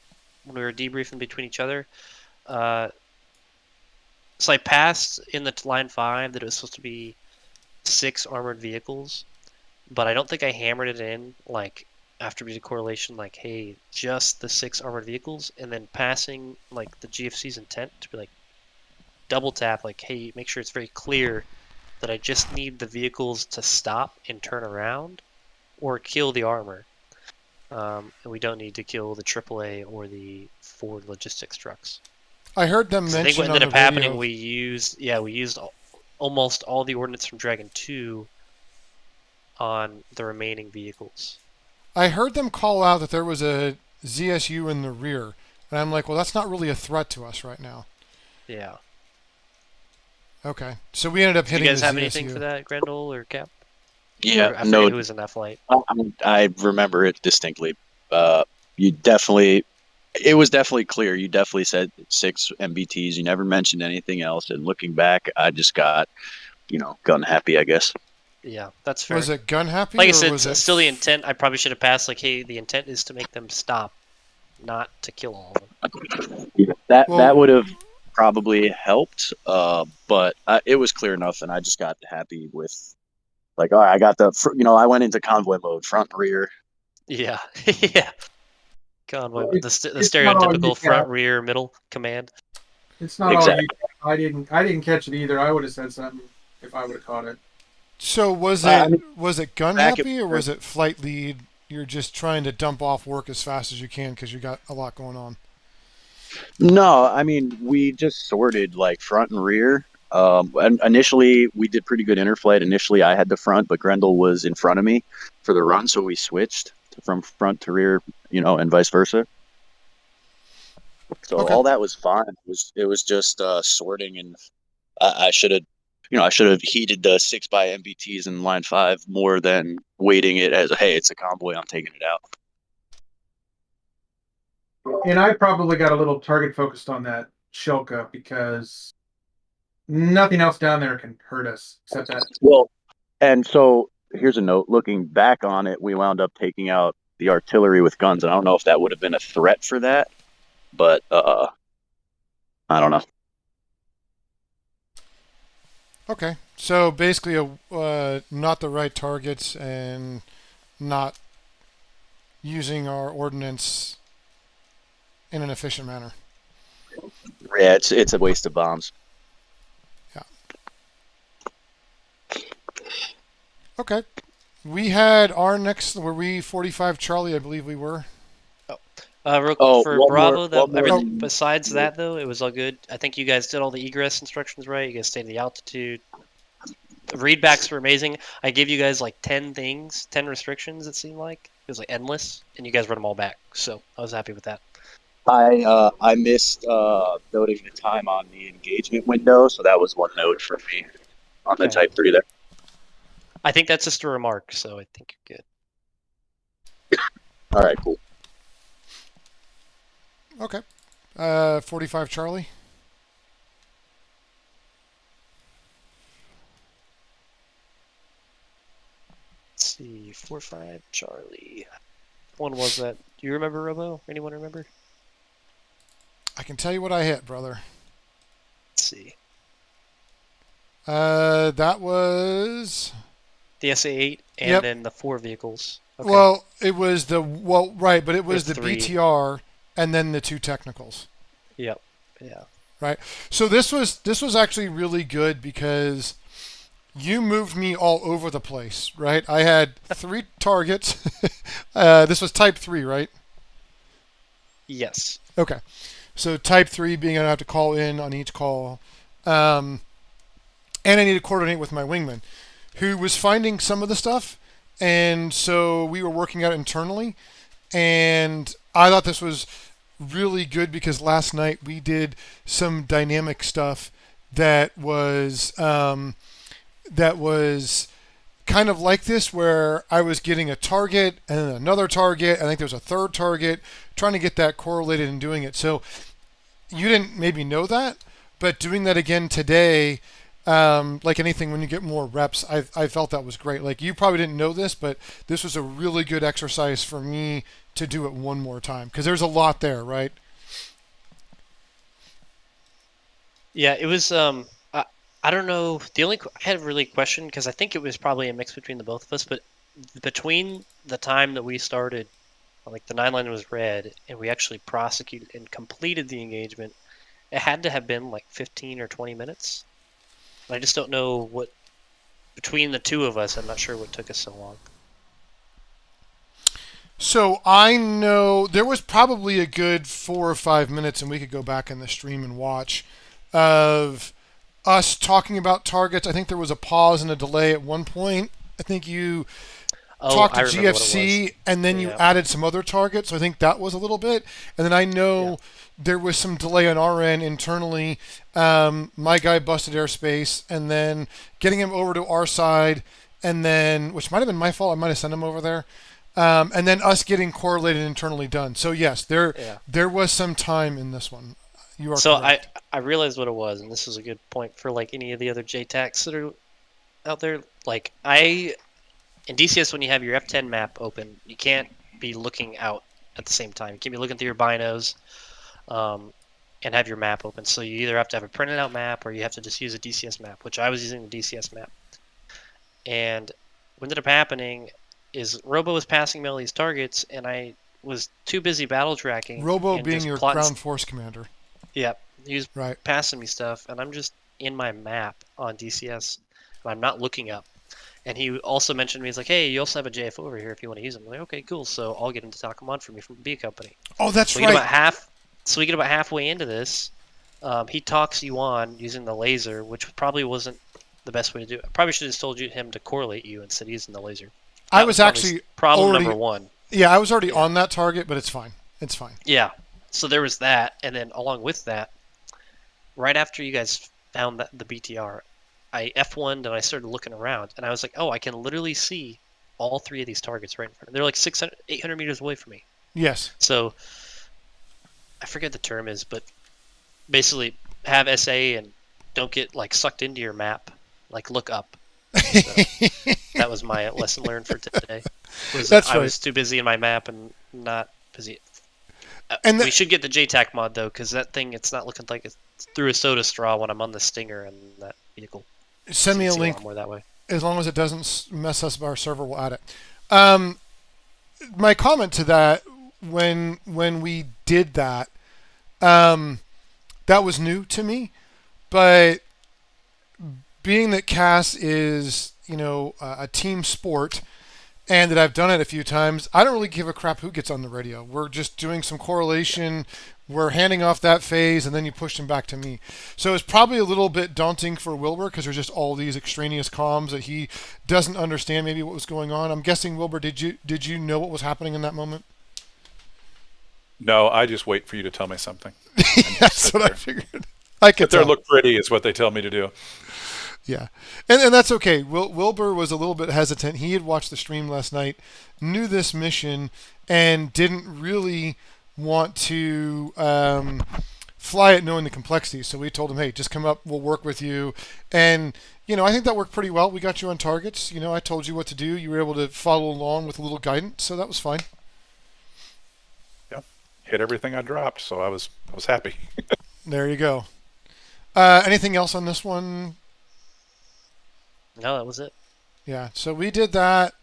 when we were debriefing between each other. So I passed in the line 5 that it was supposed to be 6 armored vehicles, but I don't think I hammered it in like after we did correlation, like, hey, just the 6 armored vehicles, and then passing like the GFC's intent to be like double tap, like, hey, make sure it's very clear that I just need the vehicles to stop and turn around or kill the armor. And we don't need to kill the AAA or the Ford logistics trucks. I heard them I mention think what on ended the up happening, radio. we used almost all the ordnance from Dragon 2 on the remaining vehicles. I heard them call out that there was a ZSU in the rear, and I'm like, well, that's not really a threat to us right now. Yeah. Okay, so we ended up Do hitting you guys the have ZSU. anything for that, Grendel or Cap? Yeah, Or I no, forget who was in that flight. I remember it distinctly. You definitely, it was definitely clear. You definitely said 6 MBTs. You never mentioned anything else. And looking back, I just got, gun happy, I guess. Yeah, that's fair. Was it gun happy? Like I or said, was it still the intent. I probably should have passed. Like, hey, the intent is to make them stop, not to kill all of them. Yeah, Well- that would have probably helped. But it was clear enough, and I just got happy with, like, all right, I got I went into convoy mode, front and rear. Yeah, yeah. Convoy, the It's not all stereotypical you front, got. rear, middle command. It's not Exactly. all you. I didn't catch it either. I would have said something if I would have caught it. So was I it mean, was it gun back happy at or was it flight lead? You're just trying to dump off work as fast as you can because you got a lot going on. No, I mean, we just sorted like front and rear. And initially, we did pretty good interflight. Initially, I had the front, but Grendel was in front of me for the run, so we switched from front to rear, and vice versa. So Okay. all that was fine. It was just sorting, and I should have heated the 6 by MBTs in line 5 more than waiting it as, hey, it's a convoy, I'm taking it out. And I probably got a little target focused on that Shelka because nothing else down there can hurt us except that. Well, and so here's a note. Looking back on it, we wound up taking out the artillery with guns. And I don't know if that would have been a threat for that, but I don't know. Okay, so basically, not the right targets and not using our ordnance in an efficient manner. Yeah, it's a waste of bombs. Okay, we had our next. Were we 45 Charlie? I believe we were. For one Bravo, more- though, one more everything thing. besides that, though, it was all good. I think you guys did all the egress instructions right. You guys stayed the altitude. The readbacks were amazing. I gave you guys like 10 things, 10 restrictions, it seemed like. It was like endless, and you guys read them all back. So I was happy with that. I missed noting the time on the engagement window, so that was one note for me on the Okay. Type 3 there. I think that's just a remark, so I think you're good. All right, cool. Okay, 45 Charlie. Let's see, 4-5 Charlie. One was that? Do you remember, Robo? Anyone remember? I can tell you what I hit, brother. Let's see. That was The SA-8 and Yep. then the 4 vehicles. Okay. well, it was right, but it was the 3. BTR and then the 2 technicals. Yep. Yeah. So this was actually really good because you moved me all over the place, right? I had 3 targets. This was Type 3, right? Yes. Okay. So Type 3 being I have to call in on each call. And I need to coordinate with my wingman, who was finding some of the stuff. And so we were working out internally. And I thought this was really good because last night we did some dynamic stuff that was kind of like this, where I was getting a target and then another target. I think there was a third target, trying to get that correlated and doing it. So you didn't maybe know that, but doing that again today, Like anything, when you get more reps, I felt that was great. Like you probably didn't know this, but this was a really good exercise for me to do it one more time because there's a lot there, right? Yeah, it was. I don't know. I had a really question because I think it was probably a mix between the both of us. But between the time that we started, like the 9 line was red, and we actually prosecuted and completed the engagement, it had to have been like 15 or 20 minutes. I just don't know what between the two of us. I'm not sure what took us so long. So I know there was probably a good 4 or 5 minutes, and we could go back in the stream and watch, of us talking about targets. I think there was a pause and a delay at one point. I think you talked to I remember what it GFC, was. and then you added some other targets. So I think that was a little bit. And then I know there was some delay on our end internally. My guy busted airspace, and then getting him over to our side, and then, which might have been my fault. I might have sent him over there. And then us getting correlated internally done. So yes, there was some time in this one. You are so correct. I realized what it was, and this is a good point for like any of the other Jtacs that are out there. Like in DCS, when you have your F10 map open, you can't be looking out at the same time. You can't be looking through your binos and have your map open. So you either have to have a printed out map or you have to just use a DCS map, which I was using the DCS map. And what ended up happening is Robo was passing me all these targets, and I was too busy battle tracking. Robo and being just your plotting ground force commander. Yeah, he was Right. passing me stuff, and I'm just in my map on DCS, and I'm not looking up. And he also mentioned to me, he's like, hey, you also have a JF over here if you want to use them. I'm like, okay, cool. So I'll get him to talk him on for me from B Company. Oh, that's So right. we get about halfway into this. He talks you on using the laser, which probably wasn't the best way to do it. I probably should have told him to correlate you instead of using the laser. I was actually problem already, number one. Yeah, I was already on that target, but it's fine. It's fine. Yeah. So there was that, and then along with that, right after you guys found the BTR, I F1'd and I started looking around, and I was like, oh, I can literally see all 3 of these targets right in front of me. They're like 800 meters away from me. Yes. So I forget the term is, but basically have SA and don't get like sucked into your map. Like look up. So that was my lesson learned for today. I was too busy in my map and not busy. And we should get the Jtac mod though, because that thing, it's not looking like it's through a soda straw when I'm on the Stinger and that vehicle. Send me a link. More that way. As long as it doesn't mess us, our server will add it. My comment to that, when we did that, that was new to me, but being that CAS is, a team sport, and that I've done it a few times, I don't really give a crap who gets on the radio. We're just doing some correlation. We're handing off that phase, and then you push them back to me. So it's probably a little bit daunting for Wilbur because there's just all these extraneous comms that he doesn't understand maybe what was going on. I'm guessing, Wilbur, did you know what was happening in that moment? No, I just wait for you to tell me something. That's what I figured. I could tell. Look pretty is what they tell me to do. Yeah, and that's okay. Wilbur was a little bit hesitant. He had watched the stream last night, knew this mission, and didn't really want to fly it knowing the complexities. So we told him, hey, just come up. We'll work with you. And, I think that worked pretty well. We got you on targets. I told you what to do. You were able to follow along with a little guidance. So that was fine. Yeah, hit everything I dropped. So I was happy. There you go. Anything else on this one? No, that was it. Yeah, so we did that.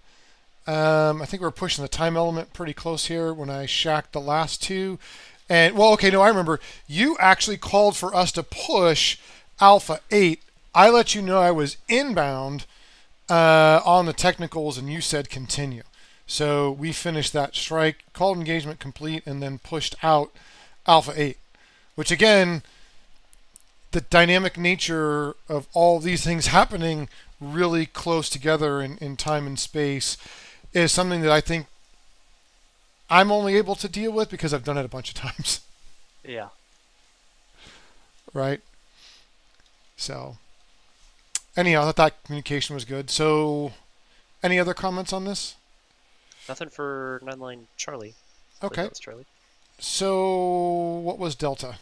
I think we're pushing the time element pretty close here when I shacked the last 2. And, I remember. You actually called for us to push Alpha 8. I let you know I was inbound on the technicals, and you said continue. So we finished that strike, called engagement complete, and then pushed out Alpha 8, which, again, the dynamic nature of all these things happening really close together in time and space is something that I think I'm only able to deal with because I've done it a bunch of times. Yeah. Right? So, anyhow, I thought that communication was good. So, any other comments on this? Nothing for 9-line Charlie. Okay. That was Charlie. So, what was Delta?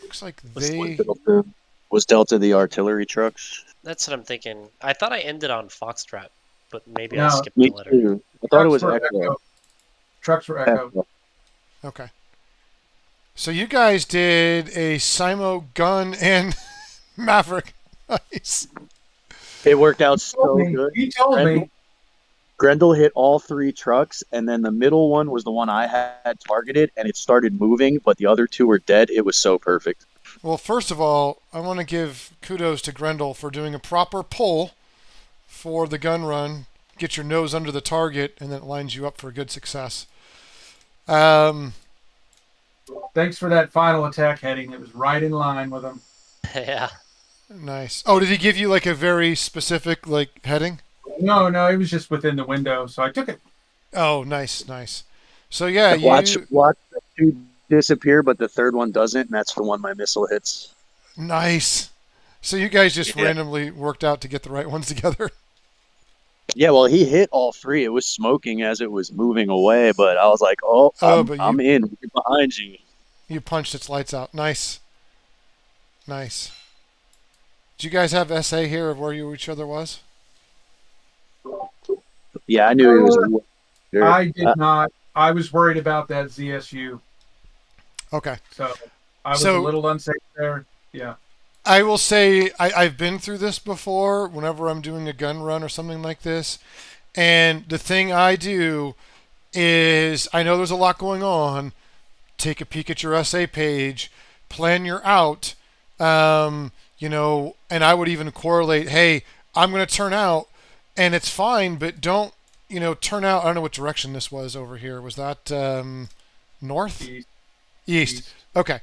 Looks like Was they. Was Delta the artillery trucks? That's what I'm thinking. I thought I ended on Foxtrot, but maybe I No, skipped Me the letter. too. I thought it Trucks was were Echo. Trucks were Echo. Okay. So you guys did a Simo gun and Maverick. Nice. It worked out He told so me. good. He told me. Grendel hit all 3 trucks, and then the middle one was the one I had targeted, and it started moving, but the other 2 were dead. It was so perfect. Well, first of all, I want to give kudos to Grendel for doing a proper pull for the gun run. Get your nose under the target, and then it lines you up for good success. Thanks for that final attack heading. It was right in line with him. Yeah. Nice. Oh, did he give you like a very specific like heading? No, it was just within the window, so I took it. Oh, nice, nice. So yeah, Watch you the 2 disappear, but the 3rd one doesn't, and that's the one my missile hits. nice. So you guys just Yeah. randomly worked out to get the right ones together. Yeah, well, he hit all 3. It was smoking as it was moving away, but I was like, I'm in. We're behind you. You punched its lights out. Nice. Nice. Do you guys have SA here of where each other was? Yeah, I knew he was. I did not. I was worried about that ZSU, Okay. so I was So- a little unsafe there. Yeah. I will say I've been through this before whenever I'm doing a gun run or something like this. And the thing I do is I know there's a lot going on. Take a peek at your SA page, plan your out, you know, and I would even correlate, hey, I'm going to turn out and it's fine, but don't, you know, turn out. I don't know what direction this was over here. Was that north? East. Okay.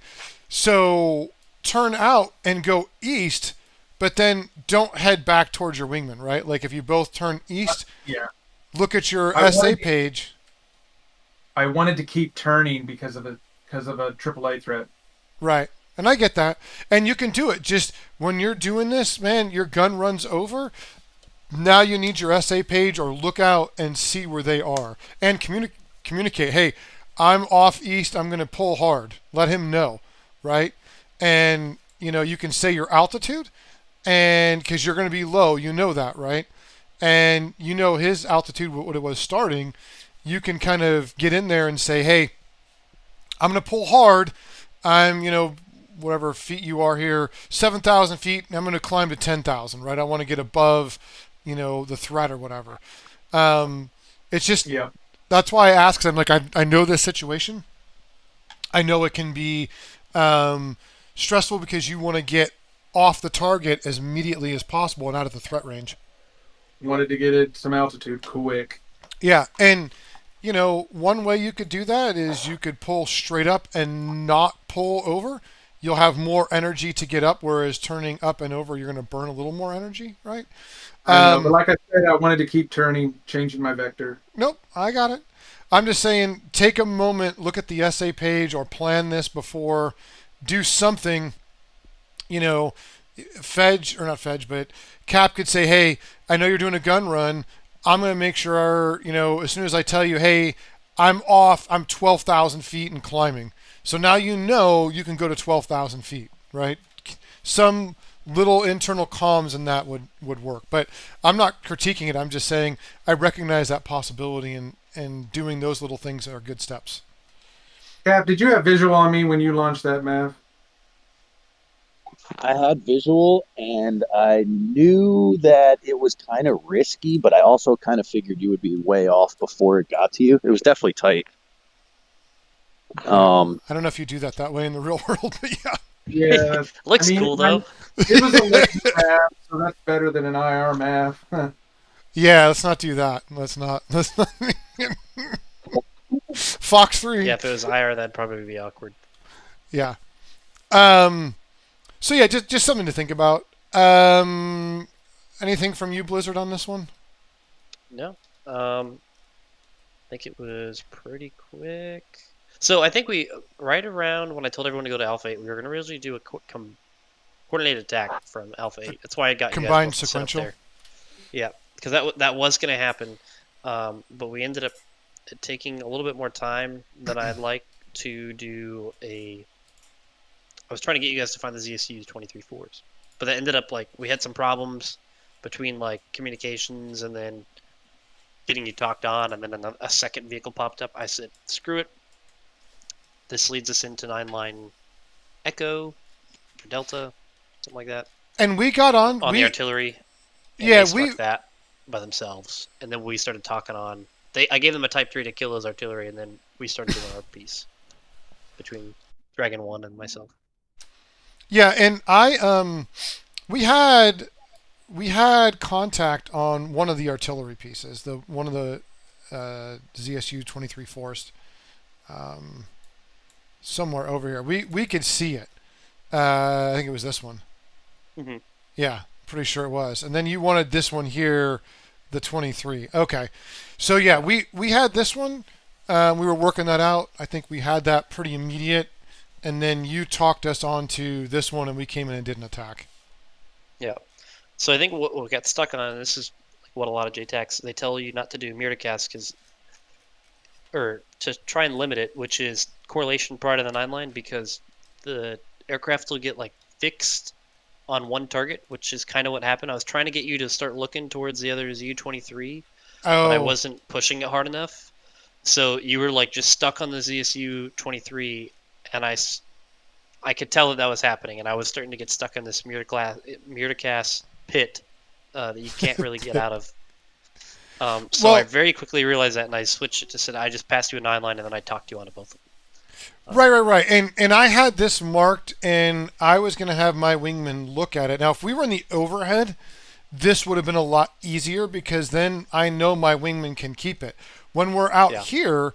So turn out and go east, but then don't head back towards your wingman, right? Like if you both turn east, Yeah. look at your I SA wanted- page. I wanted to keep turning because of a AAA threat. Right. And I get that. And you can do it. Just when you're doing this, man, your gun runs over. Now you need your SA page or look out and see where they are. And communicate, hey, I'm off east. I'm going to pull hard. Let him know. Right. And, you know, you can say your altitude. And because you're going to be low, you know that, right? And you know his altitude, what it was starting. You can kind of get in there and say, hey, I'm going to pull hard. I'm, you know, whatever feet you are here, 7,000 feet, and I'm going to climb to 10,000, right? I want to get above, you know, the threat or whatever. It's just, Yeah. that's why I ask, 'cause I'm like, I know this situation. I know it can be stressful because you want to get off the target as immediately as possible and out of the threat range. Wanted to get it some altitude quick. Yeah, and you know, one way you could do that is you could pull straight up and not pull over. You'll have more energy to get up, whereas turning up and over, you're going to burn a little more energy, right? I know, but like I said, I wanted to keep turning, changing my vector. Nope, I got it. I'm just saying, take a moment, look at the SA page or plan this before, do something, you know, but Cap could say, hey, I know you're doing a gun run. I'm going to make sure, you know, as soon as I tell you, hey, I'm off, I'm 12,000 feet and climbing. So now you know you can go to 12,000 feet, right? Some little internal comms in that would work. But I'm not critiquing it. I'm just saying I recognize that possibility, and doing those little things are good steps. Cap, did you have visual on me when you launched that Mav? I had visual, and I knew that it was kind of risky, but I also kind of figured you would be way off before it got to you. It was definitely tight. I don't know if you do that way in the real world, but yeah. Yeah. Looks cool though. It was a lazy Mav, so that's better than an IR Mav. Yeah, let's not do that. Let's not. Fox 3. Yeah, if it was IR, that'd probably be awkward. Yeah. So yeah, just something to think about. Anything from you, Blizzard, on this one? No. I think it was pretty quick. So I think we, right around when I told everyone to go to Alpha 8, we were going to originally do a coordinated attack from Alpha 8. That's why I got Combined you guys both set up sequential? there. Yeah, because that was going to happen. But we ended up taking a little bit more time than I'd like to do a was trying to get you guys to find the ZSU 23-4s, but that ended up like we had some problems between like communications and then getting you talked on, and then a second vehicle popped up. I said, screw it. This leads us into 9-line Echo for Delta, something like that. And we got on the artillery. And yeah, they stuck that by themselves, and then we started talking on. I gave them a Type 3 to kill those artillery, and then we started doing our piece between Dragon 1 and myself. Yeah, and we had contact on one of the artillery pieces, one of the ZSU 23 Forced, somewhere over here. We could see it. I think it was this one. Mm-hmm. Yeah, pretty sure it was. And then you wanted this one here, the 23. Okay, so yeah, we had this one. We were working that out. I think we had that pretty immediate, and then you talked us on to this one, and we came in and did an attack. Yeah. So I think what we got stuck on, and this is what a lot of Jtacs, they tell you not to do mirrorcast or to try and limit it, which is correlation prior to the 9-line, because the aircraft will get like fixed on one target, which is kind of what happened. I was trying to get you to start looking towards the other ZU-23, but I wasn't pushing it hard enough. So you were like just stuck on the ZSU-23, and I could tell that was happening, and I was starting to get stuck in this mirrorcast pit that you can't really get out of. So I very quickly realized that, and I switched it to said I just passed you a 9-line, and then I talked you onto both of them. Right. And I had this marked, and I was going to have my wingman look at it. Now, if we were in the overhead, this would have been a lot easier, because then I know my wingman can keep it. When we're out here,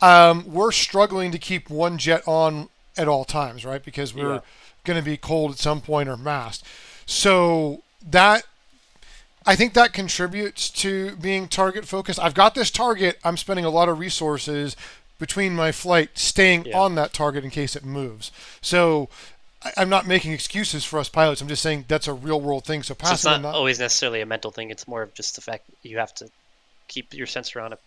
we're struggling to keep one jet on at all times, right? Because we're going to be cold at some point or masked. So I think that contributes to being target focused. I've got this target. I'm spending a lot of resources between my flight staying on that target in case it moves. So I'm not making excuses for us pilots. I'm just saying that's a real world thing. So it's not always necessarily a mental thing. It's more of just the fact that you have to keep your sensor on it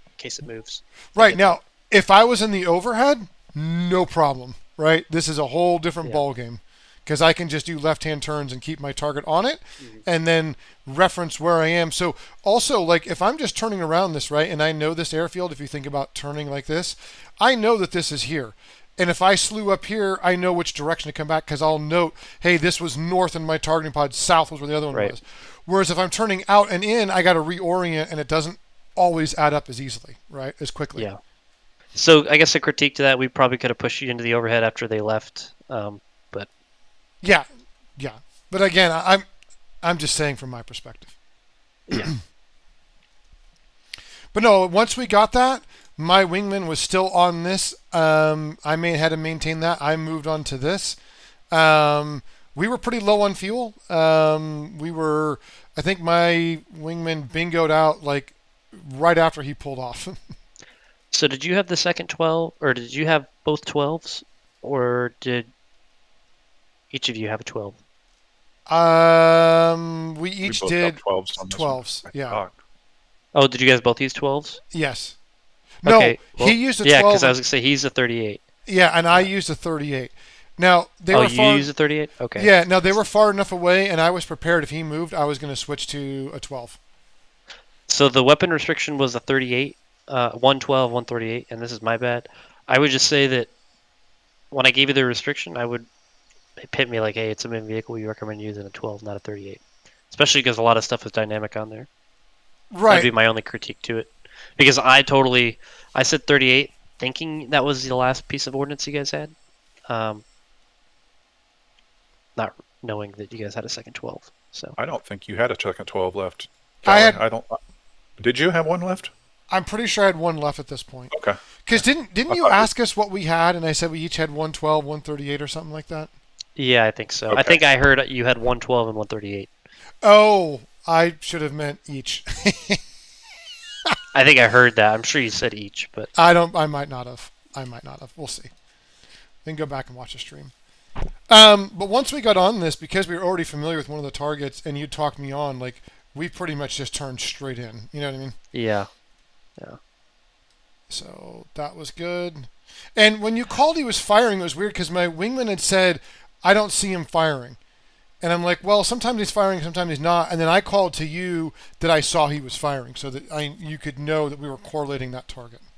in case it moves. Right. Now, if I was in the overhead, no problem, right? This is a whole different ball game, because I can just do left-hand turns and keep my target on it, and then reference where I am. So also, like, if I'm just turning around this, right, and I know this airfield, if you think about turning like this, I know that this is here. And if I slew up here, I know which direction to come back, because I'll note, hey, this was north in my targeting pod, south was where the other one was. Whereas if I'm turning out and in, I got to reorient, and it doesn't always add up as easily, right, as quickly. Yeah. So I guess a critique to that, we probably could have pushed you into the overhead after they left, but... Yeah. But again, I'm just saying from my perspective. Yeah. But no, once we got that, my wingman was still on this. I had to maintain that. I moved on to this. We were pretty low on fuel. I think my wingman bingoed out like right after he pulled off. So did you have the second 12, or did you have both 12s, or did each of you have a 12? We each did 12s. Yeah. Oh, did you guys both use 12s? Yes. No, okay, well, he used a 12. Yeah, because I was going to say he's a 38. Yeah, and I used a 38. Now they were you used a 38? Okay. Yeah, now they were far enough away, and I was prepared if he moved, I was going to switch to a 12. So the weapon restriction was a 38, 112, 138, and this is my bad. I would just say that when I gave you the restriction, it hit me like, hey, it's a main vehicle. We recommend using a 12, not a 38. Especially because a lot of stuff is dynamic on there. Right. That'd be my only critique to it. Because I said 38, thinking that was the last piece of ordnance you guys had. Not knowing that you guys had a second 12. So I don't think you had a second 12 left. Did you have one left? I'm pretty sure I had one left at this point. Okay. Because didn't you ask us what we had, and I said we each had 112, 138 or something like that? Yeah, I think so. Okay. I think I heard you had 112 and 138. Oh, I should have meant each. I think I heard that. I'm sure you said each, but I might not have. We'll see. Then go back and watch the stream. But once we got on this, because we were already familiar with one of the targets, and you talked me on, like, we pretty much just turned straight in. You know what I mean? Yeah. So that was good. And when you called he was firing, it was weird because my wingman had said, I don't see him firing. And I'm like, well, sometimes he's firing, sometimes he's not. And then I called to you that I saw he was firing so that you could know that we were correlating that target.